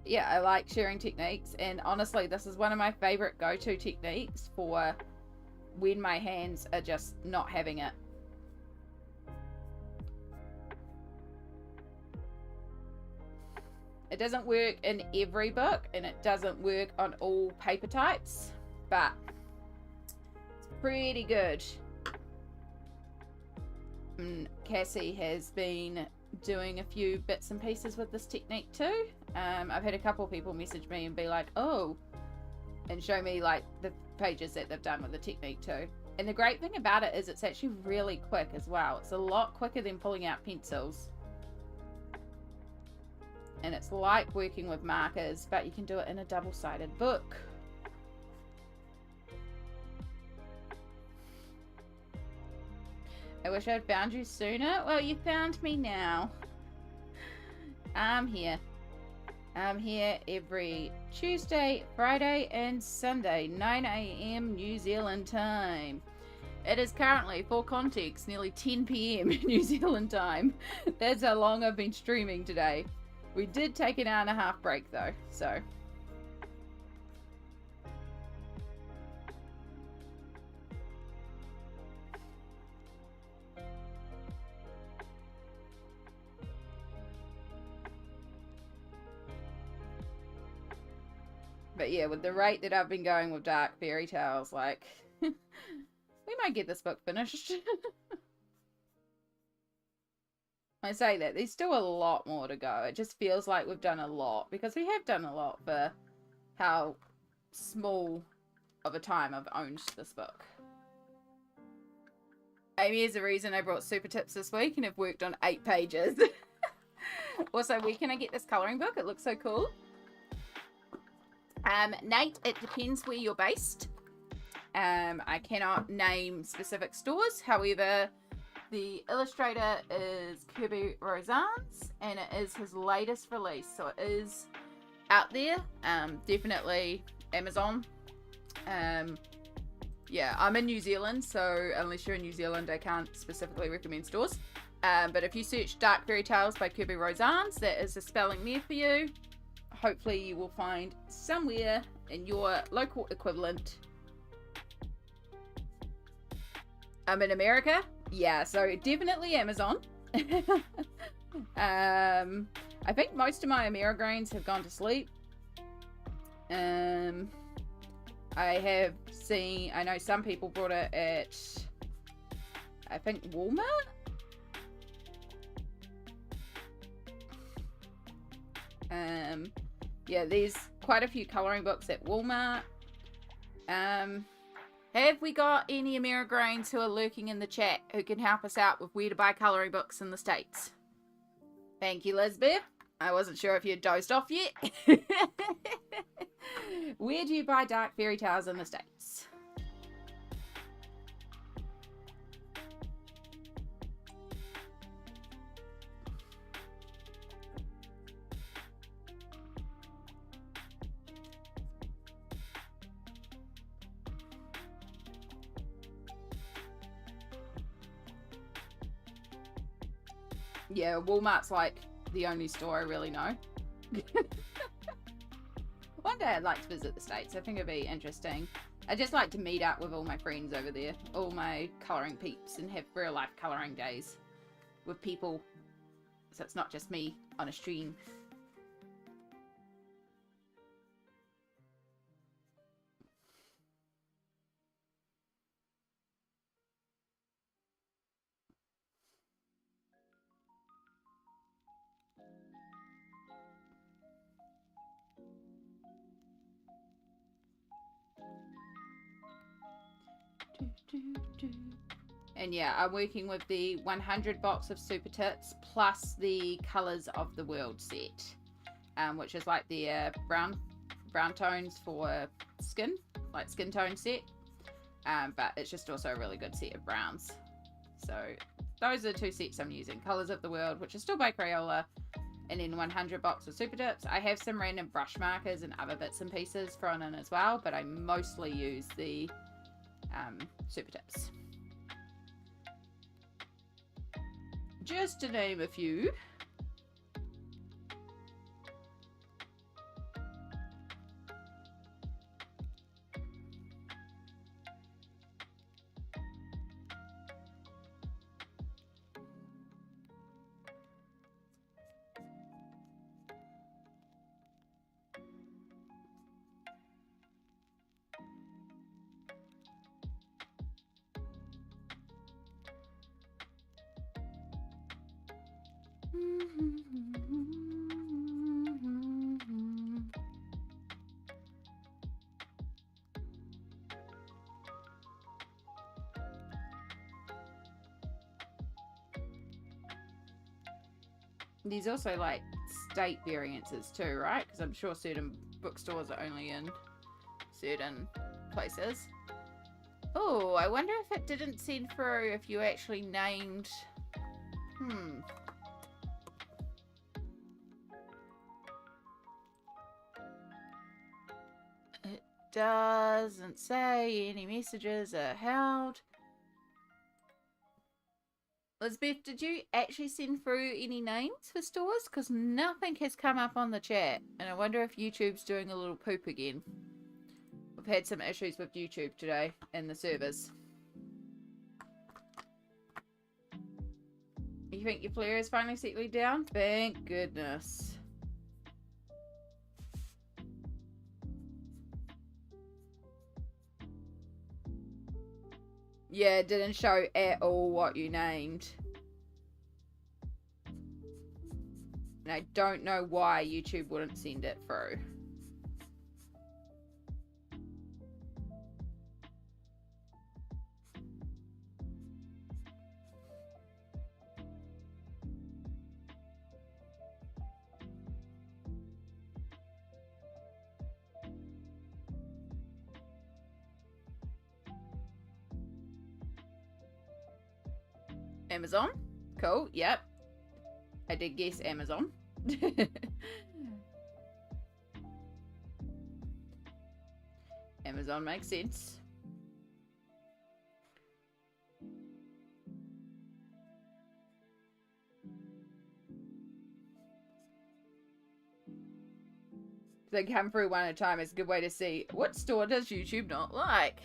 Yeah, I like sharing techniques. And honestly, this is one of my favorite go-to techniques for when my hands are just not having it. It doesn't work in every book, and it doesn't work on all paper types, but it's pretty good. Cassie has been doing a few bits and pieces with this technique too. I've had a couple people message me and be like, oh, and show me like the pages that they've done with the technique too. And the great thing about it is it's actually really quick as well. It's a lot quicker than pulling out pencils. And it's like working with markers, but you can do it in a double-sided book. I wish I'd found you sooner. Well, you found me now. I'm here. I'm here every Tuesday, Friday, and Sunday, 9 AM New Zealand time. It is currently, for context, nearly 10 PM New Zealand time. That's how long I've been streaming today. We did take an 1.5-hour break though, so. But yeah, with the rate that I've been going with Dark Fairytales, like, we might get this book finished. I say that, there's still a lot more to go. It just feels like we've done a lot, because we have done a lot for how small of a time I've owned this book. Amy is the reason I brought super tips this week and have worked on 8 pages. Also, where can I get this colouring book? It looks so cool. Nate, it depends where you're based. I cannot name specific stores. However, the illustrator is Kerby Rosanes, and it is his latest release. So it is out there. Definitely Amazon. Yeah, I'm in New Zealand, so unless you're in New Zealand, I can't specifically recommend stores. But if you search Dark Fairytales by Kerby Rosanes, that is the spelling there for you. Hopefully you will find somewhere in your local equivalent. I'm in America. Yeah, so definitely Amazon. I think most of my Amerigrains have gone to sleep. I have seen, I know some people bought it at, I think, Walmart. Yeah, there's quite a few colouring books at Walmart. Have we got any Amerigrains who are lurking in the chat who can help us out with where to buy colouring books in the States? Thank you, Lisbeth. I wasn't sure if you'd dozed off yet. Where do you buy Dark Fairytales in the States? Yeah, Walmart's like the only store I really know. One day I'd like to visit the States. I think it'd be interesting. I just like to meet up with all my friends over there, all my colouring peeps, and have real life colouring days with people. So it's not just me on a stream. And yeah, I'm working with the 100 box of Super Tits plus the Colours of the World set, which is like the brown tones for skin, like skin tone set, but it's just also a really good set of browns. So those are the 2 sets I'm using. Colours of the World, which is still by Crayola, and then 100 box of Super Tips. I have some random brush markers and other bits and pieces thrown in as well, but I mostly use the Super Tips. Just to name a few. There's also like state variances too, right? Because I'm sure certain bookstores are only in certain places. Oh, I wonder if it didn't send through if you actually named... It doesn't say any messages are held. Elizabeth, did you actually send through any names for stores? Because nothing has come up on the chat. And I wonder if YouTube's doing a little poop again. We've had some issues with YouTube today and the servers. You think your flare is finally settling down? Thank goodness. Yeah, it didn't show at all what you named. And I don't know why YouTube wouldn't send it through. Amazon. Cool. Yep. I did guess Amazon. Amazon makes sense. They come through one at a time. It's a good way to see what store does YouTube not like.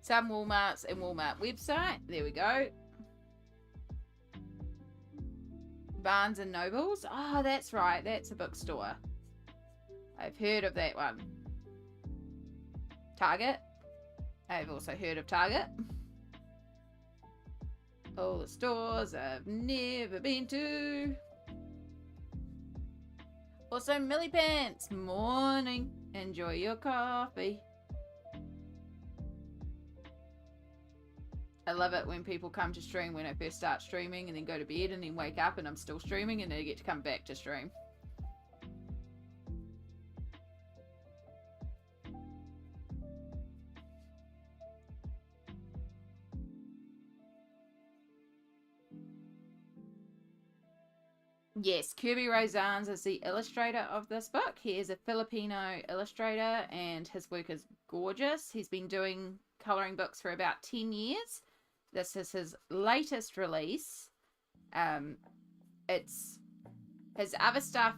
Some Walmarts and Walmart website. There we go. Barnes and Nobles. Oh, that's right. That's a bookstore. I've heard of that one. Target. I've also heard of Target. All the stores I've never been to. Also, Millie Pants. Morning. Enjoy your coffee. I love it when people come to stream when I first start streaming and then go to bed and then wake up and I'm still streaming and then I get to come back to stream. Yes, Kerby Rosanes is the illustrator of this book. He is a Filipino illustrator and his work is gorgeous. He's been doing colouring books for about 10 years. This is his latest release. It's his other stuff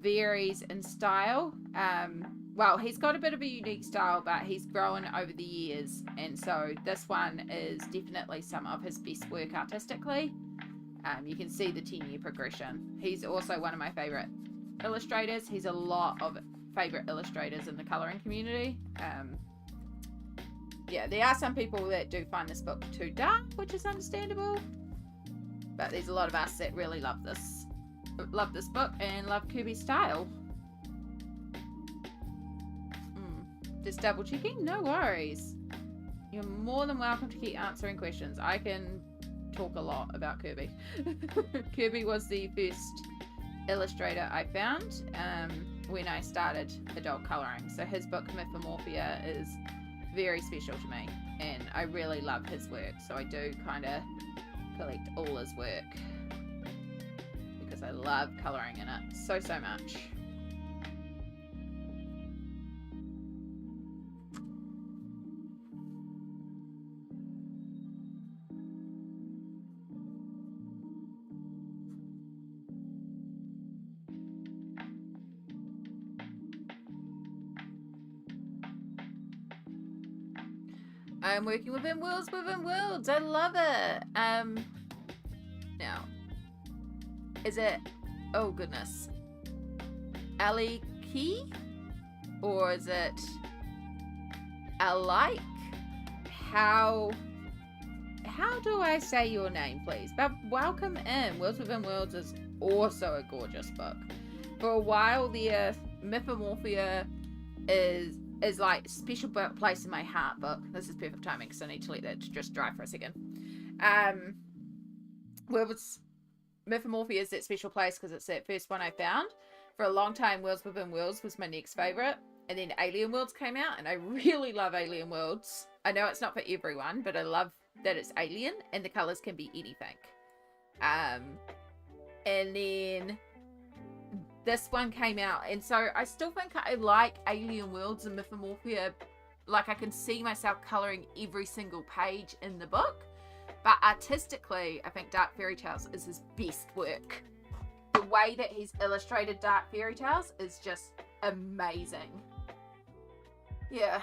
varies in style. Well, he's got a bit of a unique style, but he's grown over the years, and so this one is definitely some of his best work artistically. You can see the 10-year progression. He's also one of my favourite illustrators. He's a lot of favourite illustrators in the colouring community. Yeah, there are some people that do find this book too dark, which is understandable. But there's a lot of us that really love this book and love Kerby's style. Just double checking? No worries. You're more than welcome to keep answering questions. I can talk a lot about Kerby. Kerby was the first illustrator I found when I started adult colouring. So his book Mythomorphia is very special to me and I really love his work, so I do kind of collect all his work because I love colouring in it so much. I'm working within worlds. I love it. Now, is it? Oh goodness, Ali Key, or is it Alike? How do I say your name, please? But welcome in. Worlds Within Worlds is also a gorgeous book. For a while there, Mythomorphia is is like a special place in my heart book. This is perfect timing because I need to let that just dry for a second. Worlds Mythomorphia is that special place because it's that first one I found. For a long time, Worlds Within Worlds was my next favorite, and then Alien Worlds came out, and I really love Alien Worlds. I know it's not for everyone, but I love that it's alien and the colors can be anything. And then this one came out, and so I still think I like Alien Worlds and Mythomorphia. Like, I can see myself coloring every single page in the book, but artistically I think Dark Fairytales is his best work. The way that he's illustrated Dark Fairytales is just amazing. Yeah.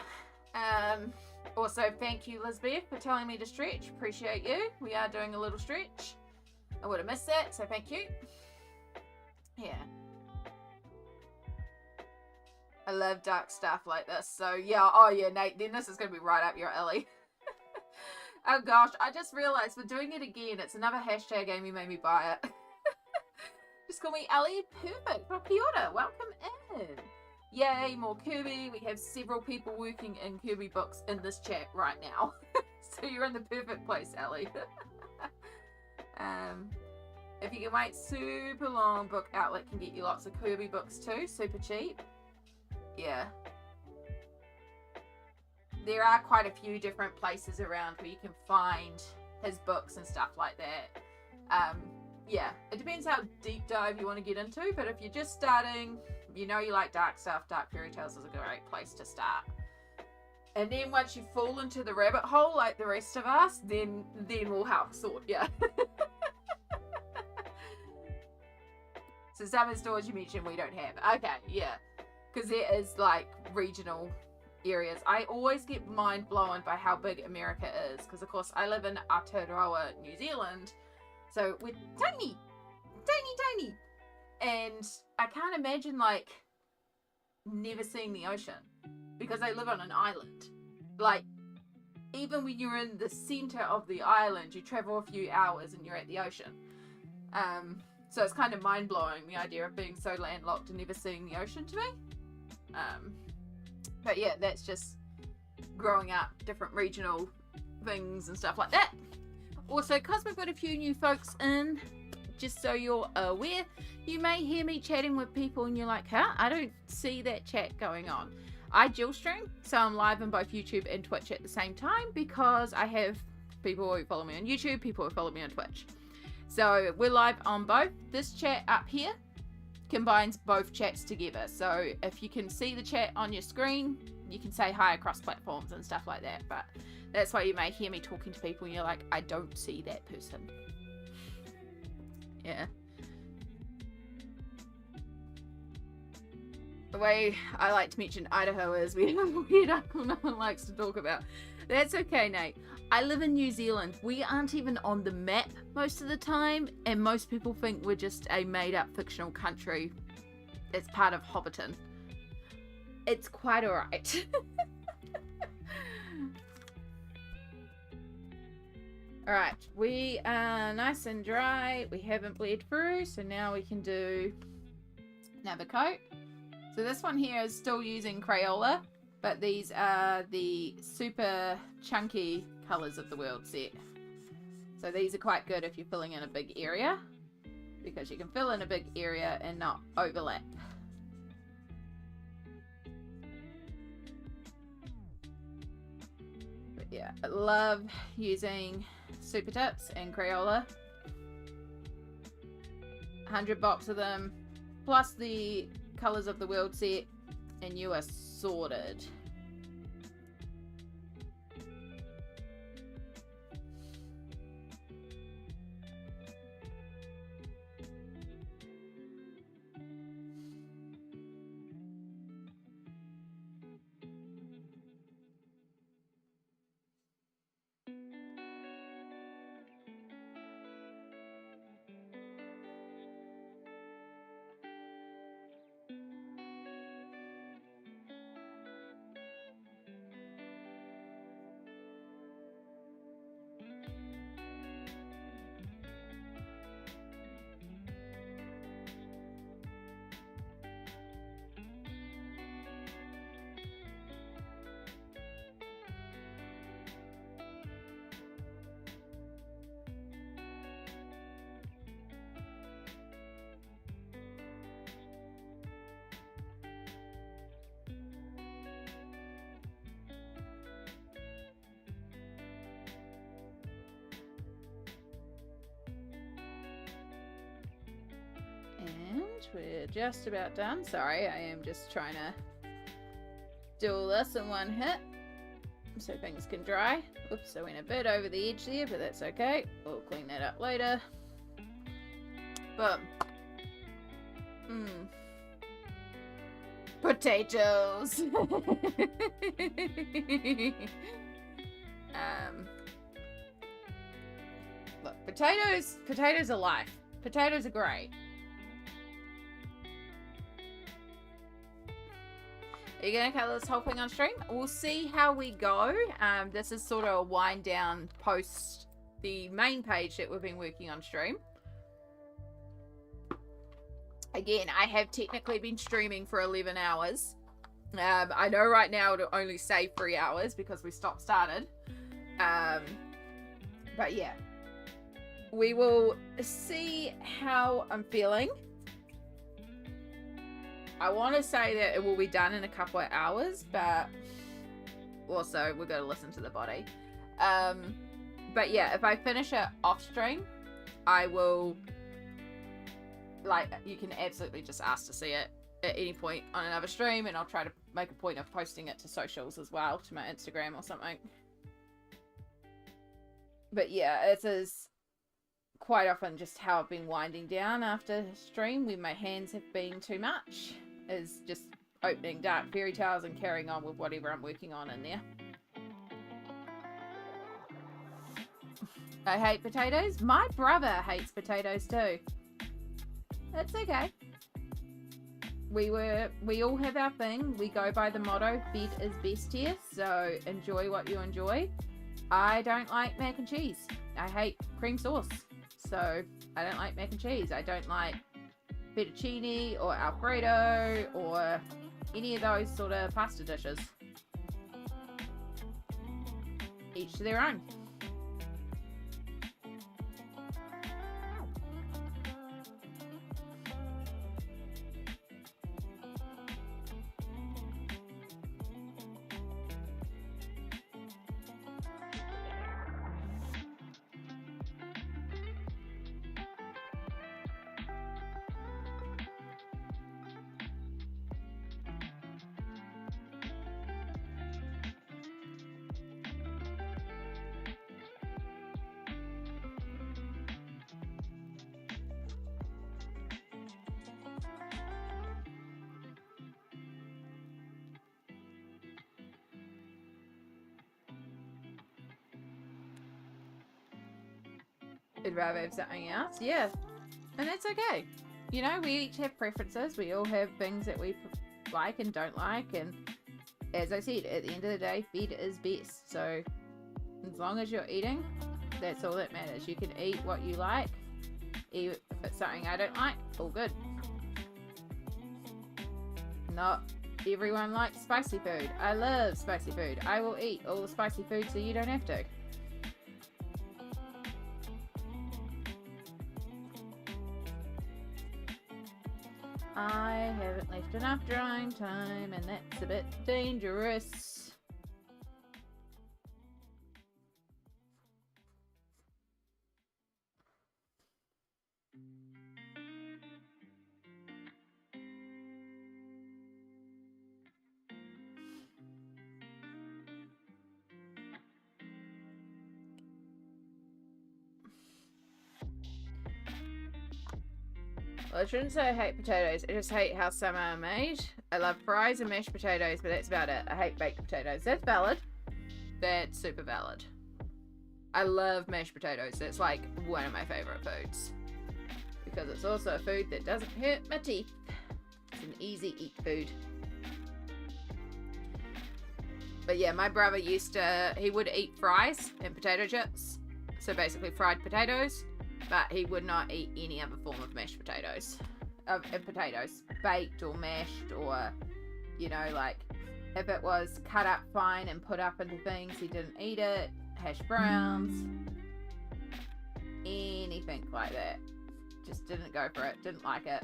Also, thank you, Lisbeth, for telling me to stretch. Appreciate you. We are doing a little stretch. I would have missed that, so thank you. Yeah. I love dark stuff like this. So, yeah. Oh, yeah, Nate. Then this is going to be right up your alley. Oh, gosh. I just realised we're doing it again. It's another hashtag Amy made me buy it. Just call me Ellie. Perfect. Well, kia ora. Welcome in. Yay, more Kerby. We have several people working in Kerby books in this chat right now. So you're in the perfect place, Ellie. If you can wait, super long book outlet can get you lots of Kerby books too. Super cheap. Yeah. There are quite a few different places around where you can find his books and stuff like that. Yeah, it depends how deep dive you want to get into, but if you're just starting, you know you like dark stuff, Dark Fairytales is a great place to start. And then once you fall into the rabbit hole like the rest of us, then we'll help sort you. So some of the stores you mentioned we don't have. Okay, yeah. Because there is like regional areas. I always get mind blown by how big America is. Because of course I live in Aotearoa, New Zealand. So we're tiny, tiny, tiny. And I can't imagine like never seeing the ocean. Because I live on an island. Like, even when you're in the center of the island, you travel a few hours and you're at the ocean. So it's kind of mind-blowing, the idea of being so landlocked and never seeing the ocean to me. But yeah, that's just growing up, different regional things and stuff like that. Also, because we've got a few new folks in, just so you're aware, you may hear me chatting with people and you're like, huh? I don't see that chat going on. I dual stream, so I'm live on both YouTube and Twitch at the same time because I have people who follow me on YouTube, people who follow me on Twitch. So we're live on both. This chat up here combines both chats together. So if you can see the chat on your screen, you can say hi across platforms and stuff like that. But that's why you may hear me talking to people and you're like, I don't see that person. Yeah. The way I like to mention Idaho is we have a weird uncle no one likes to talk about. That's okay, Nate. I live in New Zealand. We aren't even on the map most of the time, and most people think we're just a made-up fictional country. It's part of Hobbiton. It's quite alright. Alright, we are nice and dry. We haven't bled through, so now we can do another coat. So this one here is still using Crayola, but these are the super chunky colours of the world set. So these are quite good if you're filling in a big area, because you can fill in a big area and not overlap. But yeah, I love using super tips and Crayola. 100 box of them, plus the colours of the world set, and you are sorted. We're just about done. Sorry, I am just trying to do all this in one hit so things can dry. Oops, I went a bit over the edge there, but that's okay. We'll clean that up later. Boom. Potatoes. Look, potatoes are life. Potatoes are great. Are you going to color this whole thing on stream? We'll see how we go. This is sort of a wind down post the main page that we've been working on stream. Again, I have technically been streaming for 11 hours. I know right now it'll only say 3 hours because we started. But yeah. We will see how I'm feeling. I want to say that it will be done in a couple of hours, but also we've got to listen to the body. But yeah, if I finish it off stream, I will, like, you can absolutely just ask to see it at any point on another stream, and I'll try to make a point of posting it to socials as well, to my Instagram or something. But yeah, it is quite often just how I've been winding down after stream when my hands have been too much, is just opening Dark Fairytales and carrying on with whatever I'm working on in there. I hate potatoes. My brother hates potatoes too. That's okay. We all have our thing. We go by the motto, bed is best here, so enjoy what you enjoy. I don't like mac and cheese. I hate cream sauce. So I don't like mac and cheese. I don't like fettuccine or Alfredo or any of those sort of pasta dishes. Each to their own. I'd rather have something else. Yeah. And that's okay. You know, we each have preferences. We all have things that we like and don't like. And as I said, at the end of the day, bed is best. So as long as you're eating, that's all that matters. You can eat what you like. If it's something I don't like, all good. Not everyone likes spicy food. I love spicy food. I will eat all the spicy food so you don't have to. I haven't left enough drying time, and that's a bit dangerous. Well, I shouldn't say I hate potatoes. I just hate how some are made. I love fries and mashed potatoes, but that's about it. I hate baked potatoes. That's valid. That's super valid. I love mashed potatoes. That's like one of my favorite foods. Because it's also a food that doesn't hurt my teeth. It's an easy eat food. But yeah, my brother he would eat fries and potato chips. So basically fried potatoes. But he would not eat any other form of mashed potatoes. Potatoes. Baked or mashed or, you know, like, if it was cut up fine and put up into things, he didn't eat it. Hash browns. Anything like that. Just didn't go for it. Didn't like it.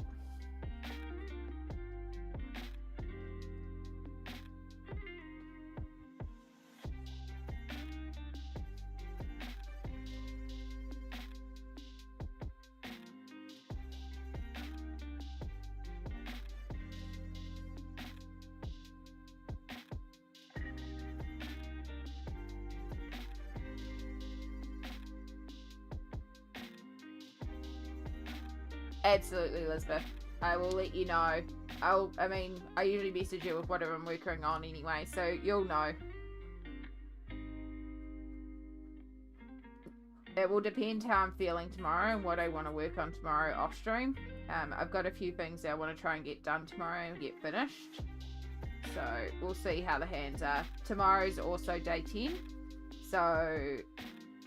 Absolutely, Elizabeth. I will let you know. I mean, I usually message you with whatever I'm working on anyway, so you'll know. It will depend how I'm feeling tomorrow and what I want to work on tomorrow off stream. I've got a few things that I want to try and get done tomorrow and get finished. So we'll see how the hands are. Tomorrow's also day 10. So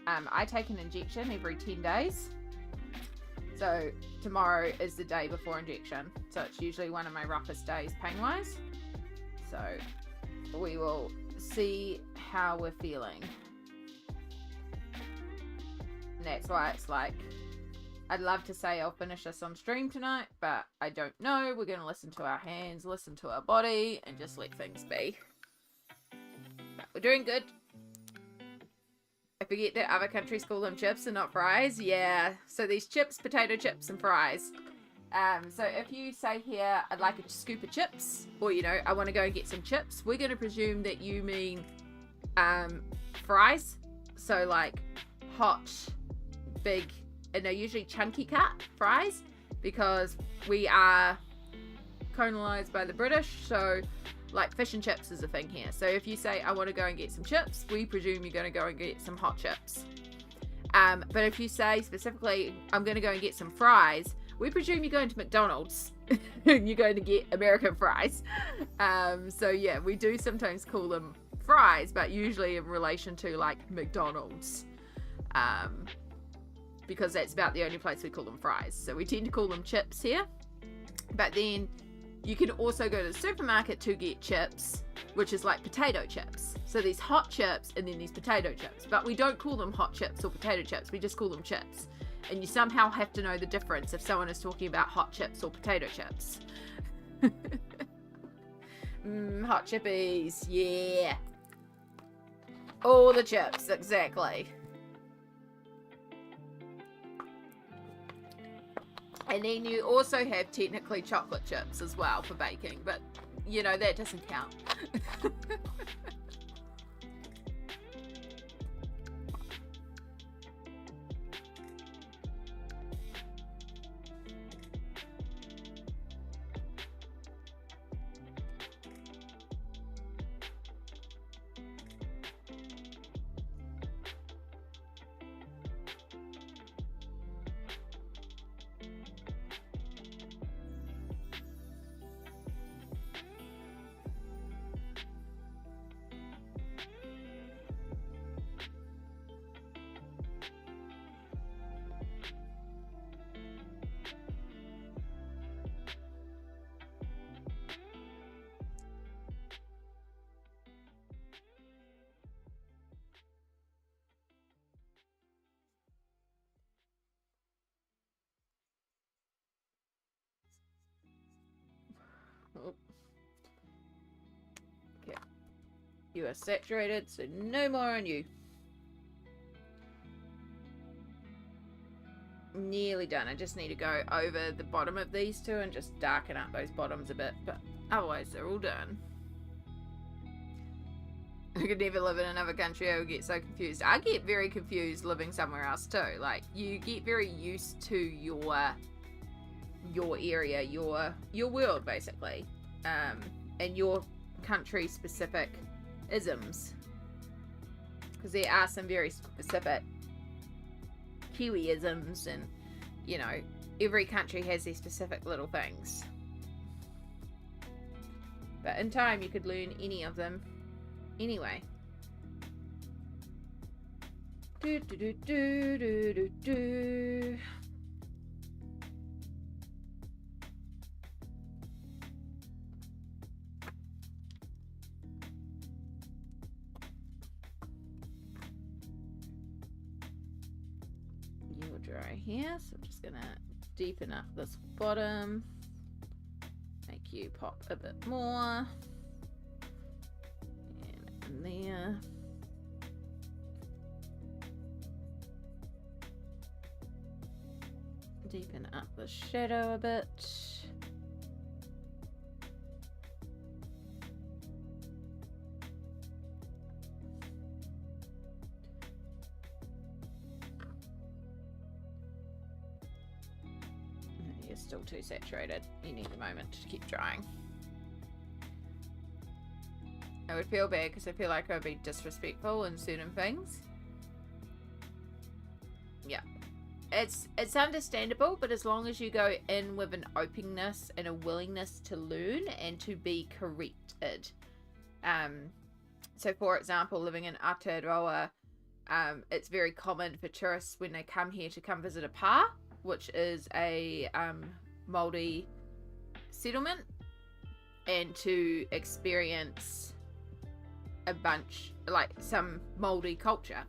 I take an injection every 10 days. So tomorrow is the day before injection. So it's usually one of my roughest days pain-wise. So we will see how we're feeling. And that's why it's like, I'd love to say I'll finish this on stream tonight, but I don't know. We're going to listen to our hands, listen to our body, and just let things be. But we're doing good. I forget that other countries call them chips and not fries. Yeah, so these chips, potato chips and fries. So if you say here, I'd like a scoop of chips, or, you know, I want to go and get some chips, we're going to presume that you mean fries. So like hot, big, and they're usually chunky cut fries, because we are colonized by the British, so like fish and chips is a thing here. So if you say I want to go and get some chips, we presume you're going to go and get some hot chips. But if you say specifically I'm going to go and get some fries, we presume you're going to McDonald's and you're going to get American fries. So yeah, we do sometimes call them fries, but usually in relation to like McDonald's, because that's about the only place we call them fries. So we tend to call them chips here. But then you can also go to the supermarket to get chips, which is like potato chips. So these hot chips and then these potato chips. But we don't call them hot chips or potato chips. We just call them chips. And you somehow have to know the difference if someone is talking about hot chips or potato chips. Hot chippies. Yeah. All the chips, exactly. And then you also have technically chocolate chips as well for baking, but you know, that doesn't count. Okay. You are saturated, so no more on you. Nearly done. I just need to go over the bottom of these two and just darken up those bottoms a bit, but otherwise they're all done. I could never live in another country. I would get so confused. I get very confused living somewhere else too. Like, you get very used to your area, your world basically, and your country specific isms, because there are some very specific Kiwi-isms, and you know, every country has their specific little things. But in time you could learn any of them anyway. Do do do do do do do. You're dry here, so I'm just gonna deepen up this bottom, make you pop a bit more, and in there. Deepen up the shadow a bit. is still too saturated. You need a moment to keep drying. I would feel bad because I feel like I'd be disrespectful in certain things. Yeah. It's understandable, but as long as you go in with an openness and a willingness to learn and to be corrected. So for example, living in Aotearoa, it's very common for tourists when they come here to come visit a pa, which is a Māori settlement, and to experience a bunch, like some Māori culture.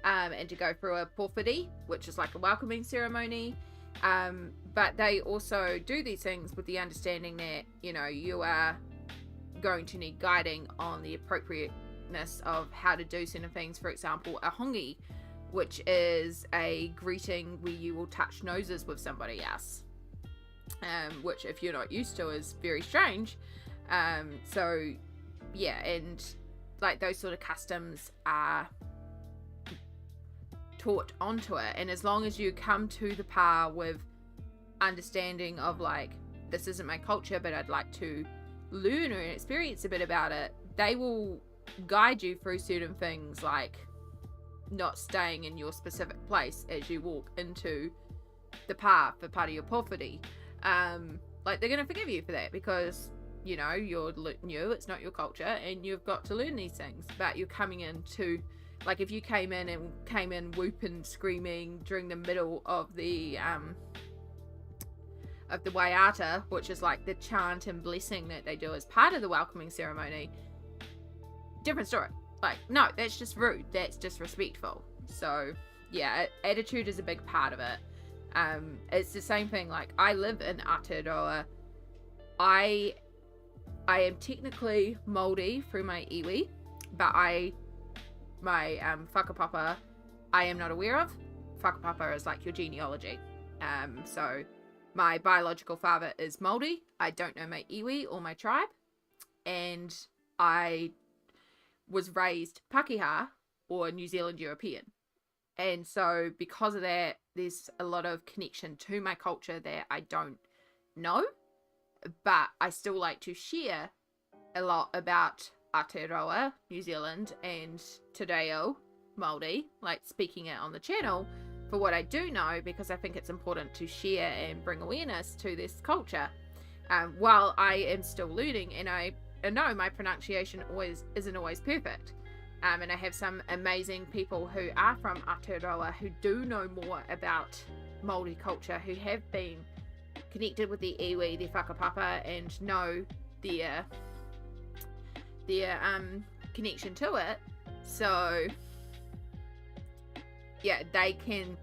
And to go through a pōwhiri, which is like a welcoming ceremony. But they also do these things with the understanding that, you know, you are going to need guiding on the appropriateness of how to do certain things. For example, a hongi, which is a greeting where you will touch noses with somebody else. Which, if you're not used to, is very strange. So, yeah, and like those sort of customs are taught onto it, and as long as you come to the pa with understanding of like, this isn't my culture but I'd like to learn or experience a bit about it, they will guide you through certain things, like not staying in your specific place as you walk into the pa for part of your pōwhiri. Like, they're going to forgive you for that because, you know, you're new, it's not your culture, and you've got to learn these things, but you're coming into, like, if you came in whooping, screaming during the middle of the waiata, which is like the chant and blessing that they do as part of the welcoming ceremony, different story. Like, no, that's just rude, that's disrespectful. So yeah, attitude is a big part of it. It's the same thing, like, I live in Aotearoa. I am technically Māori through my iwi, but my whakapapa I am not aware of. Whakapapa is like your genealogy. So my biological father is Māori. I don't know my iwi or my tribe, and I was raised Pakeha or New Zealand European, and so because of that, there's a lot of connection to my culture that I don't know, but I still like to share a lot about Aotearoa, New Zealand, and Te Reo, Māori, like speaking it on the channel for what I do know, because I think it's important to share and bring awareness to this culture. While I am still learning, and I know my pronunciation isn't always perfect, and I have some amazing people who are from Aotearoa who do know more about Māori culture, who have been connected with the iwi, their whakapapa, and know their connection to it. So yeah, they can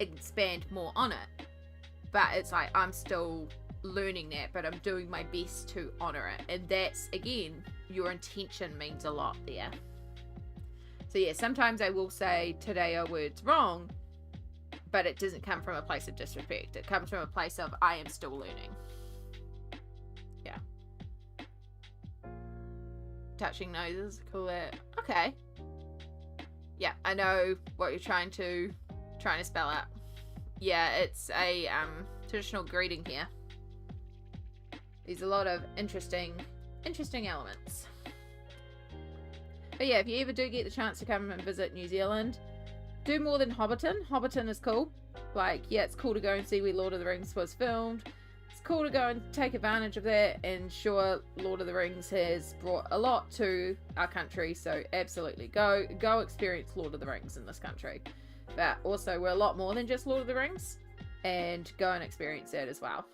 expand more on it, but it's like, I'm still learning that, but I'm doing my best to honor it, and that's, again, your intention means a lot there. So yeah, sometimes I will say today are words wrong, but it doesn't come from a place of disrespect. It comes from a place of, I am still learning. Yeah. Touching noses, cool it. Okay. Yeah, I know what you're trying to spell out. Yeah, it's a traditional greeting here. There's a lot of interesting elements. But yeah, if you ever do get the chance to come and visit New Zealand, do more than Hobbiton. Hobbiton is cool. Like, yeah, it's cool to go and see where Lord of the Rings was filmed. It's cool to go and take advantage of that, and sure, Lord of the Rings has brought a lot to our country, so absolutely go experience Lord of the Rings in this country. But also, we're a lot more than just Lord of the Rings, and go and experience that as well.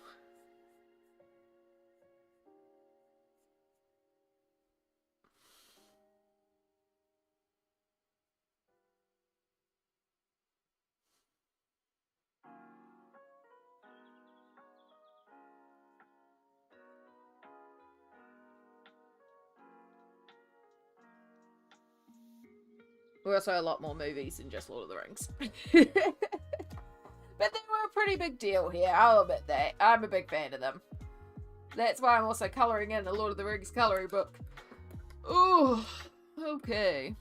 We're also a lot more movies than just Lord of the Rings. But they were a pretty big deal here, I'll admit that. I'm a big fan of them. That's why I'm also colouring in the Lord of the Rings colouring book. Ooh, okay.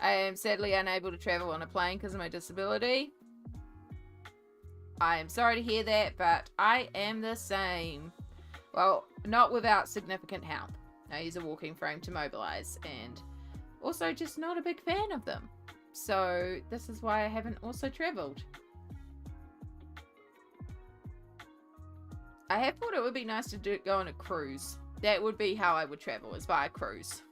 I am sadly unable to travel on a plane because of my disability. I am sorry to hear that, but I am the same. Well, not without significant help. I use a walking frame to mobilize, and also just not a big fan of them. So this is why I haven't also traveled. I have thought it would be nice to go on a cruise. That would be how I would travel, is by a cruise.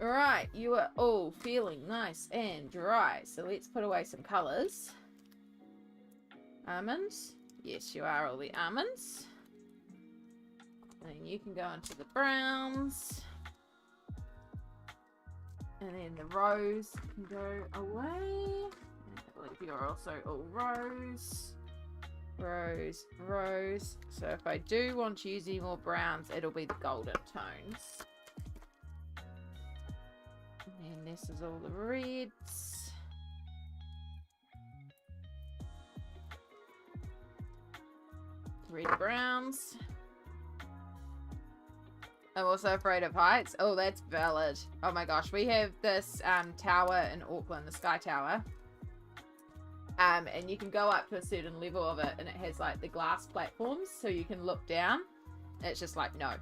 Alright, you are all feeling nice and dry. So let's put away some colours. Almonds. Yes, you are all the almonds. And then you can go into the browns. And then the rose can go away. And I believe you're also all rose. Rose, rose. So if I do want to use any more browns, it'll be the golden tones. And this is all the reds. Red browns. I'm also afraid of heights. Oh, that's valid. Oh my gosh, we have this tower in Auckland, the Sky Tower. And you can go up to a certain level of it, and it has like the glass platforms, so you can look down. It's just like, no.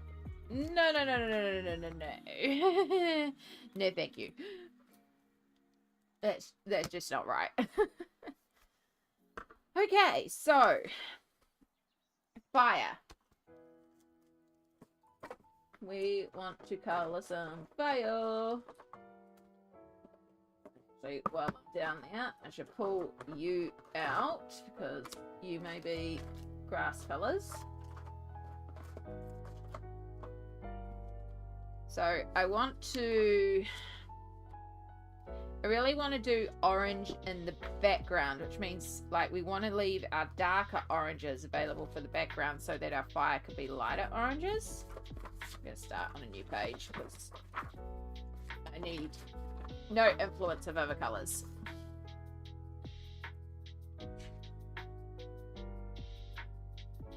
No, no, no, no, no, no, no, no. No, thank you. That's just not right. Okay, so fire. We want to colour some fire. So while I'm down there, I should pull you out because you may be grass colours. So I really want to do orange in the background, which means like we want to leave our darker oranges available for the background so that our fire could be lighter oranges. I'm going to start on a new page because I need no influence of other colours.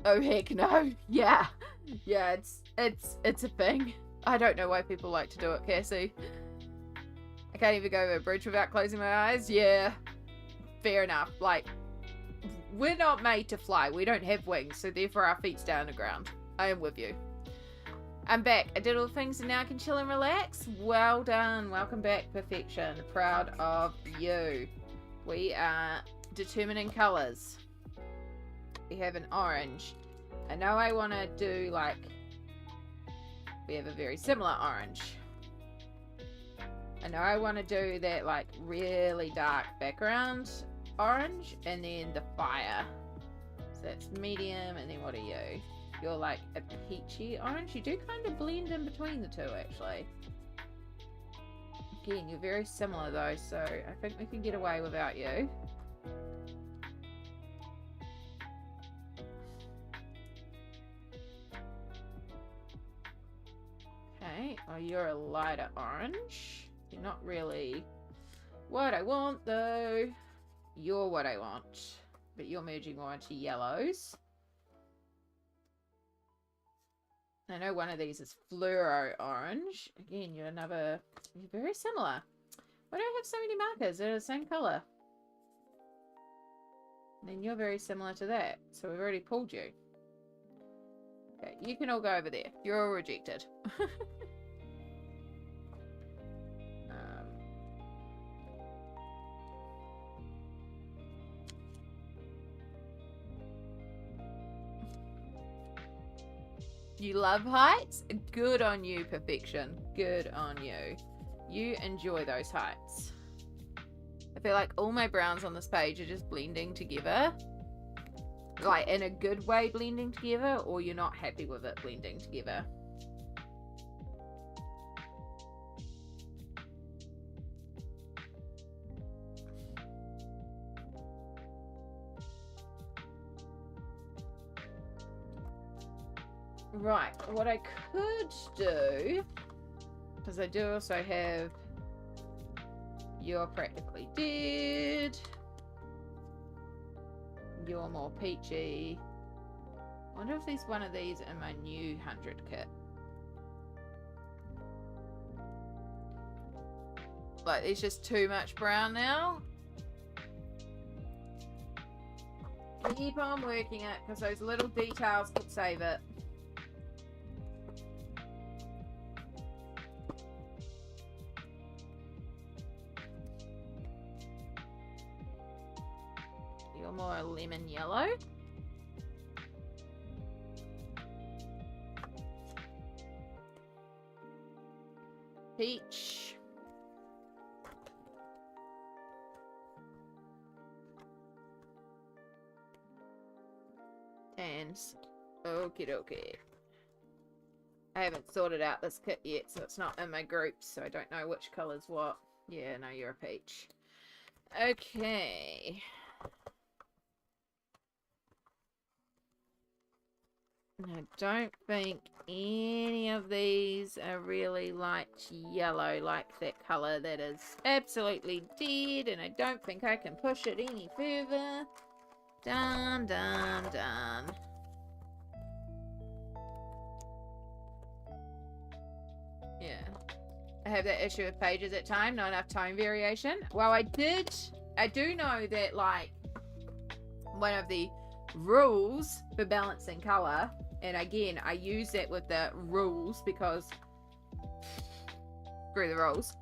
Oh heck no. Yeah. Yeah, it's a thing. I don't know why people like to do it, Cassie. I can't even go over a bridge without closing my eyes. Yeah. Fair enough. Like, we're not made to fly. We don't have wings, so therefore our feet's down the ground. I am with you. I'm back. I did all the things and now I can chill and relax. Well done. Welcome back, Perfection. Proud of you. We are determining colours. We have an orange. I know I want to do like... We have a very similar orange. I know I want to do that like really dark background orange and then the fire. So that's medium, and then what are you? You're like a peachy orange. You do kind of blend in between the two actually. Again, you're very similar though, so I think we can get away without you. Okay, oh, you're a lighter orange. You're not really what I want though. You're what I want, but you're merging more into yellows. I know one of these is fluoro orange. Again, you're very similar. Why do I have so many markers that are the same colour? And then you're very similar to that. So we've already pulled you. Okay, you can all go over there. You're all rejected. You love heights? Good on you, Perfection. Good on you. You enjoy those heights. I feel like all my browns on this page are just blending together. Like in a good way blending together, or you're not happy with it blending together. Right, what I could do, because I do also have You're Practically Dead, You're More Peachy. I wonder if there's one of these in my new 100 kit. Like, there's just too much brown now. Keep on working it, because those little details could save it. You're more lemon yellow. Peach. Tans. Okie dokie. I haven't sorted out this kit yet, so it's not in my groups, so I don't know which colour's what. Yeah, no, you're a peach. Okay. I don't think any of these are really light yellow like that colour that is absolutely dead, and I don't think I can push it any further. Done, done, done. Yeah. I have that issue with pages at time, not enough tone variation. Well, I do know that, like, one of the rules for balancing colour, and again, I use that with the rules because screw the rules,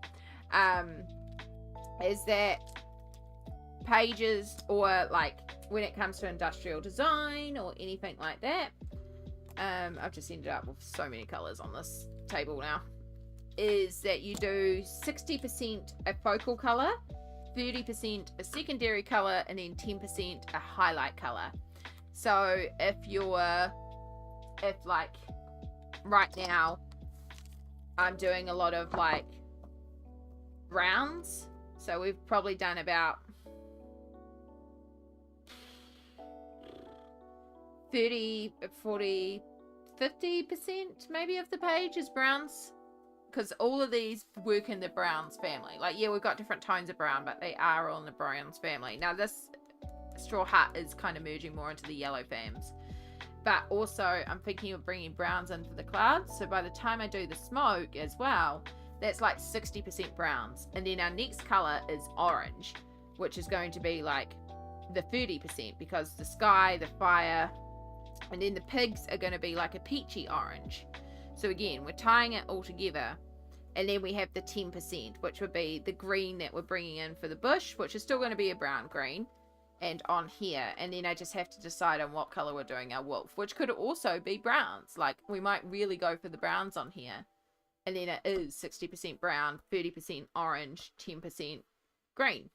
is that pages, or like when it comes to industrial design or anything like that, I've just ended up with so many colours on this table now, is that you do 60% a focal colour, 30% a secondary colour, and then 10% a highlight colour. So if like right now I'm doing a lot of like browns, so we've probably done about 30, 40, 50% maybe of the page is browns, because all of these work in the browns family. Like, yeah, we've got different tones of brown, but they are all in the browns family. Now this straw hut is kind of merging more into the yellow fams, but also I'm thinking of bringing browns into the clouds, so by the time I do the smoke as well, that's like 60% browns. And then our next color is orange, which is going to be like the 30%, because the sky, the fire, and then the pigs are going to be like a peachy orange. So again, we're tying it all together. And then we have the 10%, which would be the green that we're bringing in for the bush, which is still going to be a brown green, and on here. And then I just have to decide on what color we're doing our wolf, which could also be browns. Like, we might really go for the browns on here. And then it is 60% brown, 30% orange, 10% green.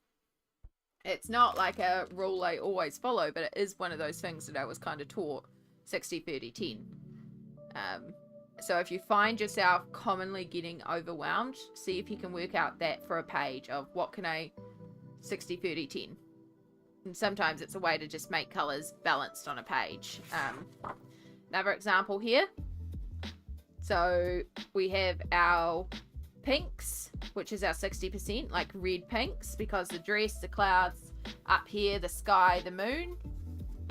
It's not like a rule I always follow, but it is one of those things that I was kind of taught 60, 30, 10. So if you find yourself commonly getting overwhelmed, see if you can work out that for a page of what can I 60, 30, 10. And sometimes it's a way to just make colors balanced on a page. Another example here. So we have our pinks, which is our 60%, like red pinks, because the dress, the clouds, up here, the sky, the moon,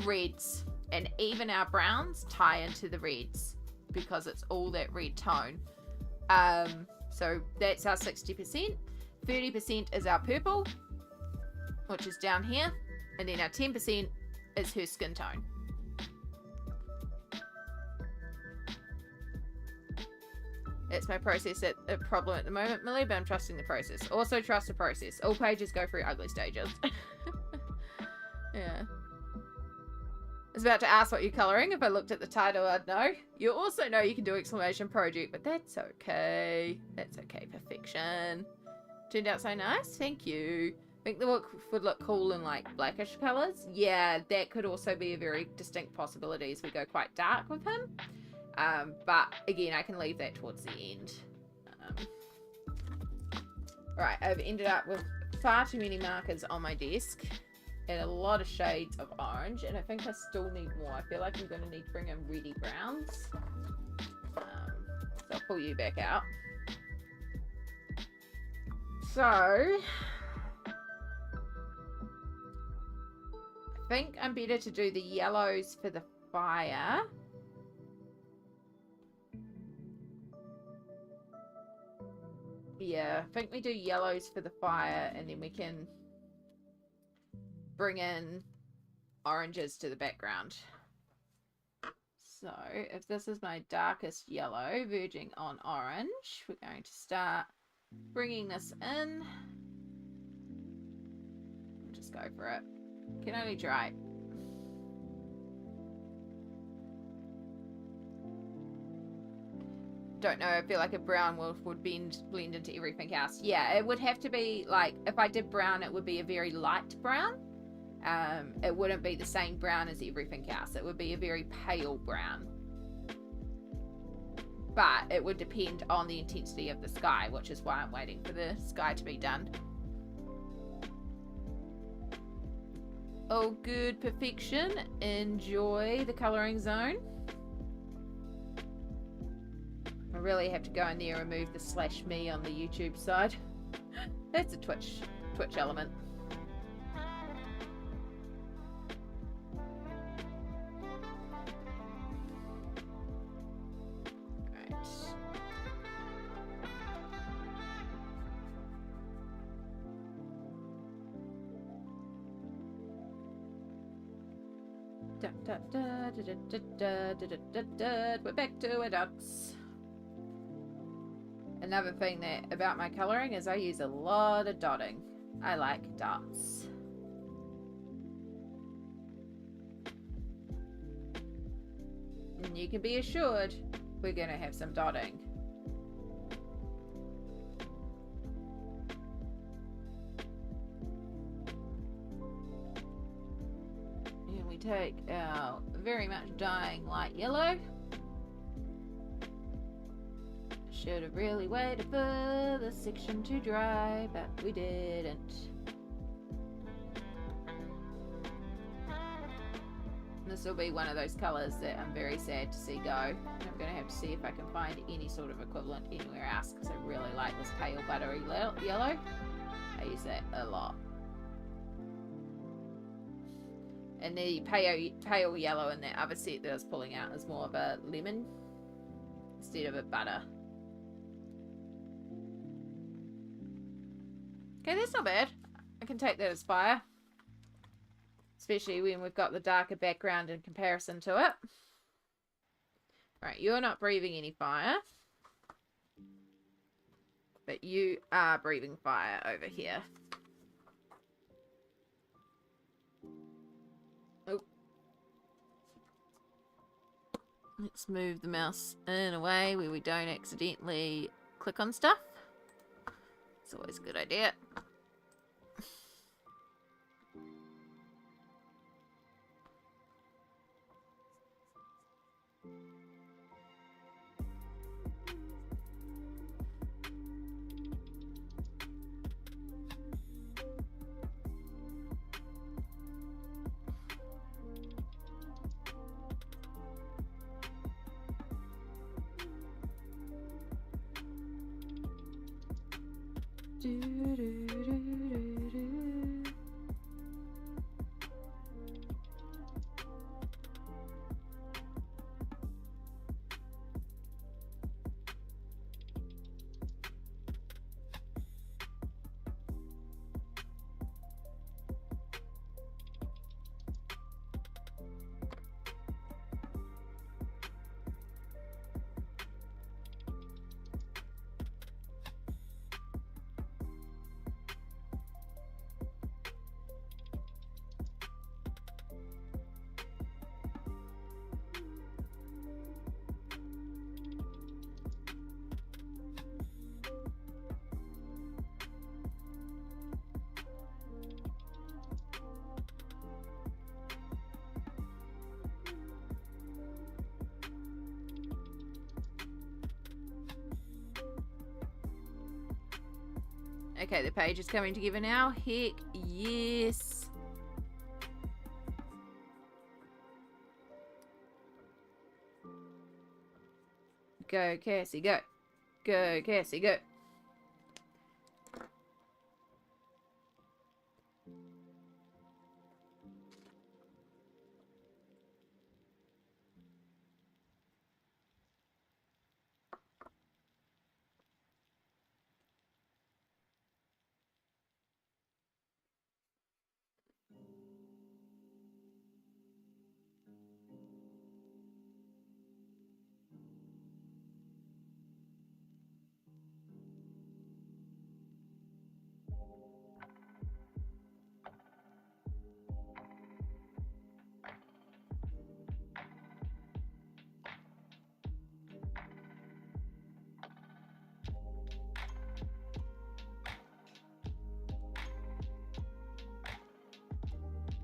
reds. And even our browns tie into the reds, because it's all that red tone. So that's our 60%. 30% is our purple, which is down here. And then our 10% is her skin tone. It's my process at a problem at the moment, Millie, but I'm trusting the process. Also trust the process. All pages go through ugly stages. Yeah. I was about to ask what you're colouring. If I looked at the title, I'd know. You also know you can do exclamation project, but that's okay. That's okay, perfection. Turned out so nice. Thank you. I think the book would look cool in like blackish colours. Yeah, that could also be a very distinct possibility as we go quite dark with him. But again, I can leave that towards the end. Right, I've ended up with far too many markers on my desk and a lot of shades of orange, and I think I still need more. I feel like I'm going to need to bring in reddy browns. So I'll pull you back out. So I think I'm better to do the yellows for the fire. Yeah, I think we do yellows for the fire, and then we can bring in oranges to the background. So if this is my darkest yellow verging on orange, we're going to start bringing this in. We'll just go for it. Can only try. Don't know, I feel like a brown would blend into everything else. Yeah, it would have to be like, if I did brown, it would be a very light brown. It wouldn't be the same brown as everything else. It would be a very pale brown. But it would depend on the intensity of the sky, which is why I'm waiting for the sky to be done. Oh, good perfection. Enjoy the colouring zone. I really have to go in there and remove the /me on the YouTube side. That's a Twitch element. Right. We're back to our dots. Another thing about my colouring is I use a lot of dotting. I like dots. And you can be assured we're going to have some dotting. And we take our very much dying light yellow. Should have really waited for the section to dry, but we didn't. This will be one of those colours that I'm very sad to see go. I'm going to have to see if I can find any sort of equivalent anywhere else, because I really like this pale buttery yellow. I use that a lot. And the pale yellow in that other set that I was pulling out is more of a lemon instead of a butter. Okay, that's not bad. I can take that as fire. Especially when we've got the darker background in comparison to it. Right, you're not breathing any fire. But you are breathing fire over here. Oh. Let's move the mouse in a way where we don't accidentally click on stuff. It's always a good idea. Okay, the page is coming together now. Heck yes. Go, Cassie, go. Go, Cassie, go.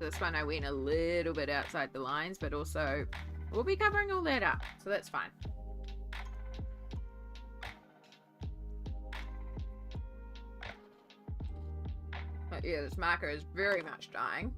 this one I went a little bit outside the lines, but also we'll be covering all that up, so that's fine. But yeah, this marker is very much dying.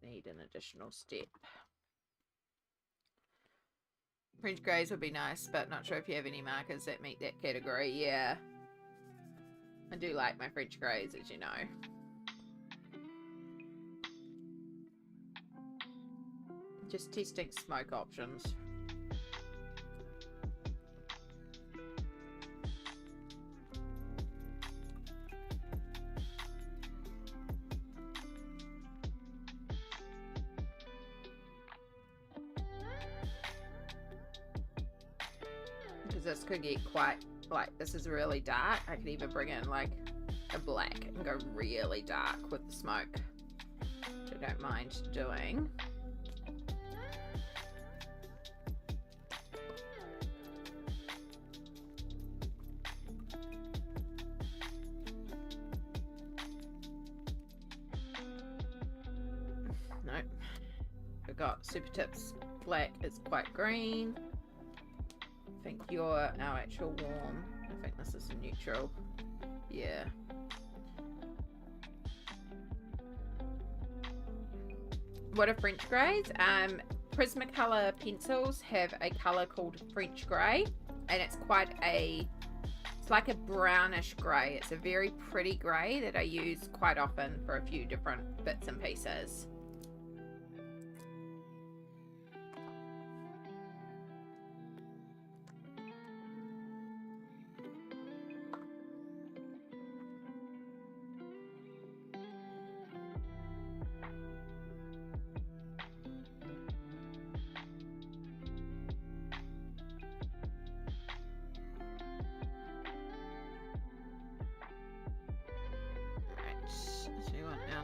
Need an additional step. French greys would be nice, but not sure if you have any markers that meet that category. Yeah, I do like my French greys, as you know. Just testing smoke options. This could get quite, like, this is really dark. I could even bring in like a black and go really dark with the smoke, which I don't mind doing. Nope. We've got Super Tips black is quite green. I think you're our actual warm. I think this is a neutral. Yeah. What are French greys? Prismacolor pencils have a color called French grey, and it's quite a, it's like a brownish grey. It's a very pretty grey that I use quite often for a few different bits and pieces.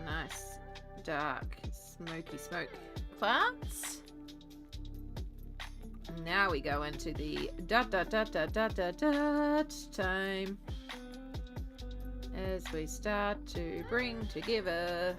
Nice dark smoky smoke clouds. And now we go into the dot time as we start to bring together.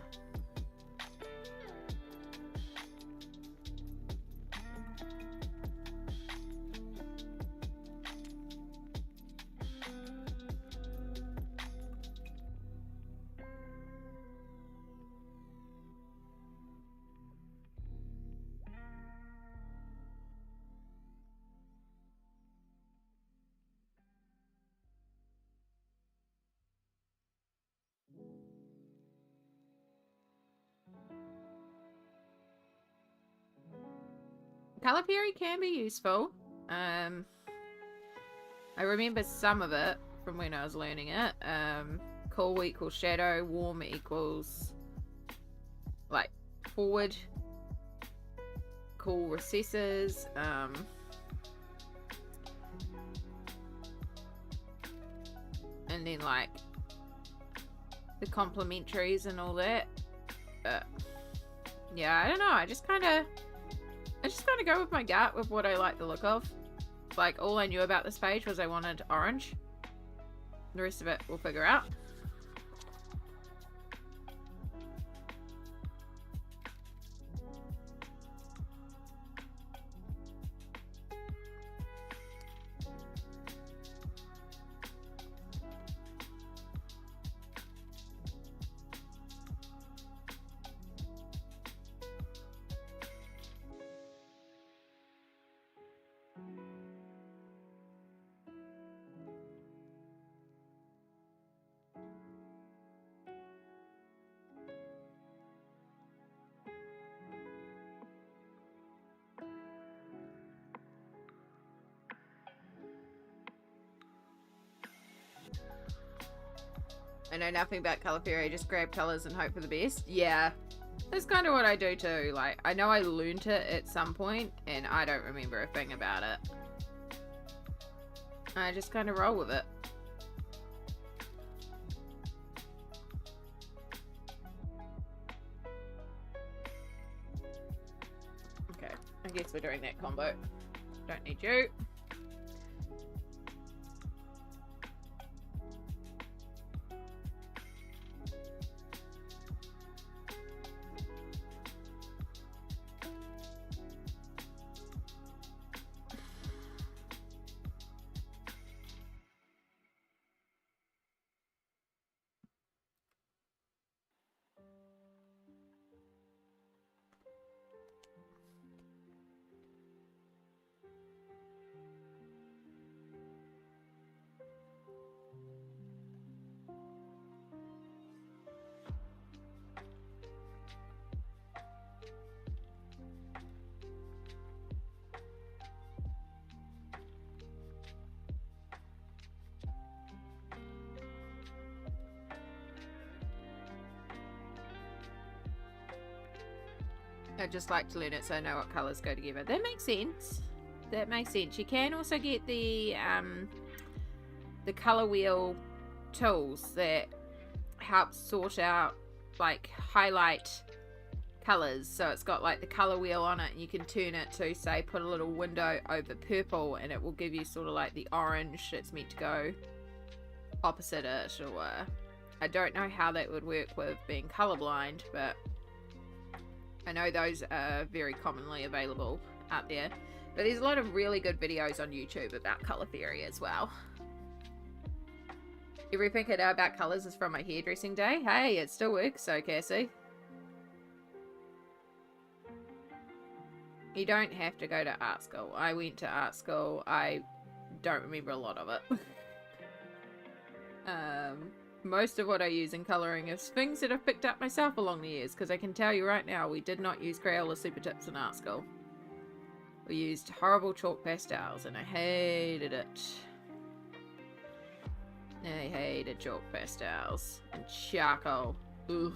Color theory can be useful. I remember some of it from when I was learning it. Cool equals shadow, warm equals like forward, cool recesses. And then like the complementaries and all that. But yeah, I don't know. I just kind of go with my gut with what I like the look of. Like, all I knew about this page was I wanted orange. The rest of it we'll figure out. I know nothing about colour theory, just grab colours and hope for the best. Yeah, that's kind of what I do too. Like, I know I learned it at some point, and I don't remember a thing about it. I just kind of roll with it. Okay, I guess we're doing that combo. Don't need you. I just like to learn it so I know what colours go together. That makes sense. That makes sense. You can also get the colour wheel tools that help sort out, like, highlight colours. So it's got like the colour wheel on it, and you can turn it to, say, put a little window over purple, and it will give you sort of like the orange that's meant to go opposite it. Or I don't know how that would work with being colourblind, but I know those are very commonly available out there. But there's a lot of really good videos on YouTube about colour theory as well. Everything I know about colours is from my hairdressing day. Hey, it still works, so Cassie. You don't have to go to art school. I went to art school. I don't remember a lot of it. Most of what I use in colouring is things that I've picked up myself along the years, because I can tell you right now, we did not use Crayola Super Tips in art school. We used horrible chalk pastels, and I hated it. I hated chalk pastels. And charcoal. Ugh.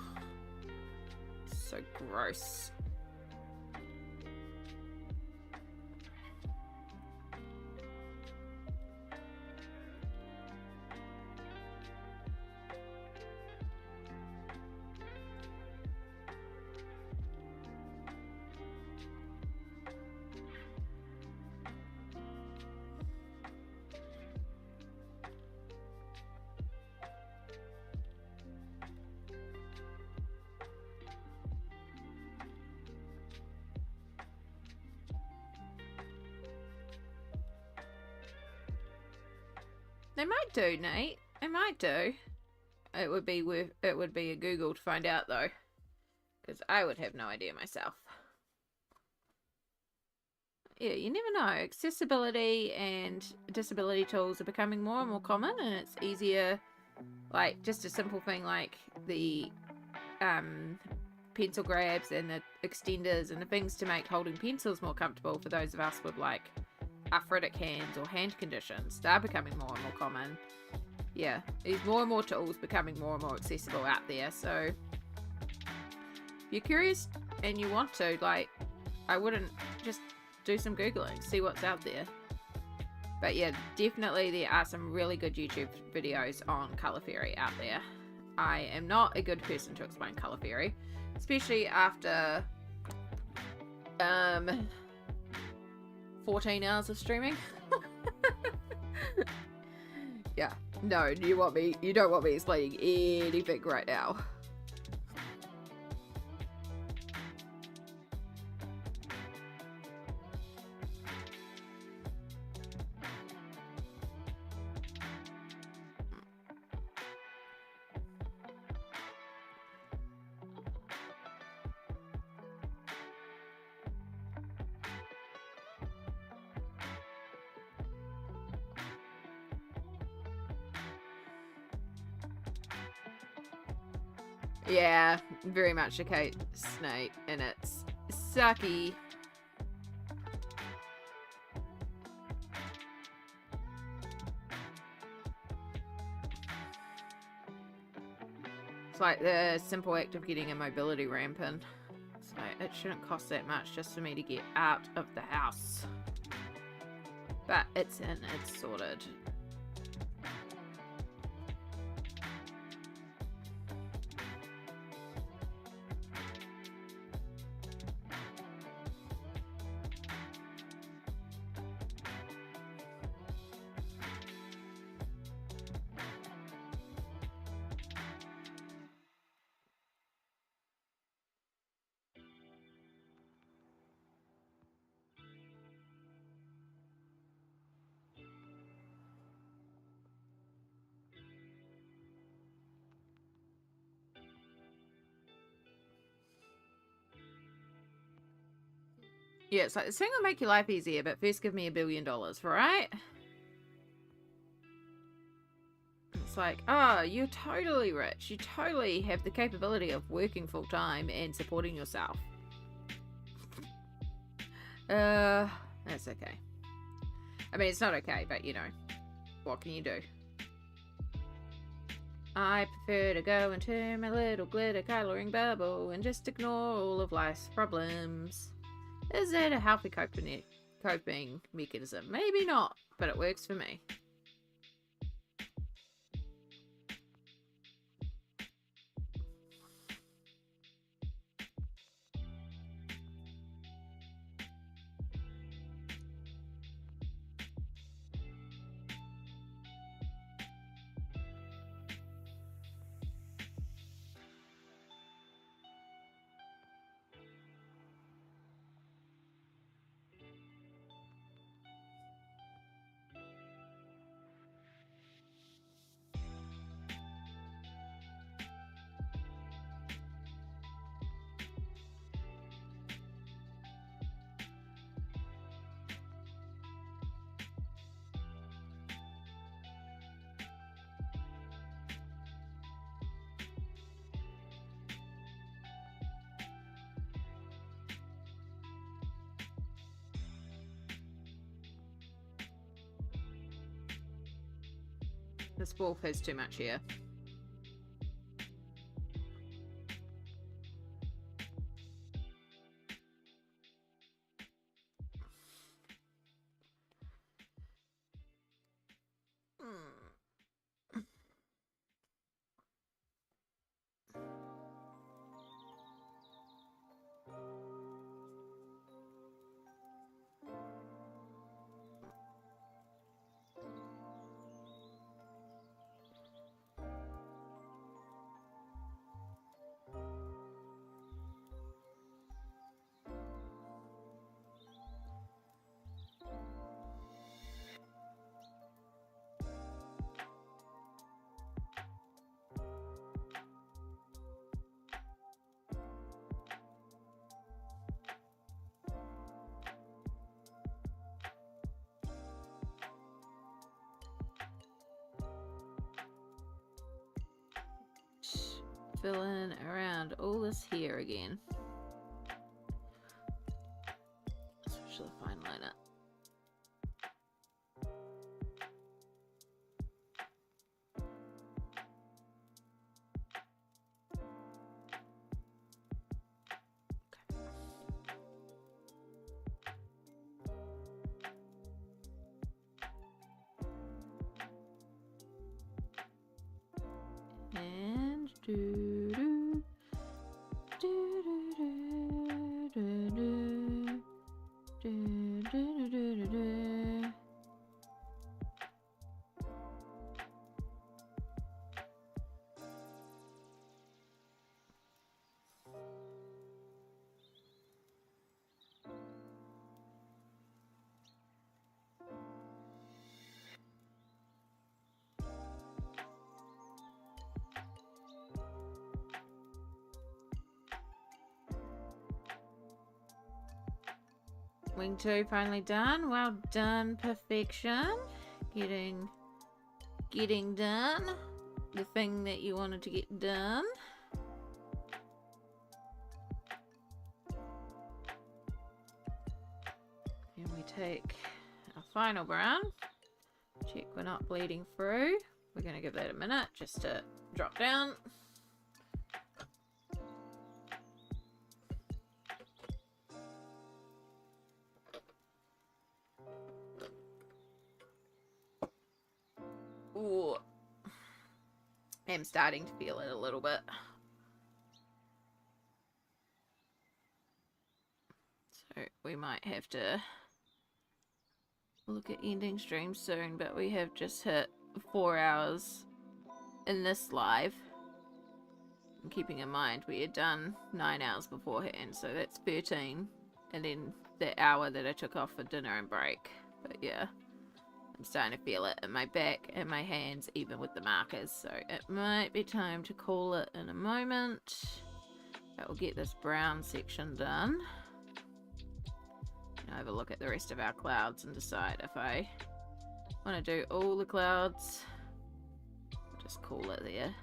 So gross. They might do, Nate. They might do. It would be a Google to find out though, because I would have no idea myself. Yeah, you never know. Accessibility and disability tools are becoming more and more common, and it's easier. Like, just a simple thing like the pencil grabs and the extenders and the things to make holding pencils more comfortable for those of us with like arthritic hands or hand conditions. They're becoming more and more common. Yeah, there's more and more tools becoming more and more accessible out there. So if you're curious and you want to, like, I wouldn't just do some Googling, see what's out there. But yeah, definitely there are some really good YouTube videos on colour theory out there. I am not a good person to explain color theory, especially after 14 hours of streaming. Yeah, no, you don't want me explaining anything right now. Yeah, very much a Kate snake, and it's sucky. It's like the simple act of getting a mobility ramp in. So it shouldn't cost that much just for me to get out of the house. But it's in, it's sorted. Yeah, it's like, this thing will make your life easier, but first give me $1 billion, right? It's like, oh, you're totally rich. You totally have the capability of working full-time and supporting yourself. That's okay. I mean, it's not okay, but you know, what can you do? I prefer to go into my little glitter coloring bubble and just ignore all of life's problems. Is that a healthy coping mechanism? Maybe not, but it works for me. This wolf has too much here. Filling around all this here again. Switch the fine liner. And Wing 2 finally done. Well done, perfection. Getting done. The thing that you wanted to get done. And we take our final brown. Check we're not bleeding through. We're going to give that a minute just to drop down. Ooh. I'm starting to feel it a little bit. So we might have to look at ending stream soon, but we have just hit 4 hours in this live. And keeping in mind we had done 9 hours beforehand, so that's 13. And then the hour that I took off for dinner and break. But yeah. I'm starting to feel it in my back and my hands, even with the markers. So it might be time to call it in a moment. But we'll get this brown section done. And have a look at the rest of our clouds and decide if I want to do all the clouds. I'll just call it there.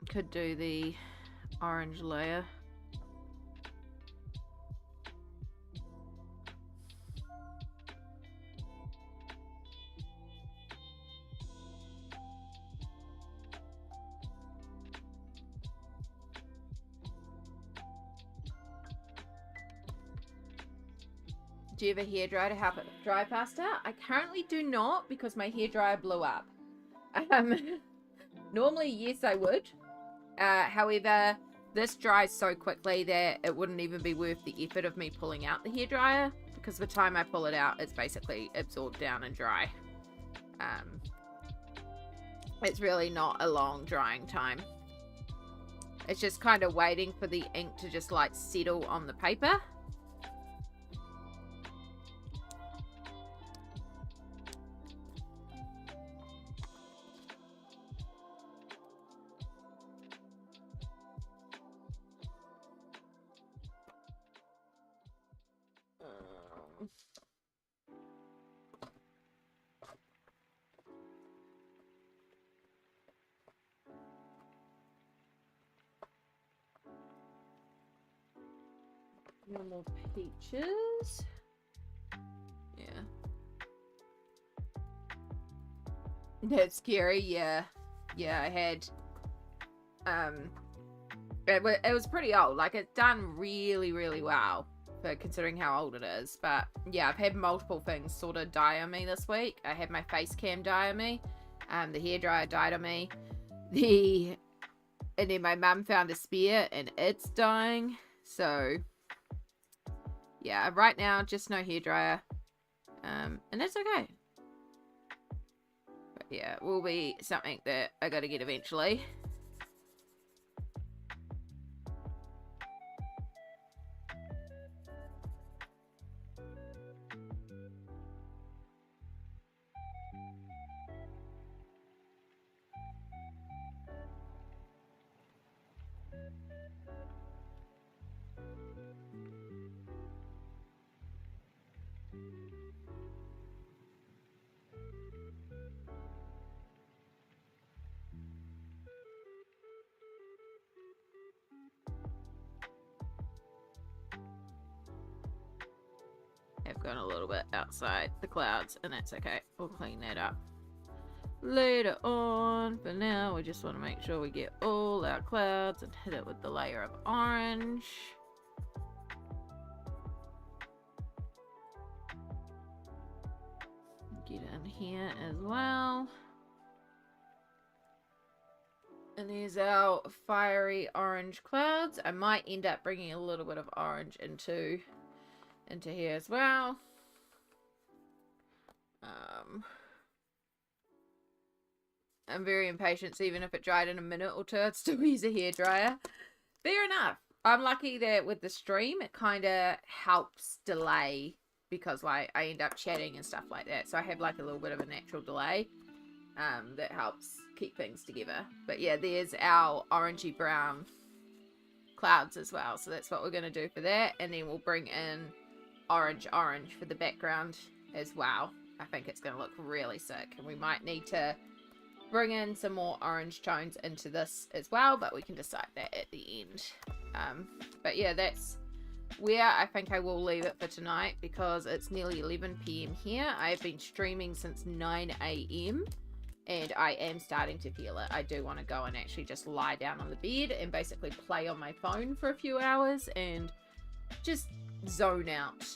Could do the orange layer. Do you have a hairdryer to help it dry faster? I currently do not because my hairdryer blew up. Normally, yes, I would. However, this dries so quickly that it wouldn't even be worth the effort of me pulling out the hairdryer, because the time I pull it out, it's basically absorbed down and dry. It's really not a long drying time. It's just kind of waiting for the ink to just like settle on the paper. Normal peaches. Yeah. That's scary, yeah. Yeah, I had it was pretty old. Like, it's done really, really well for considering how old it is. But yeah, I've had multiple things sort of die on me this week. I had my face cam die on me. The hairdryer died on me. And then my mum found a spear and it's dying. So yeah, right now, just no hairdryer. And that's okay. But yeah, it will be something that I gotta get eventually. I've gone a little bit outside the clouds, and that's okay. We'll clean that up later on. For now, we just want to make sure we get all our clouds and hit it with the layer of orange. Get in here as well. And there's our fiery orange clouds. I might end up bringing a little bit of orange into here as well. I'm very impatient, so even if it dried in a minute or two, I'd still use a hairdryer. fair enough. I'm lucky that with the stream, it kind of helps delay because like I end up chatting and stuff like that. So I have like a little bit of a natural delay that helps keep things together. But yeah, there's our orangey brown clouds as well. So that's what we're going to do for that. And then we'll bring in orange for the background as well. I think it's going to look really sick. And we might need to bring in some more orange tones into this as well, but we can decide that at the end. But yeah, that's where I think I will leave it for tonight because it's nearly 11 p.m. here. I have been streaming since 9 a.m. and I am starting to feel it. I do want to go and actually just lie down on the bed and basically play on my phone for a few hours and just zone out.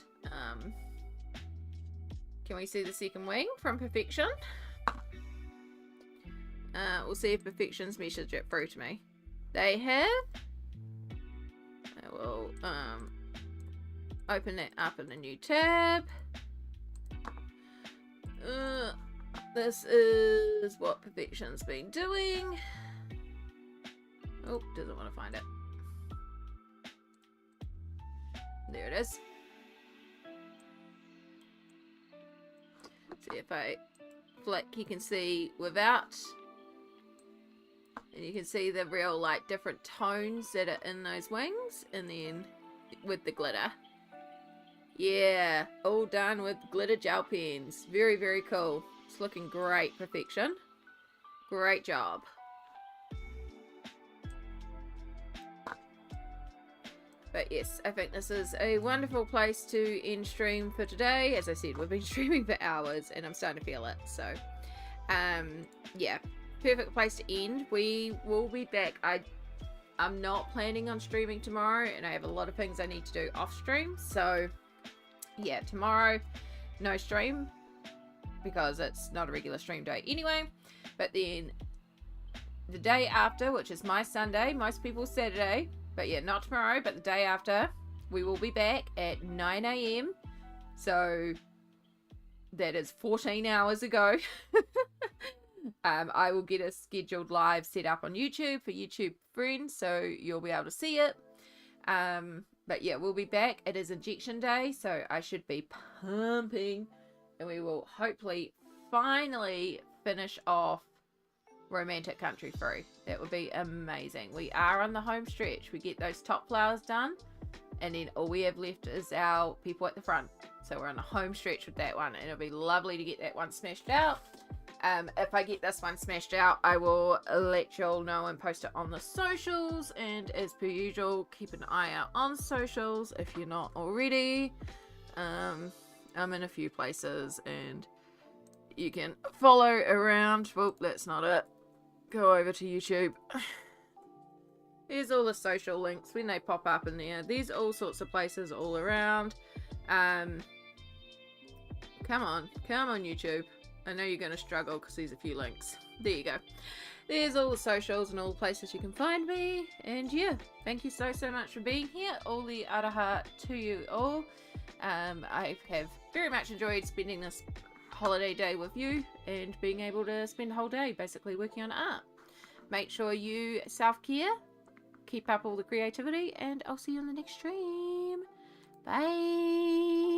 Can we see the second wing from Perfection? We'll see if Perfection's message it through to me. They have. I will open that up in a new tab. This is what Perfection's been doing. Oh, doesn't want to find it. There it is. See if I flick, you can see without. And you can see the real like different tones that are in those wings. And then with the glitter. Yeah, all done with glitter gel pens. Very, very cool. It's looking great, Perfection. Great job. But yes, I think this is a wonderful place to end stream for today. As I said, we've been streaming for hours and I'm starting to feel it. So, yeah, perfect place to end. We will be back. I'm not planning on streaming tomorrow and I have a lot of things I need to do off stream. So, yeah, tomorrow, no stream because it's not a regular stream day anyway. But then the day after, which is my Sunday, most people's Saturday, but yeah, not tomorrow, but the day after, we will be back at 9 a.m. So that is 14 hours ago. I will get a scheduled live set up on YouTube for YouTube friends, so you'll be able to see it. But yeah, we'll be back. It is injection day, so I should be pumping. And we will hopefully finally finish off Romantic Country through. That would be amazing. We are on the home stretch. We get those top flowers done. And then all we have left is our people at the front. So we're on the home stretch with that one. And it'll be lovely to get that one smashed out. If I get this one smashed out, I will let you all know and post it on the socials. And as per usual, keep an eye out on socials if you're not already. I'm in a few places and you can follow around. Well, that's not it. Go over to YouTube. Here's all the social links when they pop up in there. There's all sorts of places all around. Come on YouTube. I know you're going to struggle because there's a few links. There you go. There's all the socials and all the places you can find me. And yeah, thank you so much for being here. All the araha to you all. I have very much enjoyed spending this holiday day with you and being able to spend the whole day basically working on art. Make sure you self-care, keep up all the creativity, and I'll see you in the next stream. Bye.